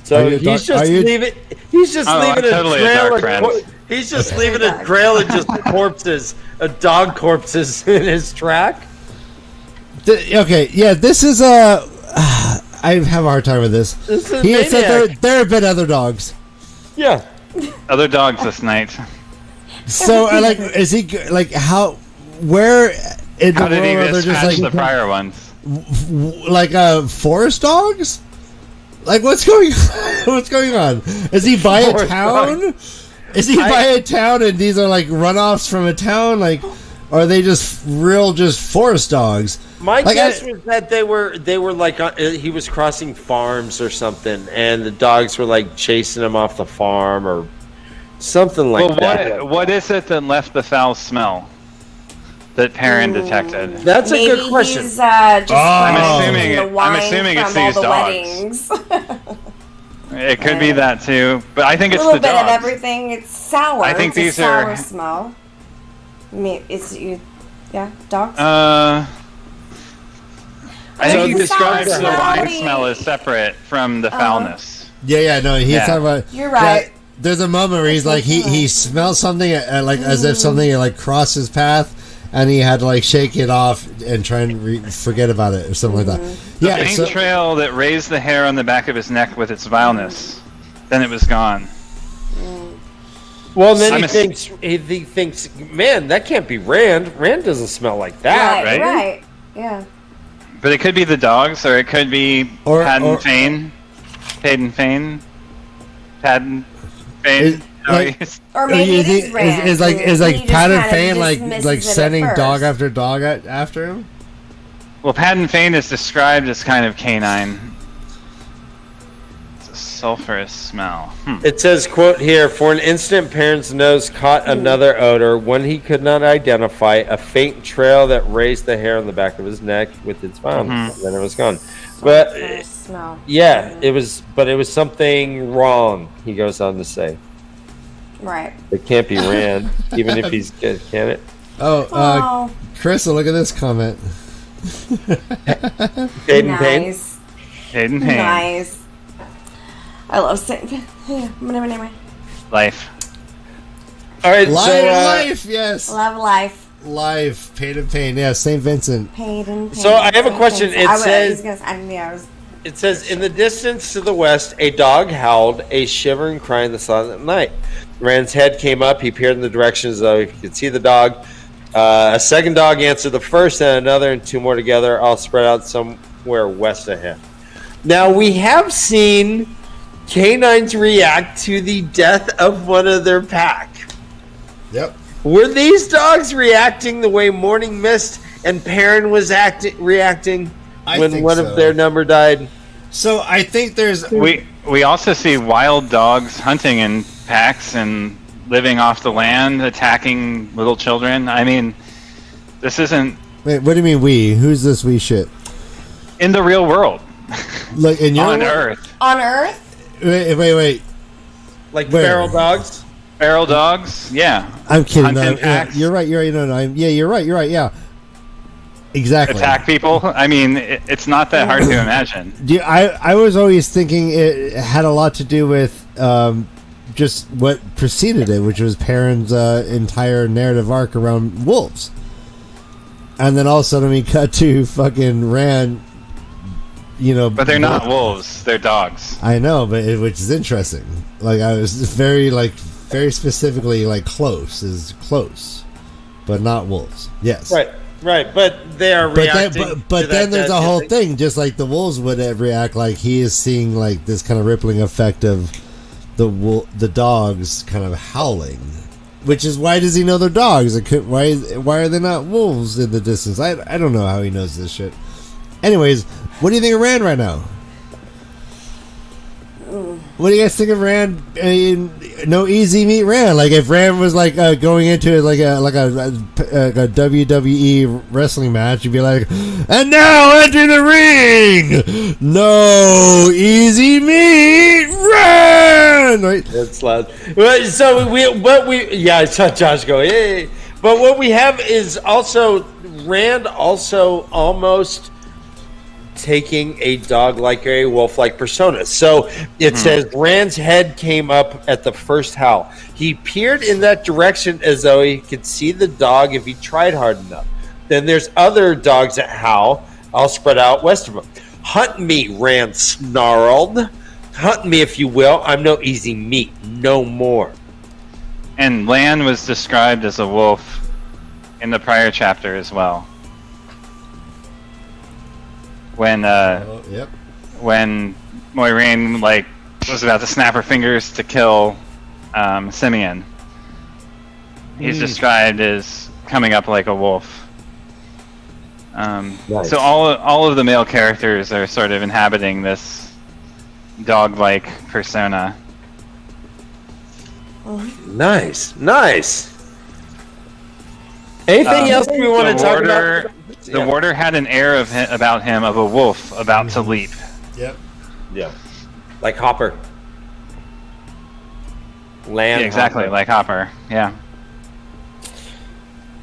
So he's just leaving. He's just leaving a trail. He's just leaving a trail of just corpses, dog corpses in his track. Okay, yeah, this is I have a hard time with this. This is He had said maniac. there have been other dogs. Yeah. Other dogs this night. So, like, is he like how? Where in How the did he world are there dispatch just the like prior ones? forest dogs? Like, what's going what's going on? Is he by a Forest town? Is he by a town and these are like runoffs from a town? Like, or are they just forest dogs? My Like, guess was that they were like he was crossing farms or something, and the dogs were like chasing him off the farm or something like that. What is it that left the foul smell that Perrin detected? That's a good question. He's, just I'm assuming the wine it's from all these the dogs. weddings. It could be that too, but I think A it's little the bit dogs. of everything. It's sour. I think it's a these sour are- smell. I mean, dogs. I think he It's describes sour the wine smelly. smell as separate from the foulness. No, he's Yeah. talking about. You're right. There's a moment where he's like he smells something like as if something like crossed his path, and he had to like shake it off and try and forget about it or something like that. The Yeah, faint trail that raised the hair on the back of his neck with its vileness. Then it was gone. Well, then I'm he thinks, man, that can't be Rand. Rand doesn't smell like that. right? Yeah. But it could be the dogs, or it could be Padden Fane. Padden Fane. Padden Fane. Or maybe it is Rand. Is like and he just Pat kind of Fane dismisses like it at sending first. dog after dog after him? Well, Padden Fane is described as kind of canine. It's a sulfurous smell. It says, quote here, for an instant, Perrin's nose caught another odor, one he could not identify, a faint trail that raised the hair on the back of his neck with its violence. And then it was gone. But Smell. yeah, it was something wrong, he goes on to say. Right. It can't be Rand, even if he's good, can it? Oh. Crystal, look at this comment. Hayden Payne? Nice. Hayden Payne. Nice. I love saying. Anyway. Life. All right, Life, yes. Love life. Life, Pain, yeah, St. Vincent. Paid. So I have a question. It It says, in the distance to the west, a dog howled, a shivering cry in the silent night. Rand's head came up. He peered in the direction as though he could see the dog. A second dog answered the first, and another, and two more together, all spread out somewhere west of him. Now, we have seen canines react to the death of one of their pack. Yep. Were these dogs reacting the way Morning Mist and Perrin was reacting when one of their number died? So I think there's We also see wild dogs hunting in packs and living off the land, attacking little children. I mean, this isn't Wait, what do you mean we? Who's this we shit? in the real world. Like in your On world? Earth. On Earth? Wait. Like Where? feral dogs? Feral dogs? Yeah. I'm kidding. Hunt No, in packs. you're right. No. You're right. Yeah. Exactly. Attack people? I mean, it's not that hard to imagine. I was always thinking it had a lot to do with just what preceded it, which was Perrin's entire narrative arc around wolves. And then all of a sudden we cut to fucking Rand, But they're not wolves. They're dogs. I know, but which is interesting. Like I was very specifically like close, but not wolves. Yes. Right, but they are reacting. But then there's a whole thing, just like the wolves would react, like he is seeing like this kind of rippling effect of the dogs kind of howling, which is why does he know they're dogs? Why are they not wolves in the distance? I don't know how he knows this shit. Anyways, what do you think of Rand right now? What do you guys think of Rand? No easy meat Rand. Like if Rand was like going into it like a WWE wrestling match, you'd be like, and now enter the ring. No easy meat Rand. Right? That's loud. So I saw Josh go, hey. But what we have is also Rand also almost taking a dog-like or a wolf-like persona. So it says Rand's head came up at the first howl. He peered in that direction as though he could see the dog if he tried hard enough. Then there's other dogs that howl, all spread out west of him. Hunt me, Rand snarled. Hunt me if you will. I'm no easy meat. No more. And Lan was described as a wolf in the prior chapter as well. When when Moiraine was about to snap her fingers to kill Simeon, he's described as coming up like a wolf. Nice. So all of the male characters are sort of inhabiting this dog-like persona. Nice. Anything else we want to talk about? The warder had an air about him of a wolf about to leap. Yep. Yeah. Like Hopper. Land. Yeah, exactly, Hopper. like Hopper. Yeah.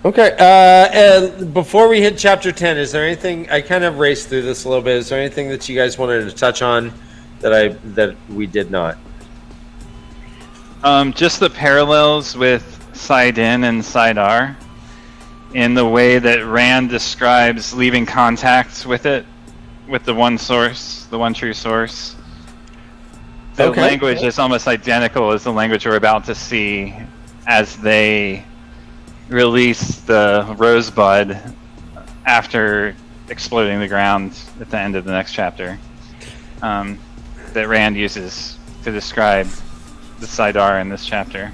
Okay. And before we hit chapter 10, is there anything? I kind of raced through this a little bit. Is there anything that you guys wanted to touch on that we did not? Just the parallels with Saidin and Saidar in the way that Rand describes leaving contact with it, with the one source, the one true source. The language is almost identical as the language we're about to see as they release the rosebud after exploding the ground at the end of the next chapter. That Rand uses to describe the Saidar in this chapter.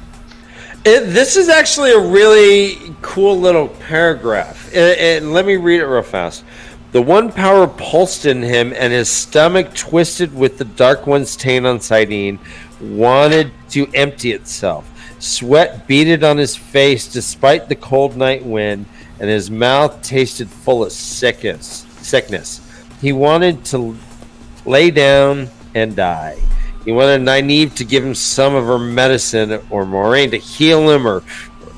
This is actually a really cool little paragraph. And let me read it real fast. The one power pulsed in him, and his stomach, twisted with the Dark One's taint on Saidin, wanted to empty itself. Sweat beaded on his face despite the cold night wind, and his mouth tasted full of sickness. He wanted to lay down and die. He wanted Nynaeve to give him some of her medicine, or Moiraine to heal him, or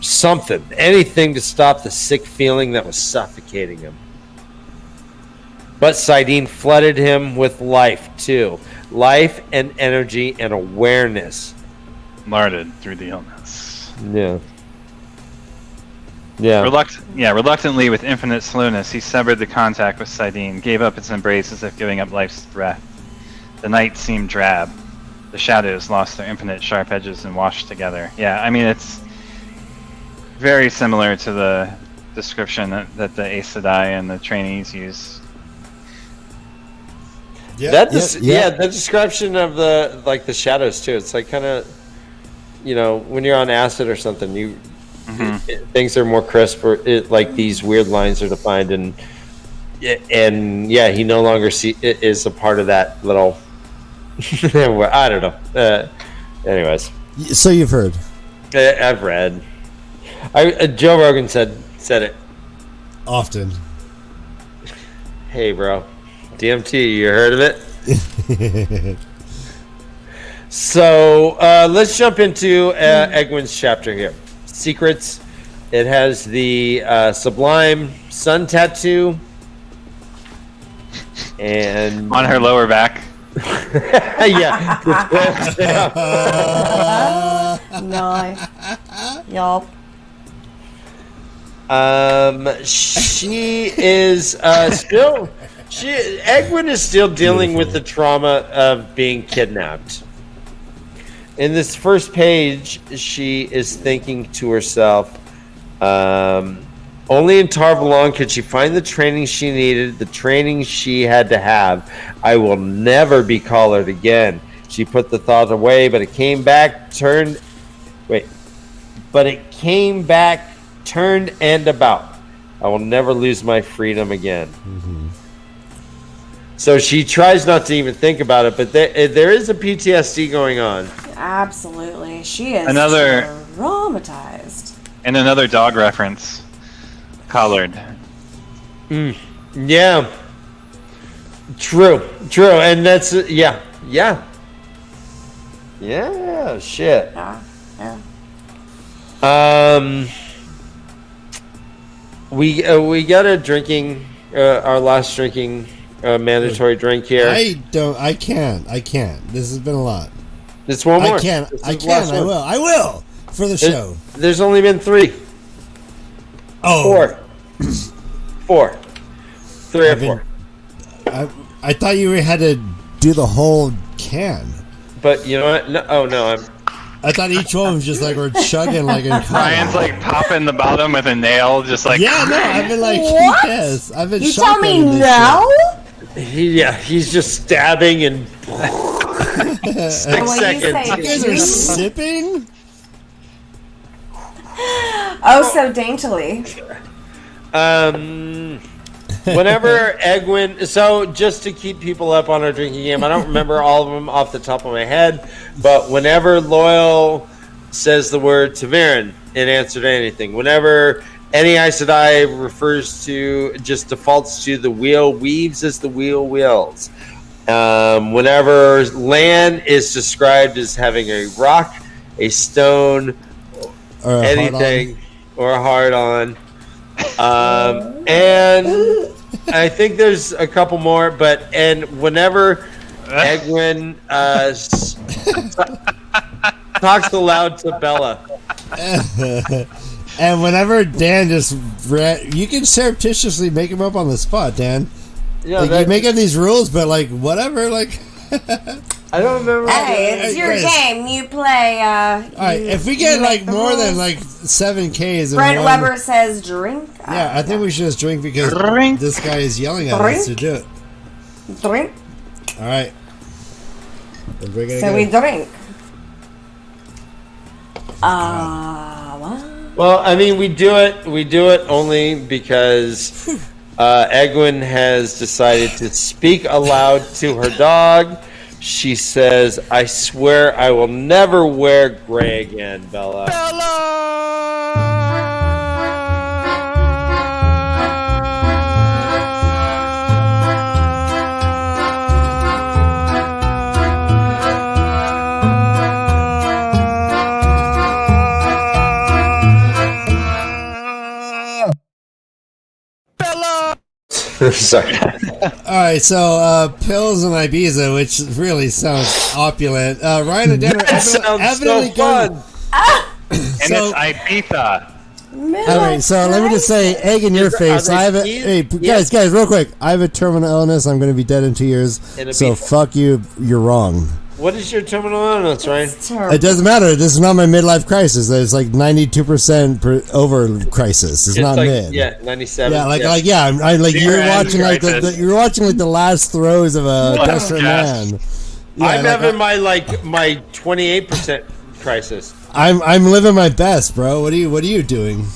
something. Anything to stop the sick feeling that was suffocating him. But Saidin flooded him with life, too. Life and energy and awareness. Larded through the illness. Yeah. Reluctantly, with infinite slowness, he severed the contact with Saidin, gave up its embrace as if giving up life's breath. The night seemed drab. The shadows lost their infinite sharp edges and washed together. Yeah, I mean, it's very similar to the description that the Aes Sedai and the trainees use. The description of the shadows too. It's like kind of, when you're on acid or something, things are more crisp, or like these weird lines are defined, and he no longer is a part of that little. I don't know. Anyways, so you've heard. I've read. Joe Rogan said it often. Hey, bro, DMT. You heard of it? So let's jump into Egwin's chapter here. Secrets. It has the sublime sun tattoo, and on her lower back. Yeah. Nice. Yup. She is still. Egwin is still dealing with the trauma of being kidnapped. In this first page, she is thinking to herself, only in Tar Valon could she find the training she needed, the training she had to have. I will never be collared again. She put the thought away, but it came back, turned and about. I will never lose my freedom again. Mm-hmm. So she tries not to even think about it, but there is a PTSD going on. Absolutely. She is traumatized. And another dog reference. Collared. Yeah. True. And that's, yeah. Shit. Yeah. We got a drinking, our last drinking mandatory drink here. I can't. This has been a lot. It's one more. I will for the show. There's only been 3. Oh. 4. 3 or 4. I thought you had to do the whole can. But you know what? No, I thought each one was just like we're chugging like in Ryan's like popping the bottom with a nail, just like. Yeah, no, I've been like, What? yes, I've been. You tell me shotgunning this no? he's just stabbing and 6 And when you seconds. say shit. You guys are sipping. oh so daintily. Whenever Egwin, so just to keep people up on our drinking game, I don't remember all of them off the top of my head, but whenever Loyal says the word TAVERN in answer to anything, whenever any Aes Sedai refers to, just defaults to the wheel, weaves as the wheel wheels. Whenever land is described as having a rock, a stone, Or anything, or a hard on. And I think there's a couple more, and whenever Egwin talks aloud to Bella. And whenever Dan you can surreptitiously make him up on the spot, Dan. Yeah, like you make up these rules, but like whatever, like. I don't remember. Hey, it's your game. You play. All right, if we get like more than like 7 Ks, Brent Weber says drink. Yeah, I think we should just drink because this guy is yelling at us to do it. Drink. All right. So we drink. Well, I mean, we do it only because Egwin has decided to speak aloud to her dog. She says, "I swear I will never wear gray again, Bella." Sorry. All right, so pills and Ibiza, which really sounds opulent. Ryan and Dan are evidently fun. And it's Ibiza. All right, so let me just say, egg in your face. I have a guys, real quick. I have a terminal illness. I'm going to be dead in 2 years. So fuck you. You're wrong. What is your terminal illness, Ryan? It doesn't matter. This is not my midlife crisis. It's like 92% over crisis. It's not like, mid. Yeah, 97. Yeah, I'm like you're watching like you're watching like the last throes of a desperate man. Yeah, I'm having my 28% crisis. I'm living my best, bro. What are you doing?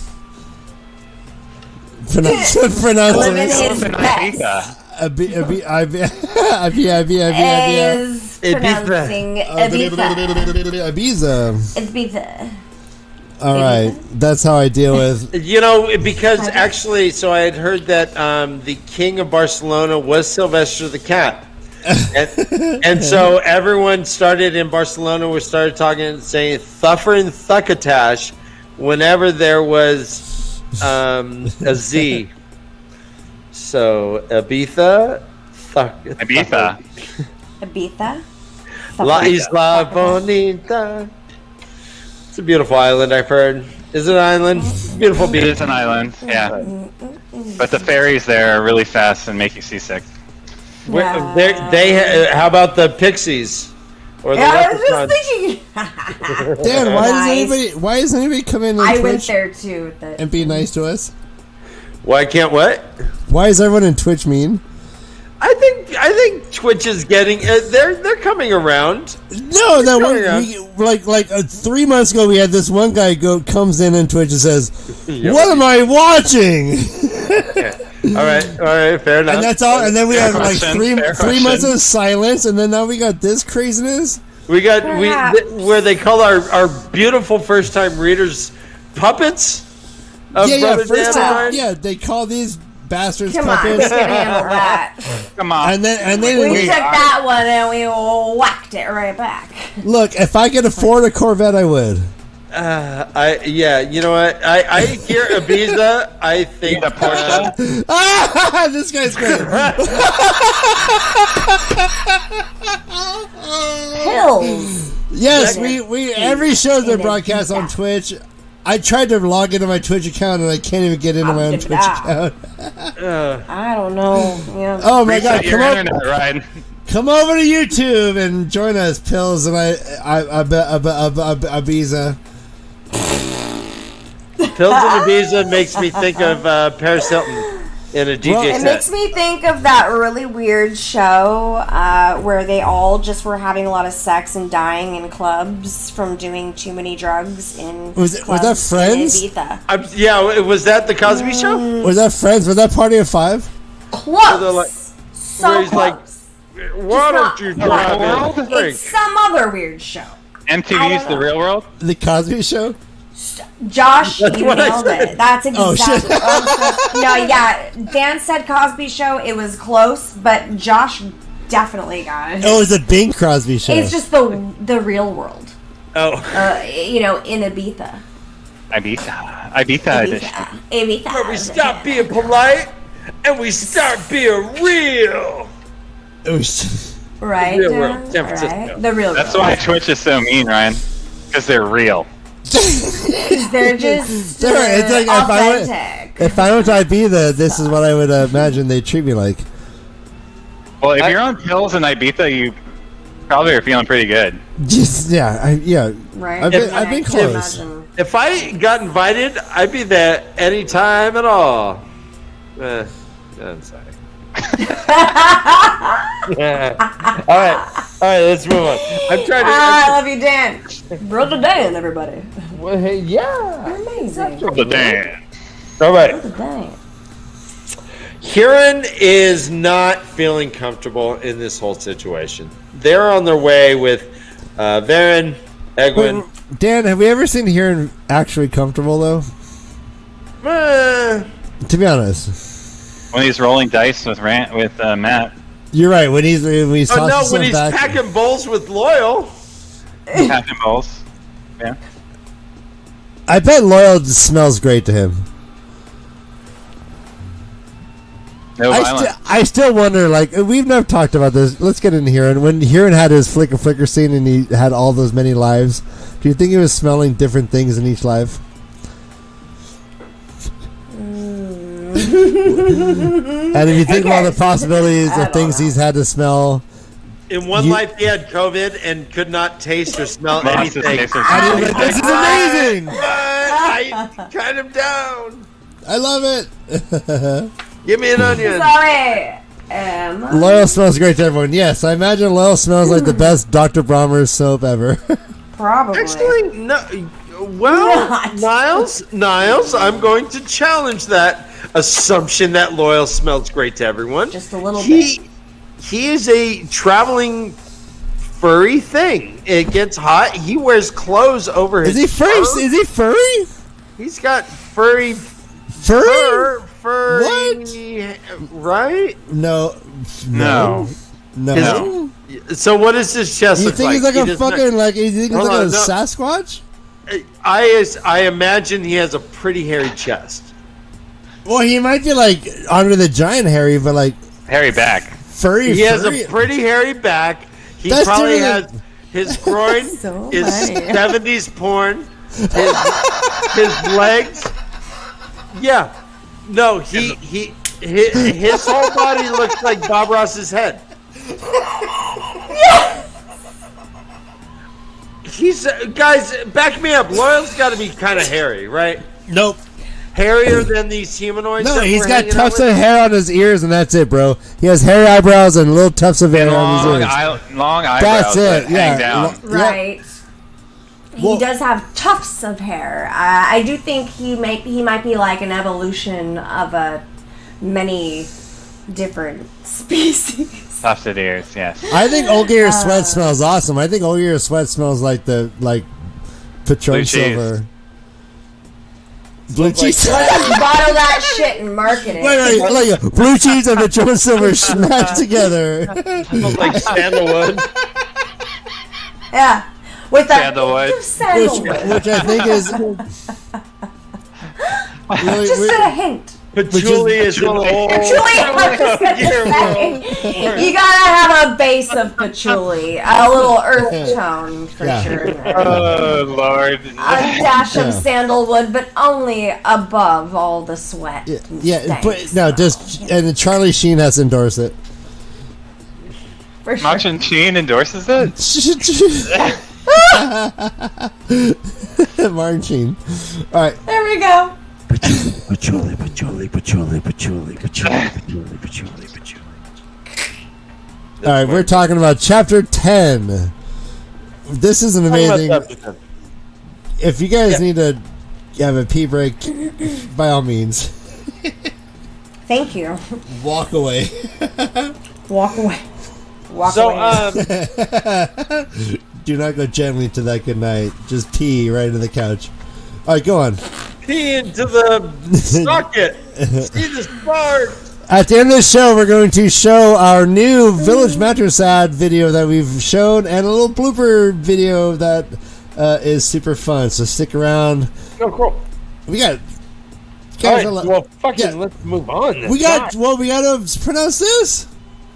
Living his best. Is pronouncing Ibiza. All right, that's how I deal with. Because actually, so I had heard that the king of Barcelona was Sylvester the cat. And so everyone started in Barcelona started talking and saying Thuffer and Thuckatash whenever there was a Z. So Ibiza, Ibiza. La Isla Bonita. It's a beautiful island, I've heard. Is it an island? Beautiful beach. It is an island, yeah. But the ferries there are really fast and make you seasick. How about the Pixies? Or the I was just thinking. Dan, why does anybody come in? I went there too. And be nice to us. Why can't what? Why is everyone in Twitch mean? I think Twitch is getting they're coming around. No, like 3 months ago we had this one guy comes in Twitch and says, "What am I watching?" All right, fair enough. And that's all. And then we have like three months of silence, and then now we got this craziness. We got where they call our beautiful first time readers puppets. Yeah, they call these bastards puppets. Come on, handle that. Come on. And then we took that one and we whacked it right back. Look, if I could afford a Corvette, I would. You know what? I hear Ibiza. I think the Porsche. This guy's great. Pills. Yes, we every show's been broadcast on Twitch. I tried to log into my Twitch account and I can't even get into my own Twitch account. I don't know. Yeah. Oh my god! Your internet, Ryan. Come over to YouTube and join us, Pills and Ibiza. Pills and Ibiza makes me think of Paris Hilton in a DJ It set. makes me think of that really weird show where they all just were having a lot of sex and dying in clubs from doing too many drugs in was that Friends? in Ibiza. Yeah, was that the Cosby Show? Was that Friends? Was that Party of Five? Close. So where he's close. like, why don't you drive in? It's some other weird show. MTV's The Real World? The Cosby Show? Josh, That's you what I nailed said. it. That's exactly. Oh, No, yeah. Dan said Cosby Show. It was close, but Josh definitely got it. Oh, it was a Bing Crosby show. It's just the real world. Oh. In Ibiza. Ibiza edition. Ibiza. Where we stop being polite and we start being real. It was Right. Real world, San Right. Francisco. The real That's world. why Twitch is so mean, Ryan. Because they're real. They're just it's like authentic. if I went to Ibiza, this is what I would imagine they treat me like. Well, if you're on pills in Ibiza, you probably are feeling pretty good. Just Right. I've been I can close. imagine. If I got invited, I'd be there anytime at all. I'm sorry. All right, let's move on. I'm trying to. I love you, Dan. Brother Dan, everybody. Well, hey, yeah. You're amazing. The Dan. All right. Brother Dan. Kieran is not feeling comfortable in this whole situation. They're on their way with Varen, Egwin. Dan, have we ever seen Kieran actually comfortable though? To be honest. When he's rolling dice with Matt. You're right. When he's when he's back, packing bowls with Loyal. Packing balls. Yeah. I bet Loyal smells great to him. No violence. I still wonder, like, we've never talked about this. Let's get into Huron. When Huron had his flicker scene and he had all those many lives, do you think he was smelling different things in each life? And if you think about the possibilities of things he's had to smell, in one life he had COVID and could not taste or smell anything. this is amazing! I cut him down. I love it. Give me an onion. Sorry. Loyal smells great to everyone. Yes, I imagine Loyal smells like the best Dr. Brommer's soap ever. Probably. Actually, no. Well, Niles, I'm going to challenge that assumption that Loyal smells great to everyone. Just a little bit. He is a traveling furry thing. It gets hot. He wears clothes over his Is he furry? fur. Is he furry? He's got furry? Furry? What? Right? No. So what does his chest You look think like? he's like He a does fucking, not- like, you think he's Hold like on, a no. Sasquatch? I imagine he has a pretty hairy chest. Well, he might be like Andre the Giant hairy, but like Hairy back. furry. He has a pretty hairy back. He That's probably different has his groin So is funny. 70s porn. His legs. Yeah. No, his whole body looks like Bob Ross's head. He's guys, back me up. Loyal's got to be kind of hairy, right? Nope. Hairier than these humanoids. No, that he's we're got hanging out tufts with? of hair on his ears, and that's it, bro. He has hairy eyebrows and little tufts of hair on his ears. Long eyebrows That's that it. hang Yeah. down. Right. Well- He does have tufts of hair. I do think he might be like an evolution of many different species. Tufted ears, yes. I think Olgier sweat smells awesome. I think Olgier sweat smells like Patron Blue cheese. Silver. Blue cheese. Let's just bottle that shit and market it. Wait, like blue cheese and Patron Silver smashed together. Like sandalwood. Yeah. With that Sandalwood. sandalwood. which I think is Just a hint. Patchouli is a whole Patchouli, I was just gonna say. You gotta have a base of patchouli, a little earth tone for sure. Oh Lord! A dash of sandalwood, but only above all the sweat. Yeah, but no, and Charlie Sheen has to endorse it. For sure. Martin Sheen endorses it. Martin Sheen. All right. There we go. Patchouli. All right, we're talking about chapter 10. This is an amazing. If you guys need to have a pee break, by all means. Thank you. Walk away. Walk away. Walk So, away. Do not go gently to that good night. Just pee right into the couch. All right, go on. Pee into the socket. See the spark. At the end of the show, we're going to show our new Village Mattress ad video that we've shown and a little blooper video that is super fun. So stick around. Oh, cool. We got. All right, well, let's move on. We got to pronounce this.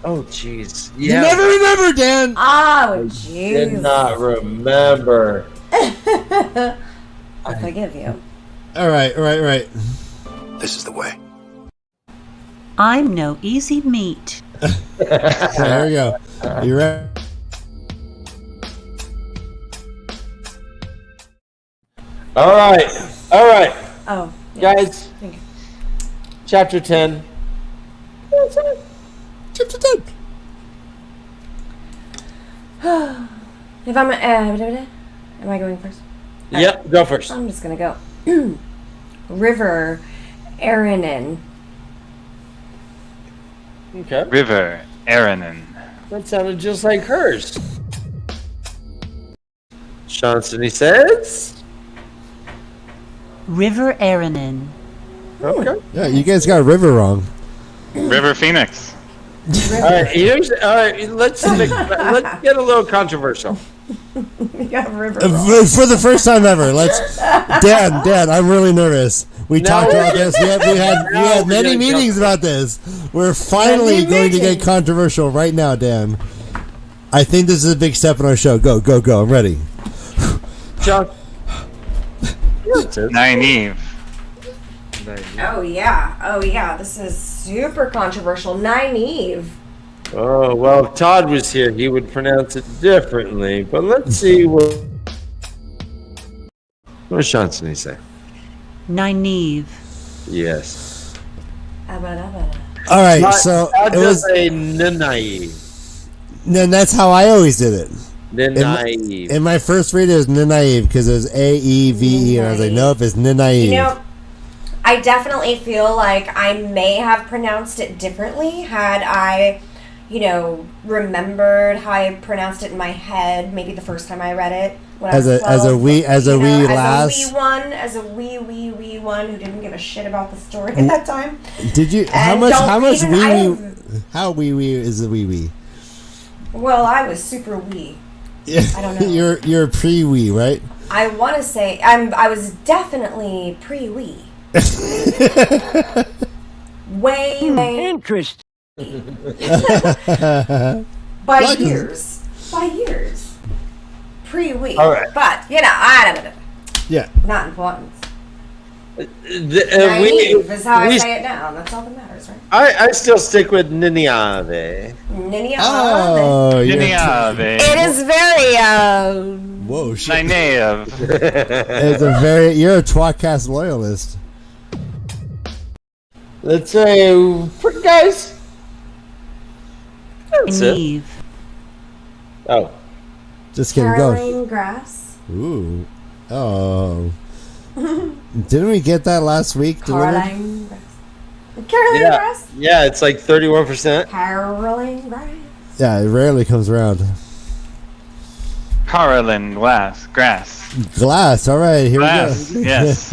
Oh, jeez. You never remember, Dan. Oh, jeez. Did not remember. I forgive you. All right. This is the way. I'm no easy meat. There we go. You ready? All right. Oh. Yeah. Guys, Thank you. chapter 10. Chapter 10. If I'm am I going first? Yep, go first. I'm just gonna go. River, Aranin. Okay. River, Aranin. That sounded just like hers. Johnson, says. River Aranin. Okay. Yeah, you guys got River wrong. River Phoenix. All right. Let's get a little controversial. Yeah, River. For the first time ever, Dan, I'm really nervous. We talked about this. We had many meetings about this. We're finally going to get controversial right now, Dan. I think this is a big step in our show. Go. I'm ready. John. Naive. Oh yeah. This is super controversial. Naive. Oh, well, if Todd was here, he would pronounce it differently. But let's see what does Johnson say? Naive. Yes. All right, so Todd it was a naive. Then that's how I always did it. Naive. In my first read, it was naive because it was AEVE, and I was like, nope, it's naive. You know, I definitely feel like I may have pronounced it differently had I, remembered how I pronounced it in my head. Maybe the first time I read it. When As a wee one who didn't give a shit about the story at that time. Did you? How wee wee is a wee wee? Well, I was super wee. Yeah, I don't know. You're pre wee, right? I want to say I was definitely pre wee. way Interesting. by years pre wee. All right. But I don't know. Yeah. Not important. Naive is how I say it now. That's all that matters, right? I still stick with Niniave. Niniave. Oh, Niniave. It is very whoa, shit. Naive. It's you're a Twatcast loyalist. Let's say, guys. That's it. Naive. Oh. Just kidding. Go. Caroline Grass. Ooh. Oh. Didn't we get that last week? Caroline Grass. Caroline Yeah. Grass. Yeah, it's like 31%. Caroline Grass. Yeah, it rarely comes around. Carolyn Glass. Glass. All right, here Glass. we go. Yes.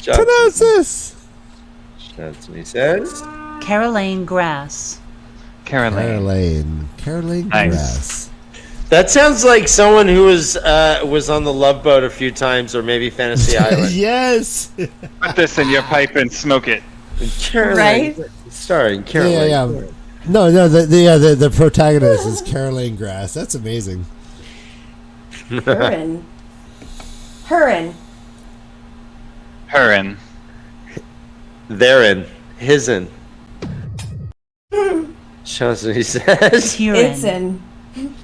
Pronounce this. That's what he says. Caroline Grass. Caroline. Caroline Nice. Grass. That sounds like someone who was on the Love Boat a few times, or maybe Fantasy Island. Yes. Put this in your pipe and smoke it. Right? Starring Caroline. Yeah. No. The protagonist is Caroline Grass. That's amazing. Hurin. Therein. Hisin. Shows what he says. It's in.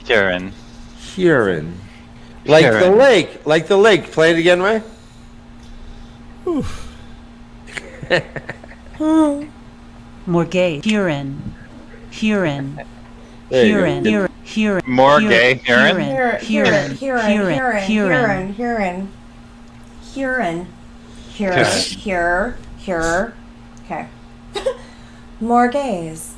Kieran. Huron. Like Huron. the lake. Like the lake. Play it again, Ray. Morgay. Huron. There you go. Huron. More gay, Huron? Okay. More gays.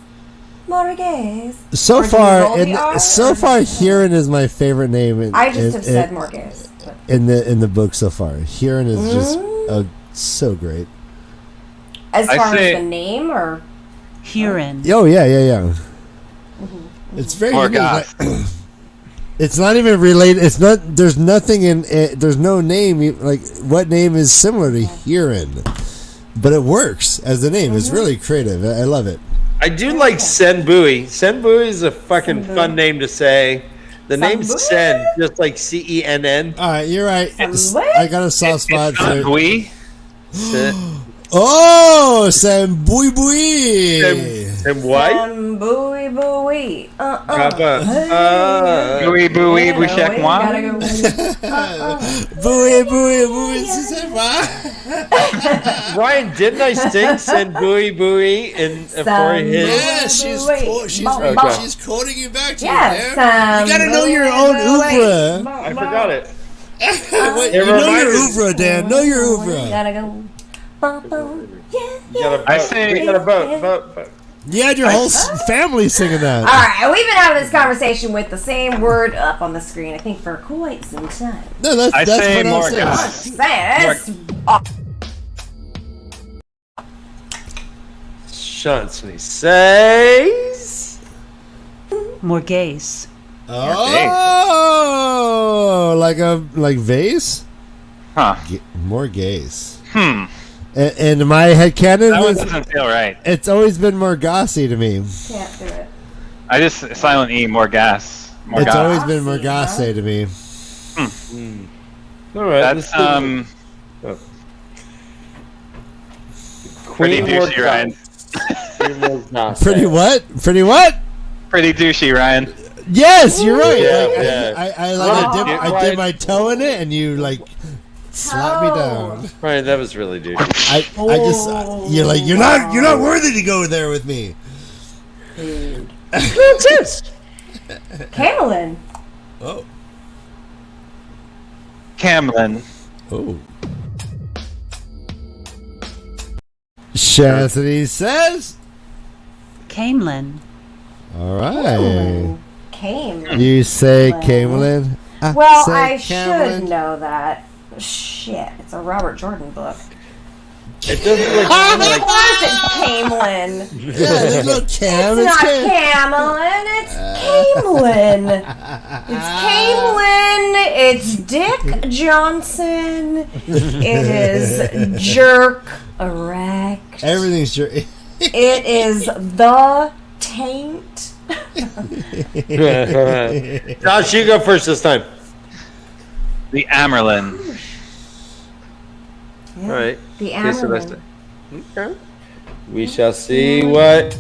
So Or do you far, roll the R, or- Huron is my favorite name. I just have said more gays. But. in the book so far. Huron is just so great. As I far say- as the name, or Huron. Oh yeah. It's very More unique. goth. It's not even related. It's not. There's nothing in it. There's no name. Like, what name is similar to Huron? But it works as the name. It's really creative. I love it. I do like Senbui. Senbui is a fucking fun name to say. The name's Senbui? Sen, just like Cenn. All right, you're right. What? I got a soft spot It's not for. Bui. Oh, Sam Bui Bui. And what? Booey booey. Bui bui bouchek moi. Bui Bui Bui. C'est moi. Ryan, didn't I sing Senbui Bui for his? Yeah, she's quoting you back to you, man. Yes. You gotta know your own oeuvre. I forgot it. Wait, you know your oeuvre, Dan. Know your oeuvre. Gotta go. You got a boat. I say- We got a boat. You had your whole family singing that. All right, we've been having this conversation with the same word up on the screen, I think, for quite some time. No, that's I say what more I'm saying. goth. That's Johnson says. Morgays. Oh, like vase? Huh. More gays. And my head canon That one was doesn't feel right. it's always been Morgassi to me. can't do it. I just silent E, more gas. More It's gas. always been Morgassi to me. All right. That's pretty douchey, Ryan. Pretty what? Pretty what? Pretty douchey, Ryan. Yes, you're right. Yeah, Like, yeah. I dip my toe in it and you like slap me down. Right, that was really douchey. I just you're like you're not worthy to go there with me. Camelin. Oh. Camlin. Oh. Chastity says. Camelin. All right. Came. You say Camelin. Well, say I Camelin. should know that. Shit, it's a Robert Jordan book. It doesn't look Of like. course it's Camelin. Yeah, there's no Cam. It's not Cam. Camelin, it's Camelin. It's Camelin. It's Dick Johnson. It is Jerk Erect. Everything's your. It is the Taint. Josh, you go first this time. The Amerlin. Yeah. All right. The Okay, so that's Amerlin. it. Okay. We shall see what.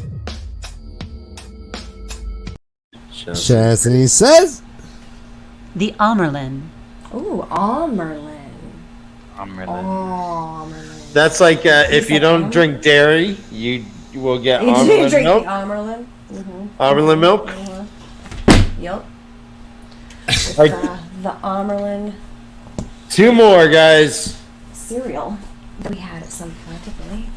Chastity says. The Amerlin. Ooh, Amerlin. Amerlin. Amerlin. That's like if you don't drink dairy, you will get You almond drink milk. the Amerlin? Mm-hmm. Almond milk. Yup. Like- The Amerlin 2 more, guys. cereal that we had at some point, I believe.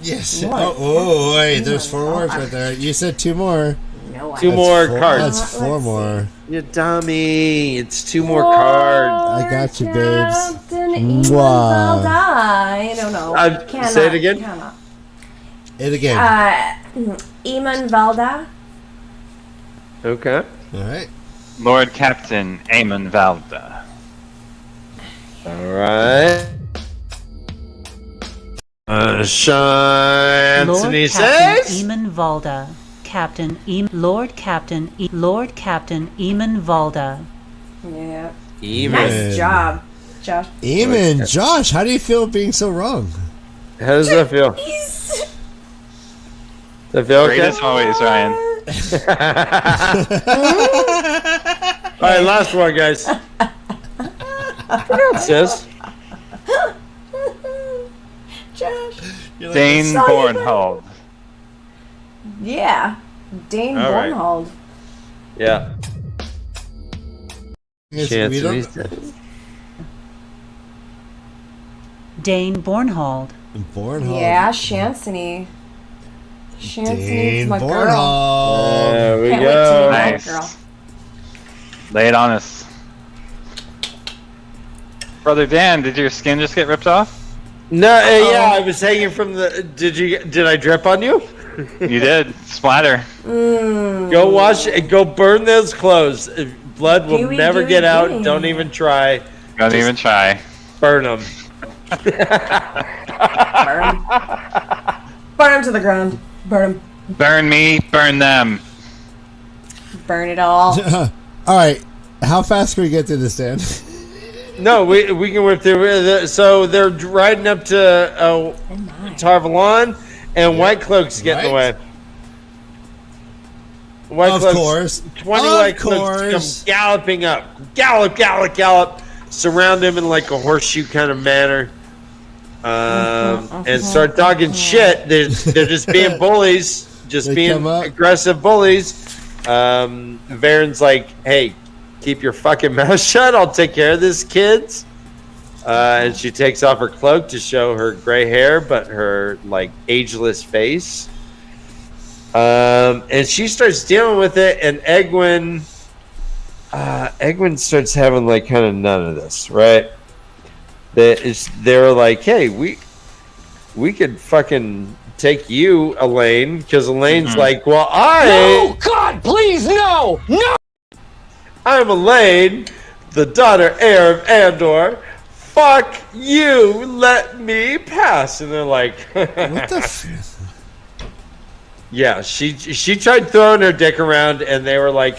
Yes. What? Oh, wait. There's 4 words right there. You said 2 more. No, 2 I more Four- cards. That's 4 Let's more. You dummy. It's 2 more cards. I got you, babes. Captain Eamon Mwah. Valda. I don't know. Say it again. Cannot. It again. Eamon Valda. Okay. All right. Lord Captain Eamon Valda. Alright. Sean Lord Anthony Captain says. Eamon Valda. Lord Captain Eamon Valda. Yeah. Eamon. Nice job, Josh. Eamon, Josh, how do you feel being so wrong? How does that feel? He's Does that feel Great okay? as always, Ryan. Alright, last one, guys. What else, sis? Josh. Dane Bornhold. Yeah. Dane All right. Bornhold. Yeah. Yes, Chance we don't- Reese. Dane Bornhold. Bornhold. Yeah, Shansony. Shansony's Dane my girl. Bornhold. There we Can't wait to go. meet that Nice. girl. Lay it on us. Brother Dan, did your skin just get ripped off? No, yeah, I was hanging from the. Did I drip on you? You did. Splatter. Go wash. Go burn those clothes. Blood will Gooey, never gooey, get out. gooey. Don't even try. Don't even try. Burn them. Burn. Burn him to the ground. Burn him. Burn me, burn them. Burn it all. All right, how fast can we get through this, Dan? No, we can whip through. So they're riding up to Tarvalon, and White Cloaks get in the way. White Of Cloaks, course. 20 Of White Cloaks course. come galloping up. Gallop, gallop, gallop. Surround him in like a horseshoe kind of manner. And start talking shit. They're just being bullies. Just They being come up. aggressive bullies. Varen's like, hey, keep your fucking mouth shut. I'll take care of this, kids. And she takes off her cloak to show her gray hair, but her like ageless face. And she starts dealing with it, and Egwin starts having like kind of none of this, right? They're like, hey, we could fucking take you, Elaine, because Elaine's like, well, No! God, please, no! No! I'm Elaine, the daughter heir of Andor. Fuck you, let me pass. And they're like, What the? yeah, she tried throwing her dick around, and they were like,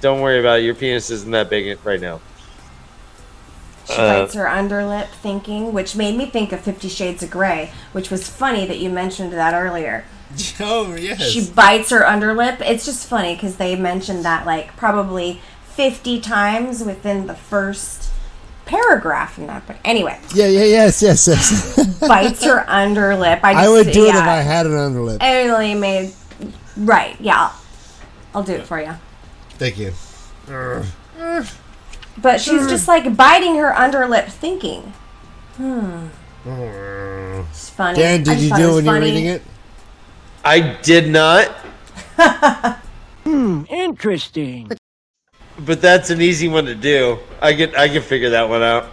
don't worry about it. Your penis isn't that big right now. She bites her underlip thinking, which made me think of 50 Shades of Grey, which was funny that you mentioned that earlier. Oh yes. She bites her underlip. It's just funny because they mentioned that like probably 50 times within the first paragraph in that. But anyway, Yes. bites her underlip. I would do it if I had an underlip. Emily made right. Yeah, I'll do it for you. Thank you. But she's just like biting her underlip thinking. It's funny. Dan, I did just you thought do it when you were funny. reading it? I did not, Interesting. but that's an easy one to do. I can figure that one out.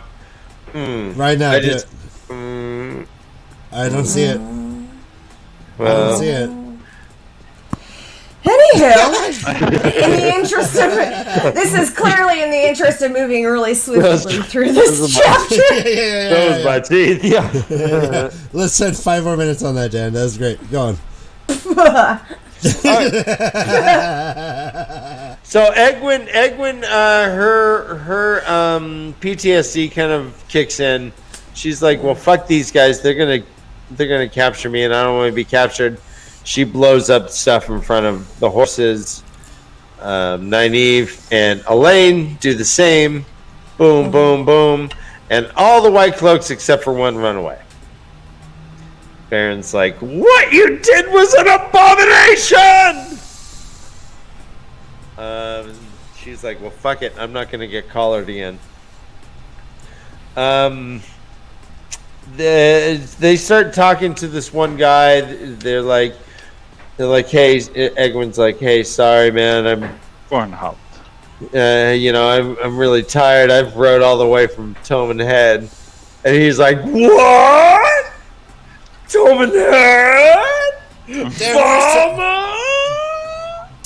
Right now, I do just- it. I don't see it. I Well, don't see it. Anywho, in the interest of this is clearly in the interest of moving really swiftly through this chapter. that was my teeth. Yeah. Let's spend 5 more minutes on that, Dan. That was great. Go on. So Egwin, her PTSD kind of kicks in. She's like, "Well, fuck these guys. They're gonna capture me, and I don't want to be captured." She blows up stuff in front of the horses. Nynaeve and Elaine do the same. Boom, boom, boom, and all the White Cloaks except for one run away. Baron's like, "What you did was an abomination!" She's like, "Well, fuck it. I'm not gonna get collared again." They start talking to this one guy. They're like, "Hey," Egwin's like, "Hey, sorry, man. Bornhold. I'm really tired. I've rode all the way from Toman Head," and he's like, "What? Toman Head? Mama?"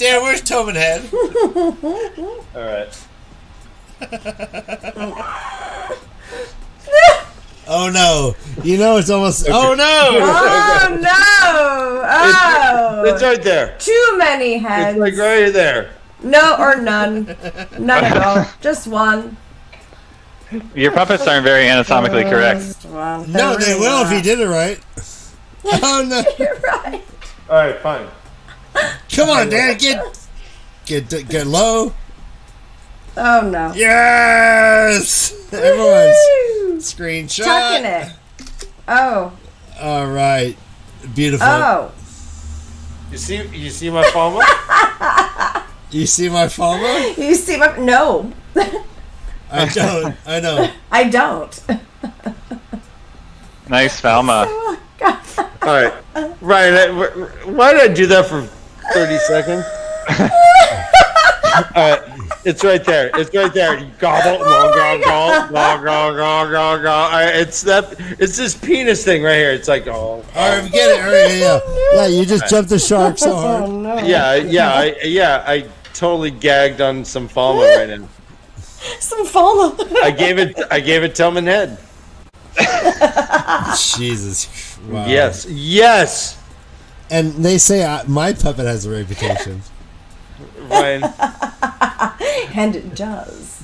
Dan, where's Tobin Head? All right. Oh no! You know it's almost. Oh no! Oh no! Oh, It's right there. too many heads. It's like right there. No or none. None at all. Just one. Your puppets aren't very anatomically correct. Just one. No, they will if he did it right. Oh no! You're right. All right, fine. Come on, Dan, get low. Oh no. Yes! Everyone's Woo! screenshot. Tucking it. Oh. All right, beautiful. Oh. You see my Falma? You see my Falma? You see my no. I don't. I know. I don't. Nice Falma. All right, Ryan. Why did I do that for 30 seconds? All right, it's right there. It's right there. You gobble, gobble. It's this penis thing right here. It's like All right, get it. All right, yeah. You just jumped the shark so hard. Oh no. I totally gagged on some Falma right now. Some follow. I gave it Tillman Head. Jesus. Wow. Yes. And they say my puppet has a reputation. Ryan. And it does.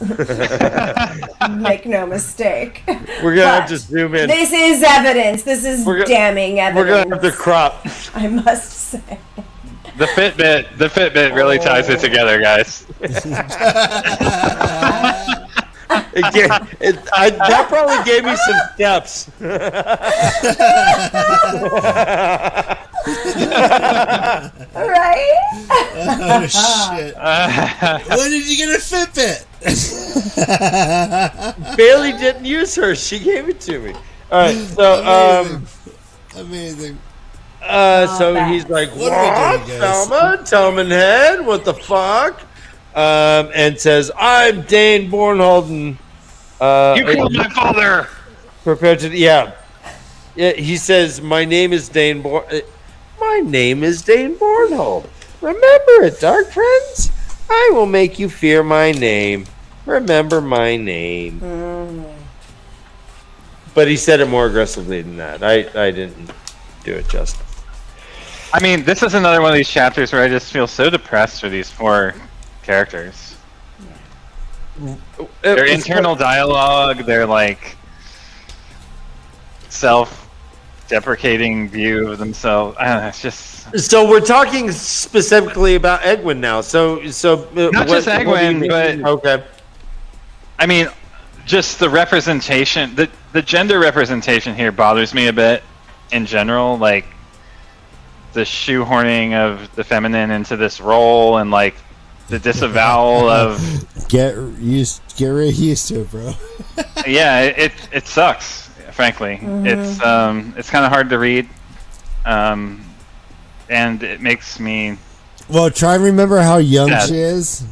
Make no mistake. We're gonna have to zoom in. This is evidence. This is damning evidence. We're gonna have to crop. I must say. The Fitbit really ties it together, guys. That probably gave me some steps. Right? Oh shit! When did you get a Fitbit? Bailey didn't use hers. She gave it to me. All right, so amazing. So he's like, "What, Thelma? Tillman Head? What the fuck?" And says, "I'm Dane Bornholden." You killed my father. Prepared to, yeah. He says, "My name is Dane Bornhold. Remember it, dark friends. I will make you fear my name. Remember my name." But he said it more aggressively than that. I didn't do it justice. I mean, this is another one of these chapters where I just feel so depressed for these four characters. Their internal dialogue, their like self-deprecating view of themselves. I don't know, it's just. So we're talking specifically about Egwin now. So not just Egwin, but okay. I mean, just the representation, the gender representation here bothers me a bit in general. Like the shoehorning of the feminine into this role, and like the disavowal of get used to it, bro. Yeah, it sucks. Frankly, it's kind of hard to read, and it makes me. Well, try and remember how young she is.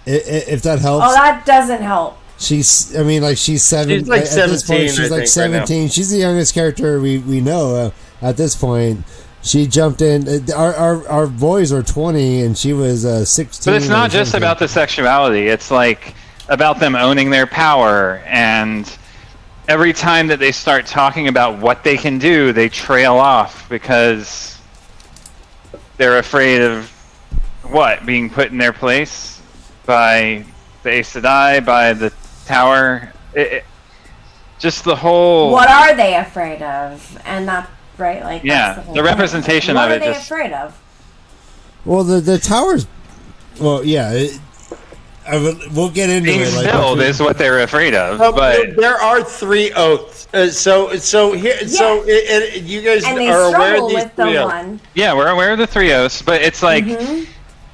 If that helps. Oh, that doesn't help. She's 7. She's like 17. At this point, she's like 17. Right, she's the youngest character we know at this point. She jumped in. Our boys are 20, and she was 16. But it's not just about the sexuality. It's like about them owning their power, and every time that they start talking about what they can do, they trail off because they're afraid of being put in their place by the Aes Sedai, by the Tower. Just the whole. What are they afraid of? And that. Right, like yeah, the representation of it. What are they afraid of? Well, the towers. Well, yeah, we'll get into being it. Being stilled is what they're afraid of. But there are 3 oaths. So here, you guys and they are aware of these with 3 oaths. Yeah, we're aware of the 3 oaths, but it's like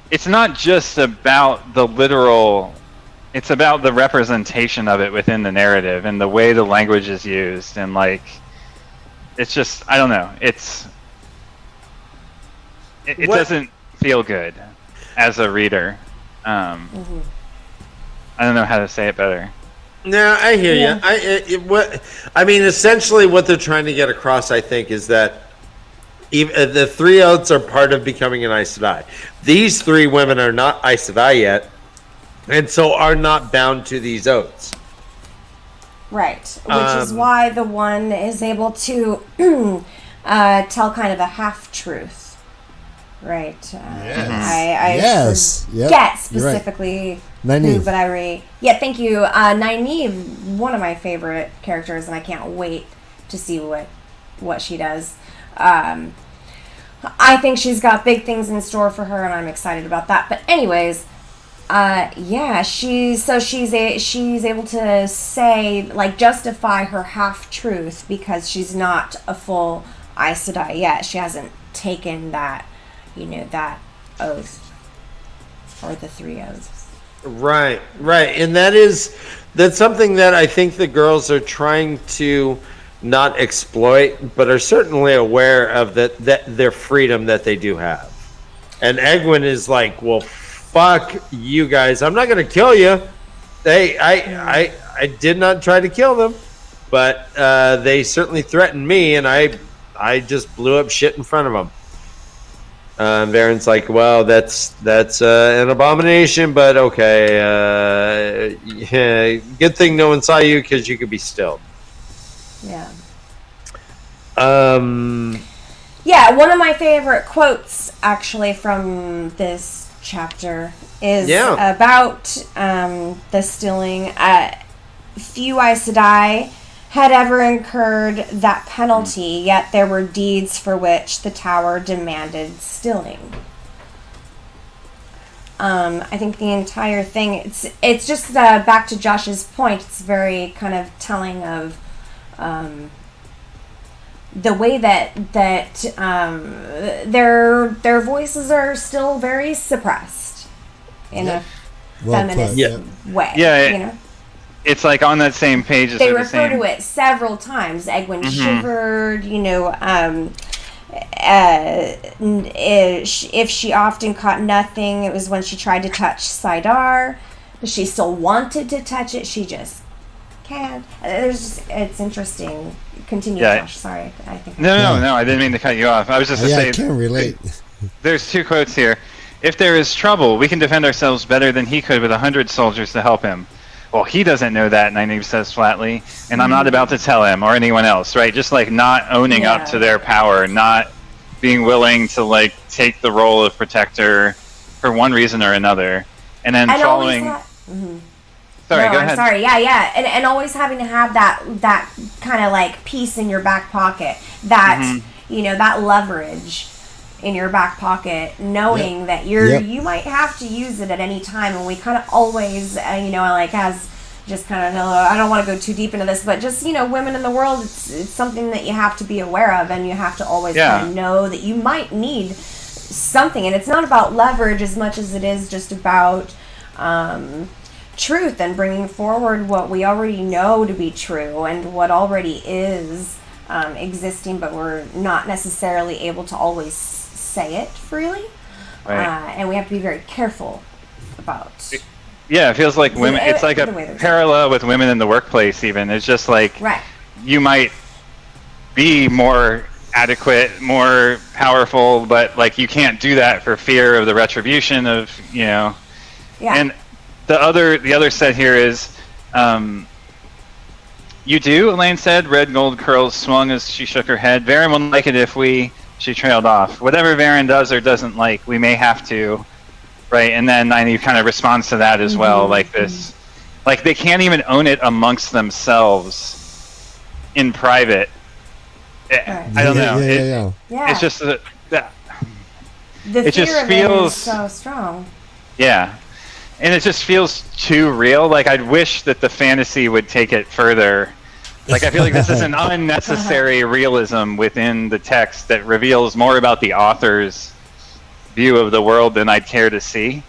it's not just about the literal. It's about the representation of it within the narrative and the way the language is used, and like. It's just, I don't know. It doesn't feel good as a reader. I don't know how to say it better. No, I hear you. I mean, essentially, what they're trying to get across, I think, is that even the 3 oaths are part of becoming an Aes Sedai. These 3 women are not Aes Sedai yet, and so are not bound to these oaths. Right, which is why the one is able to tell kind of a half-truth. Right. I forget specifically who, but yeah, thank you. Nynaeve, one of my favorite characters, and I can't wait to see what she does. I think she's got big things in store for her, and I'm excited about that. But anyways, yeah, she's able to say, like, justify her half-truth because she's not a full Aes Sedai yet. She hasn't taken that, that oath, or the 3 oaths. Right, and that's something that I think the girls are trying to not exploit, but are certainly aware of that their freedom that they do have. And Egwene is like, well, fuck you guys, I'm not going to kill you. I did not try to kill them, but they certainly threatened me, and I just blew up shit in front of them. Varen's like, well, that's an abomination, but okay. Yeah, good thing no one saw you because you could be stilled. Yeah. Yeah, one of my favorite quotes, actually, from this chapter is about the stilling. Few Aes Sedai had ever incurred that penalty, yet there were deeds for which the tower demanded stilling. I think the entire thing, it's just back to Josh's point, it's very kind of telling of the way that their voices are still very suppressed in a feminist way. Yeah, it's like on that same page. They refer to it several times. Egwene shivered, if she often caught nothing, it was when she tried to touch Saidar. She still wanted to touch it, she just can't. It's interesting. Continue, Josh. Sorry, I think. No, I didn't mean to cut you off. I was just to say. I can relate. There's 2 quotes here. If there is trouble, we can defend ourselves better than he could with 100 soldiers to help him. Well, he doesn't know that, Nynaeve says flatly, and I'm not about to tell him or anyone else, right? Just like not owning up to their power, not being willing to like take the role of protector for one reason or another, and then following. Sorry, go ahead. Sorry, yeah, and always having to have that kind of like piece in your back pocket, that that leverage in your back pocket, knowing that you might have to use it at any time. And we kind of always, like as just kind of, I don't want to go too deep into this, but just women in the world, it's something that you have to be aware of, and you have to always kind of know that you might need something. And it's not about leverage as much as it is just about truth and bringing forward what we already know to be true and what already is existing, but we're not necessarily able to always say it freely. Right. And we have to be very careful about. Yeah, it feels like women. It's like a parallel with women in the workplace. Even it's just like you might be more adequate, more powerful, but like you can't do that for fear of the retribution of Yeah. And the other set here is, you do, Elaine said. Red gold curls swung as she shook her head. Varen wouldn't like it if she trailed off. Whatever Varen does or doesn't like, we may have to, right? And then Nynaeve kind of responds to that as well, like this. Like, they can't even own it amongst themselves in private. I don't know. It's just that the fear feels so strong. Yeah. And it just feels too real. Like, I'd wish that the fantasy would take it further. Like, I feel like this is an unnecessary realism within the text that reveals more about the author's view of the world than I'd care to see,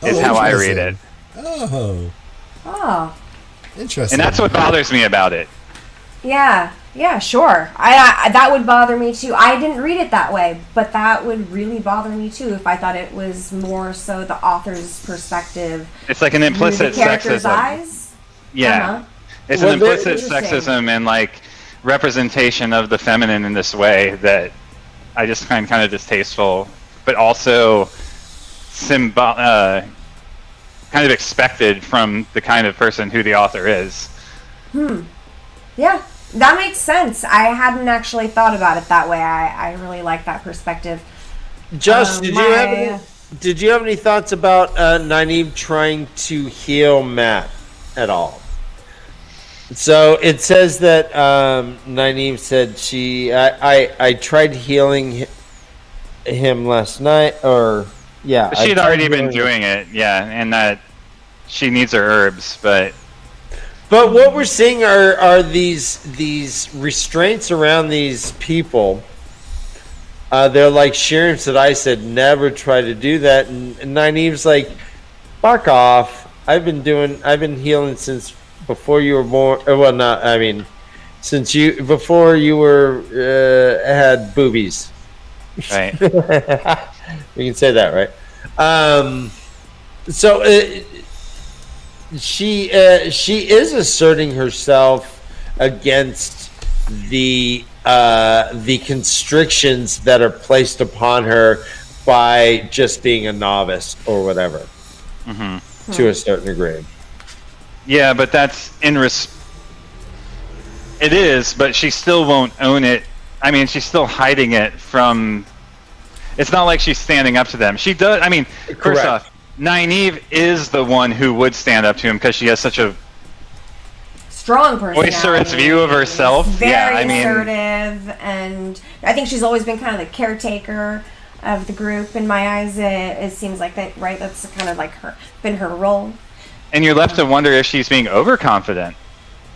is how I read it. Oh. Interesting. And that's what bothers me about it. Yeah, sure. I that would bother me too. I didn't read it that way, but that would really bother me too if I thought it was more so the author's perspective. It's like an implicit the character's sexism. Eyes. Yeah. It's an implicit sexism and like representation of the feminine in this way that I just find kind of distasteful, but also kind of expected from the kind of person who the author is. Yeah, that makes sense. I hadn't actually thought about it that way. I really like that perspective. Josh, did you have any thoughts about Nynaeve trying to heal Matt at all? So it says that Nynaeve said I tried healing him last night, or yeah. But she had already been doing it, yeah, and that she needs her herbs, but what we're seeing are these restraints around these people. They're like Sharon said. I said never try to do that, and Nynaeve's like, fuck off. I've been healing since before you were born. Well, not. I mean, before you were had boobies. Right. We can say that, right? So she is asserting herself against the constrictions that are placed upon her by just being a novice or whatever, to a certain degree. Yeah, but that's it is, but she still won't own it. I mean, she's still hiding it from. It's not like she's standing up to them. She does. I mean, first off, Nynaeve is the one who would stand up to him because she has such a strong personality. Boisterous view of herself. Very assertive, and I think she's always been kind of the caretaker of the group. In my eyes, it seems like that. Right, that's kind of like been her role. And you're left to wonder if she's being overconfident,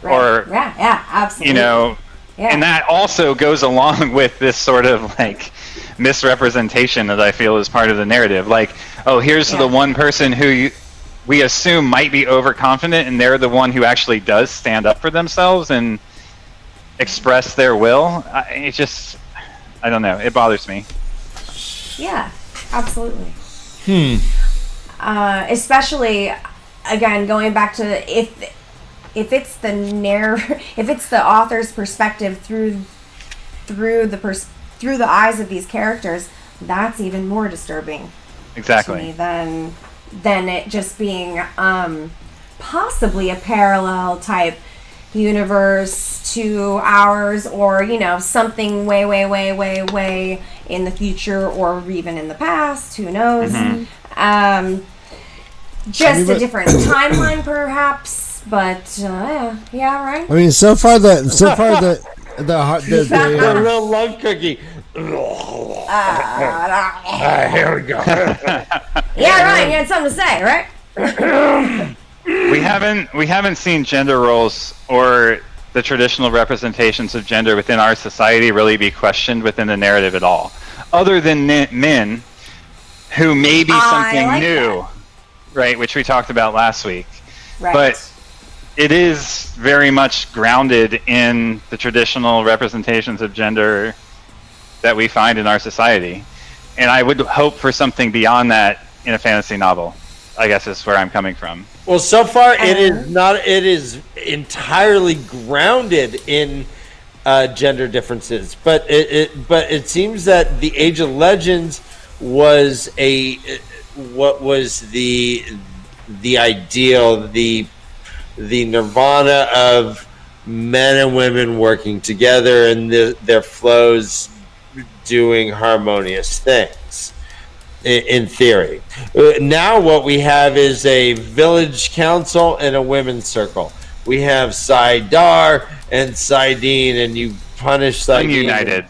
or yeah, absolutely. You know, and that also goes along with this sort of like misrepresentation that I feel is part of the narrative. Like, oh, here's the one person who we assume might be overconfident, and they're the one who actually does stand up for themselves and express their will. I don't know. It bothers me. Yeah, absolutely. Especially, again, going back to if it's the author's perspective through the eyes of these characters, that's even more disturbing. Exactly. To me than it just being possibly a parallel type universe to ours, or something way in the future, or even in the past. Who knows? Just a different timeline, perhaps. But yeah, right. I mean, so far the real love cookie. Here we go. Yeah, Ryan, you had something to say, right? We haven't seen gender roles or the traditional representations of gender within our society really be questioned within the narrative at all, other than men who may be something like new, right? Which we talked about last week, right. But it is very much grounded in the traditional representations of gender that we find in our society. And I would hope for something beyond that in a fantasy novel, I guess is where I'm coming from. Well, so far it is not. It is entirely grounded in gender differences, but it seems that the Age of Legends was what was the ideal, the nirvana of men and women working together and their flows doing harmonious things, in theory. Now what we have is a village council and a women's circle. We have Saidar and Saidine, and you punish Saidine. Ununited.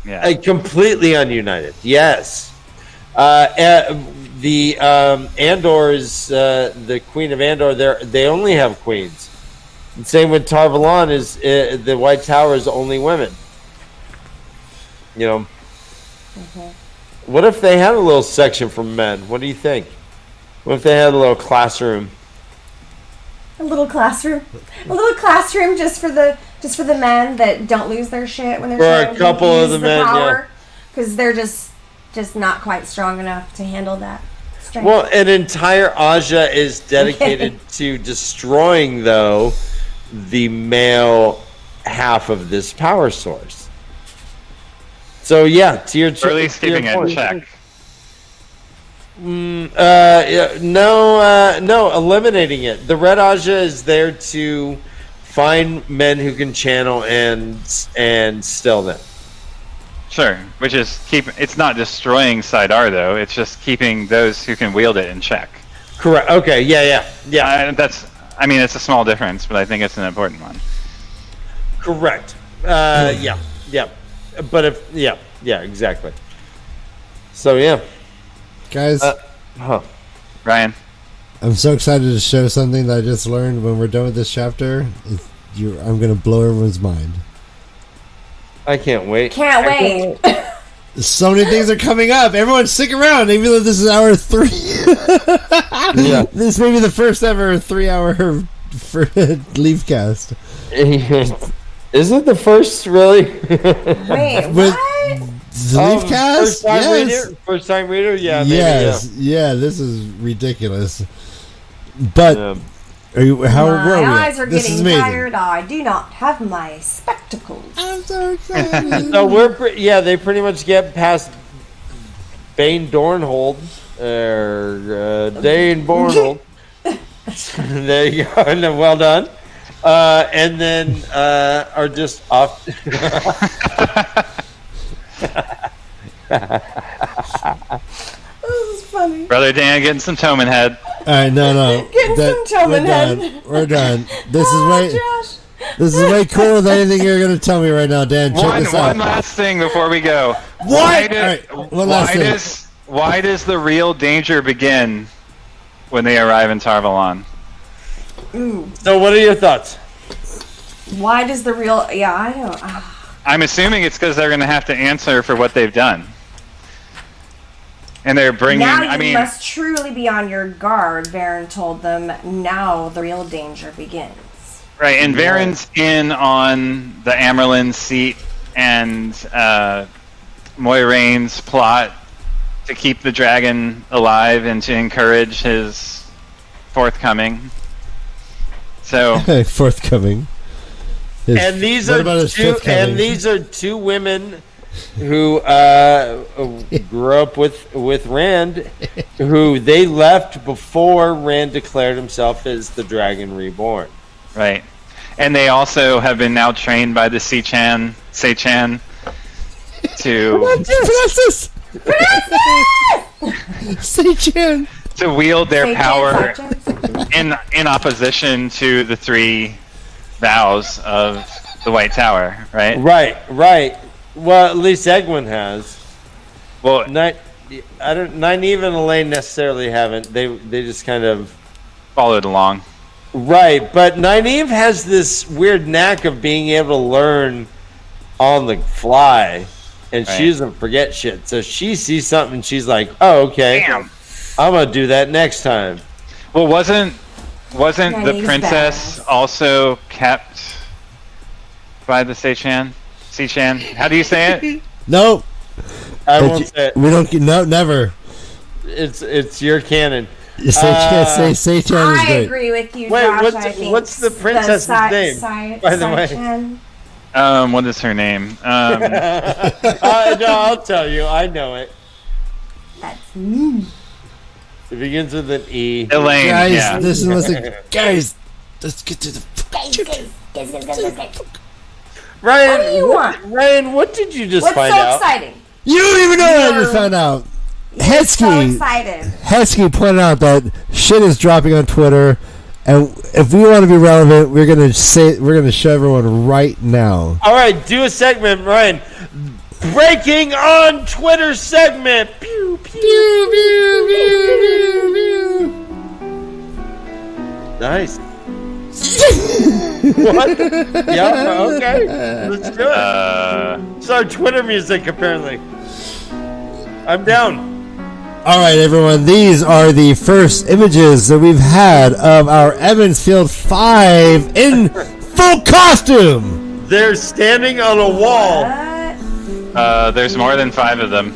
Yeah. Completely ununited, yes. The Andor is the Queen of Andor. They only have queens. And same with Tarvalon. Is the White Tower is only women. What if they had a little section for men? What do you think? What if they had a little classroom? A little classroom just for the men that don't lose their shit when they're trying a couple to of the men, power, because they're just not quite strong enough to handle that strength. Well, an entire Aja is dedicated to destroying, though, the male half of this power source. So yeah, to your Or at least keeping it in check. No, eliminating it. The Red Aja is there to find men who can channel and still them. Sure, which is it's not destroying Sidar though. It's just keeping those who can wield it in check. Correct. Okay. Yeah. It's a small difference, but I think it's an important one. Correct. Yeah. But exactly. So yeah, Guys, Ryan. I'm so excited to show something that I just learned when we're done with this chapter. I'm going to blow everyone's mind. I can't wait. Can't wait. So many things are coming up. Everyone stick around, even though this is hour 3. Yeah. This may be the first ever 3-hour for LeafCast. Is it the first, really? Wait, With what? the LeafCast? First time reader? Yeah, maybe, yes. Yeah, this is ridiculous. But how were we? My eyes are This is getting amazing. tired. I do not have my spectacles. I'm so excited. So they pretty much get past Bane Dornhold, or Dane Bornhold. There you go. No, well done. And then are just off. This is funny. Brother Dan getting some Toman head. All right, no. Getting some Toman head. We're done. This Josh. is way cooler than anything you're going to tell me right now, Dan. Check this out. One last thing before we go. What? All right, one last thing. Why does the real danger begin when they arrive in Tarvalon? Ooh. So what are your thoughts? Why does the real... Yeah, I don't... I'm assuming it's because they're going to have to answer for what they've done. And they're bringing... Now you must truly be on your guard, Varen told them. Now the real danger begins. Right, and Varen's in on the Amerlin seat and Moiraine's plot to keep the dragon alive and to encourage his forthcoming. So... Forthcoming. And these are two women who grew up with Rand, who they left before Rand declared himself as the Dragon Reborn. Right, and they also have been now trained by the Sechan to Sechan to wield their Sechan, power Sechan. in opposition to the 3 vows of the White Tower. Right. Right. Well, at least Egwene has. Well, Nynaeve and Elaine necessarily haven't. They just kind of followed along. Right, but Nynaeve has this weird knack of being able to learn on the fly, and she doesn't forget shit. So she sees something, she's like, "Oh, okay, Damn. I'm gonna do that next time." Well, wasn't the Nynaeve's princess badass. also kept by the Sechan? How do you say it? No. I won't say it. We don't. No, never. It's your canon. Sechan is I great. agree with you, Wait, Josh. I think what's the princess's name, by the way? What is her name? No, I'll tell you. I know it. That's It begins with an E. Elaine. Guys, Yeah. this is guys. Let's get to the. Ryan, What do you want? Ryan, what did you just What's find so out? exciting? You don't even know what I just found out. So Hesky excited. pointed out that shit is dropping on Twitter, and if we want to be relevant, we're gonna show everyone right now. All right, do a segment, Ryan. Breaking on Twitter segment. Pew, pew, pew, pew, pew. Nice. What? Yeah. Okay. Let's do it. It's our Twitter music, apparently. I'm down. All right, everyone. These are the first images that we've had of our Evansfield 5 in full costume. They're standing on a wall. There's more than 5 of them.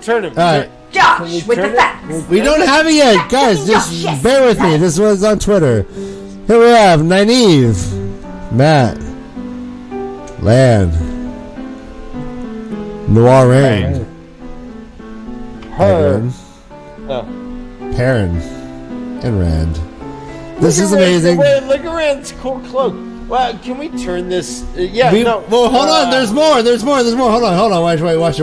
Turn it. All right. Josh with the turn it? facts. We don't have it yet, guys. Just bear with me. This was on Twitter. Here we have Nynaeve, Matt, Lan, Noir Rain. Her. Egwin, Oh. Perrin, and Rand. This is Look at amazing. Rand, look at Rand's cool cloak. Wow, can we turn this? Well, hold on. There's more. Hold on. Watch.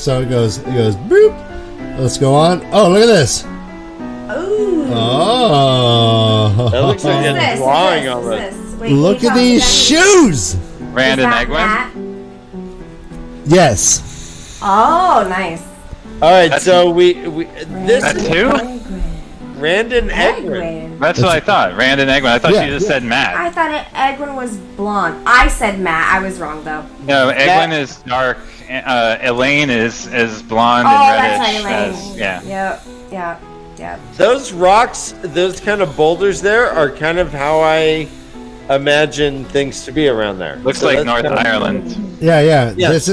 So it goes. Boop. Let's go on. Oh, look at this. Ooh. Oh. That looks like What's a this? drawing What's already. this? Wait, Look can at you these talk shoes. Rand Is and that Egwin. Matt? Yes. Oh, nice. All right, so we this That's is two? Rand and Egwin. Egwin. That's what I thought. Rand and Egwin. I thought Yeah. she just said Matt. I thought Egwin was blonde. I said Matt. I was wrong though. No, Egwin is dark. Elaine is blonde Oh, and that's reddish. how Elaine. as- yeah. Yep. Those rocks, those kind of boulders there, are kind of how I imagine things to be around there. Looks So like that's North kind of- Ireland. Yeah. Yeah. This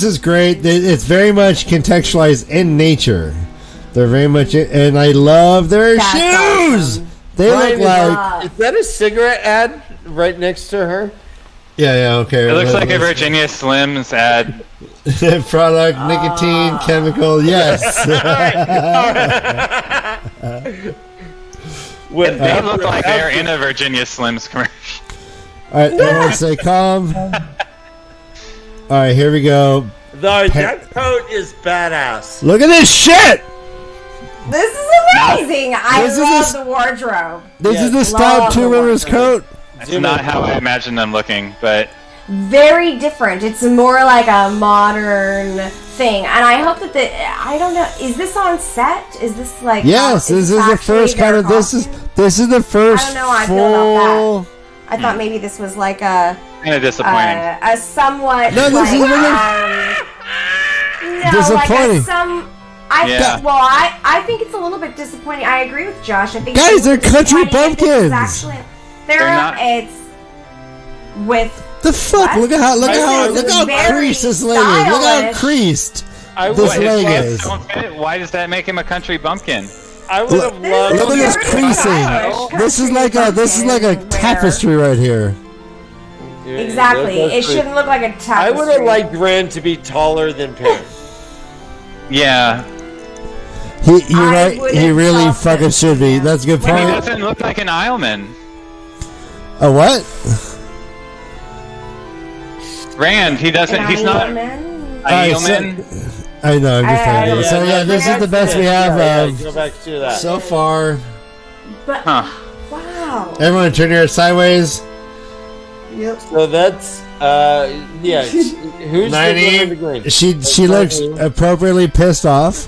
is great. It's very much contextualized in nature. They're very much, and I love their That's shoes. awesome. They Ryan, look like. is that a cigarette ad right next to her? Yeah. Okay. It looks like a Virginia Slims ad. Product, nicotine, chemical. Yes. With They look like they're in a Virginia Slims commercial. All right. Everyone, stay calm. All right. Here we go. That coat is badass. Look at this shit. This is amazing. I This is love a- the wardrobe. This is the Love Stout the Two Rivers wardrobe. coat. That's not how I imagine them looking, but Very different. It's more like a modern thing, and I hope that I don't know. Is this on set? Is this like? Yes, this is the first kind of. This is the first I don't know how I feel full. about I thought maybe this was like a kind of disappointing. a somewhat No, this is really no, disappointing. Yeah. Well, I think it's a little bit disappointing. I agree with Josh. I think Guys, it's they're country disappointing if this is bumpkins. Actually, They're not- It's with The fuck! What? Look at how This is very creased this leg is. Look how stylish. creased I this would, What, his leg pants is. don't fit? Why does that make him a country bumpkin? I would have loved. Look at this Very creasing. stylish This is like a bumpkin tapestry right here. wear. Exactly. It shouldn't look like a tapestry. I would have liked Rand to be taller than Perrin. Yeah. You're I right. would He have really loved fucking it. should be. That's a good He point. doesn't look like an Isleman. A what? Rand, he doesn't. He's not. Man. Alright, so- Isleman. I know. I'm just I- playing. So yeah, this is the best we have Go back to that. so far. But Huh. wow. Everyone, turn your head sideways. So that's yeah. Who's the one in the green? She looks appropriately pissed off.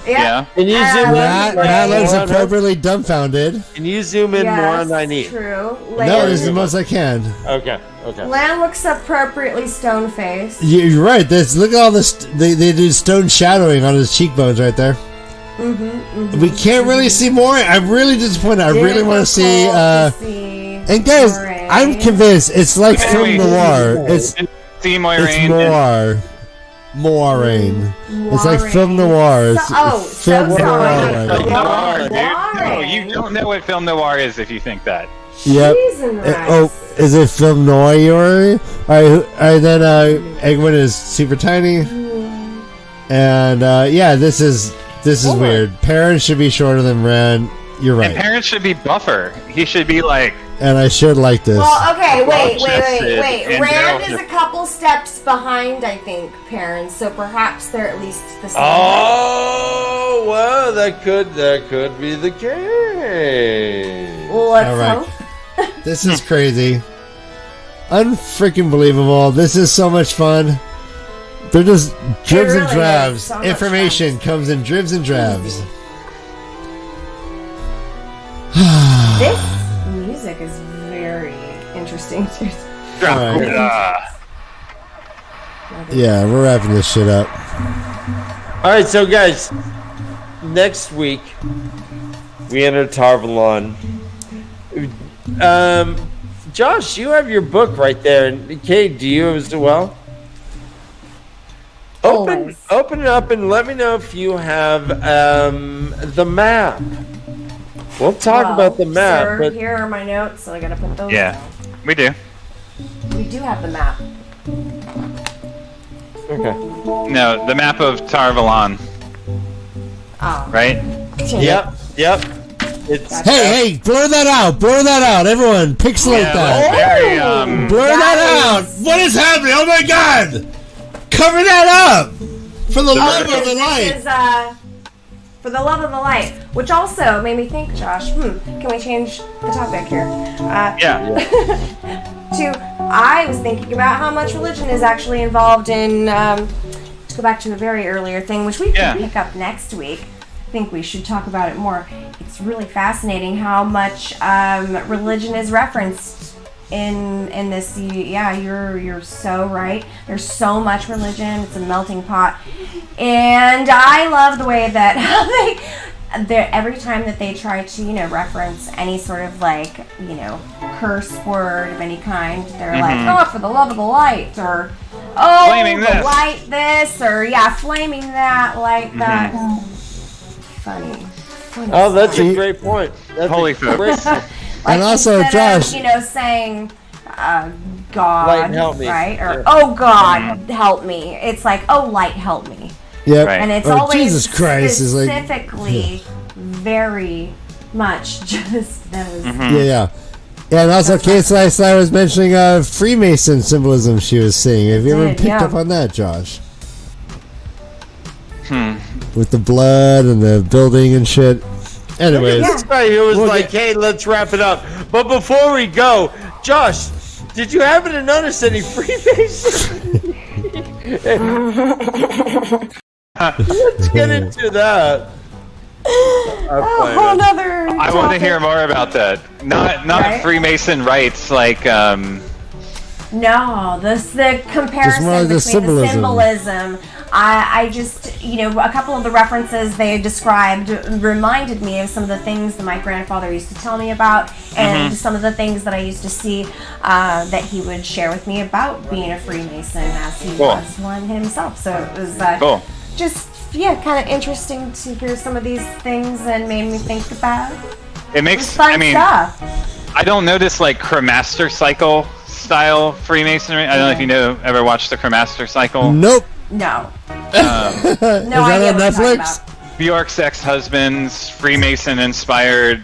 Yeah. Can you zoom in? Matt looks more on her? appropriately dumbfounded. Can you zoom in more on Nynaeve? True. No, this is the most I can. Okay. Lan looks appropriately stone faced. You're right. This look at all this. They do stone shadowing on his cheekbones right there. We can't really see more. I'm really disappointed. I really want to see. And guys, I'm convinced it's like film noir. It's Moiraine. Moiraine. It's like film noir. It's film noir. Right now. Dude. No, you don't know what film noir is if you think that. Yep. Oh, is it film noir? Alright, then Egwin is super tiny. And yeah, this is weird. Perrin should be shorter than Rand. You're right. And parents should be buffer. He should be like. And I should like this. Well, okay, wait. And Rand Daryl is a couple steps behind, I think, parents, so perhaps they're at least the same. Oh well, that could be the case. Let's All right. hope. This is crazy. Unfreaking believable. This is so much fun. They're just dribs really and drabs. is so much Information comes in dribs and drabs. This music is very interesting too. All right. Yeah, we're wrapping this shit up. All right, so guys, next week we enter Tarvalon. Josh, you have your book right there, and Kate, do you as well? Open it up and let me know if you have the map. We'll talk about the map, Sir, but here are my notes, so I gotta put those Yeah, down. we do. We do have the map. Okay. No, the map of Tarvalon. Oh. Right? Yep. It's Hey, blur that out. Blur that out. Everyone, pixelate that. Very, Blur that out. What is happening? Oh my God! Cover that up for the love of the light. This is, for the love of the light, which also made me think, Josh. Can we change the topic here? I was thinking about how much religion is actually involved in. To go back to a very earlier thing, which we can pick up next week. I think we should talk about it more. It's really fascinating how much religion is referenced in this. You're so right. There's so much religion. It's a melting pot, and I love the way that every time that they try to reference any sort of curse word of any kind, they're like, oh, for the love of the light, or oh, flaming the this. light this, or flaming that, like that. Funny. Oh, that's a great point. That's Holy folks. And also, Josh, saying, God, light, help me. right? Or oh God, help me. It's like, oh, light, help me. yep. Right. And it's Oh, always Jesus Christ is like specifically very much just those. Yeah. And also, Case last night was mentioning Freemason symbolism she was seeing. Have you ever picked up on that, Josh? With the blood and the building and shit. Anyways. This guy here was hey, let's wrap it up. But before we go, Josh, did you happen to notice any Freemasons? Let's get into that. A whole nother I want to hear more about that. Not Right? Freemason rites, like No, the comparison more between the symbolism. I just, a couple of the references they described reminded me of some of the things that my grandfather used to tell me about, and some of the things that I used to see that he would share with me about being a Freemason, as he was one himself. So it was just, kind of interesting to hear some of these things, and made me think about it makes. fun stuff. I don't notice like Cremaster Cycle style Freemasonry. I don't know if you ever watched the Cremaster Cycle. Nope. No. Is that on Netflix? Bjork's ex-husband's Freemason-inspired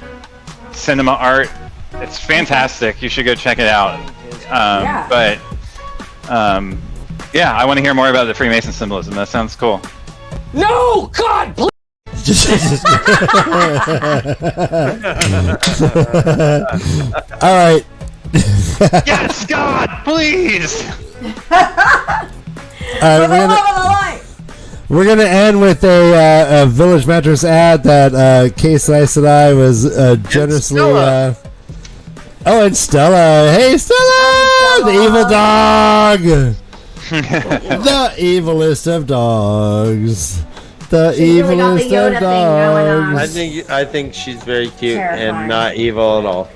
cinema art. It's fantastic. You should go check it out. But I want to hear more about the Freemason symbolism. That sounds cool. No, God, please. All right. Yes, God, please. We're gonna end with a Village Mattress ad that Case Ice and I was generously. And Stella! Hey, Stella! The evil dog. The evilest of dogs. The evilest of dogs. I think she's very cute Terrifying. and not evil at all.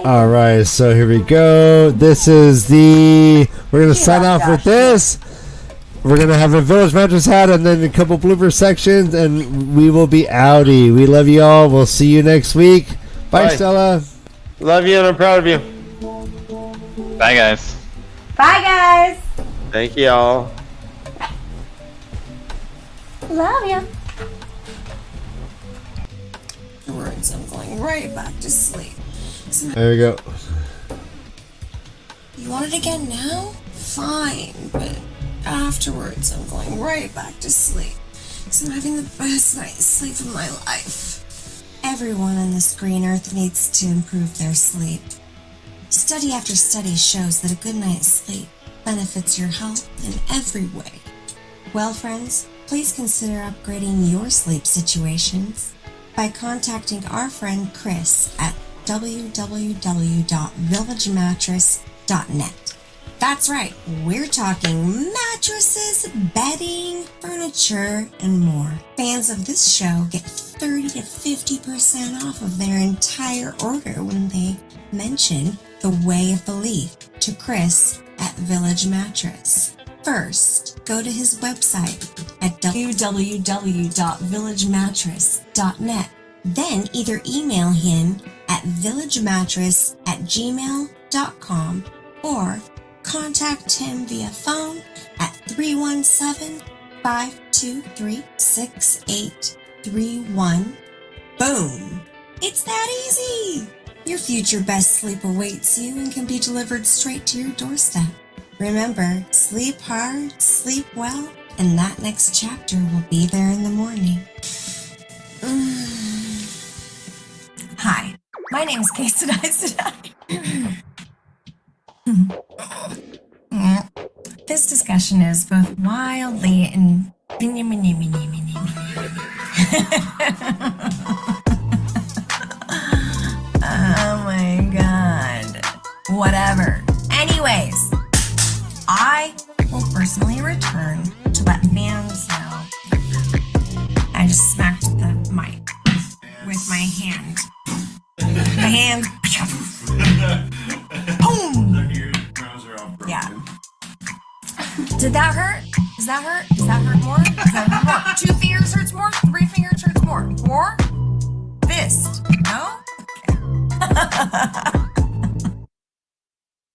All right, so here we go. This is we're gonna sign off with this. We're gonna have a Village Mattress hat and then a couple blooper sections, and we will be outie. We love you all. We'll see you next week. Bye. Stella. Love you, and I'm proud of you. Bye, guys. Bye, guys. Thank you all. Love ya. Words, I'm going right back to sleep. There we go. You want it again now? Fine, but afterwards I'm going right back to sleep. Because I'm having the best night's sleep of my life. Everyone on this green earth needs to improve their sleep. Study after study shows that a good night's sleep benefits your health in every way. Well, friends, please consider upgrading your sleep situations by contacting our friend Chris at www.villagemattress.net. That's right, we're talking mattresses, bedding, furniture, and more. Fans of this show get 30 to 50% off of their entire order when they mention The Way of Belief to Chris at Village Mattress. First, go to his website at www.villagemattress.net. Then either email him at villagemattress@gmail.com or contact him via phone at 317-523-6831. Boom! It's that easy! Your future best sleep awaits you and can be delivered straight to your doorstep. Remember, sleep hard, sleep well, and that next chapter will be there in the morning. Hi, my name is Casey This discussion is both wildly and oh my god. Whatever. Anyways, I will personally return to let fans know. I just smacked the mic with my hand. My hand. Boom! Yeah. Did that hurt? Does that hurt? Does that hurt more? Does that hurt more? 2 fingers hurts more? 3 fingers hurts more? 4? Fist? No? Okay.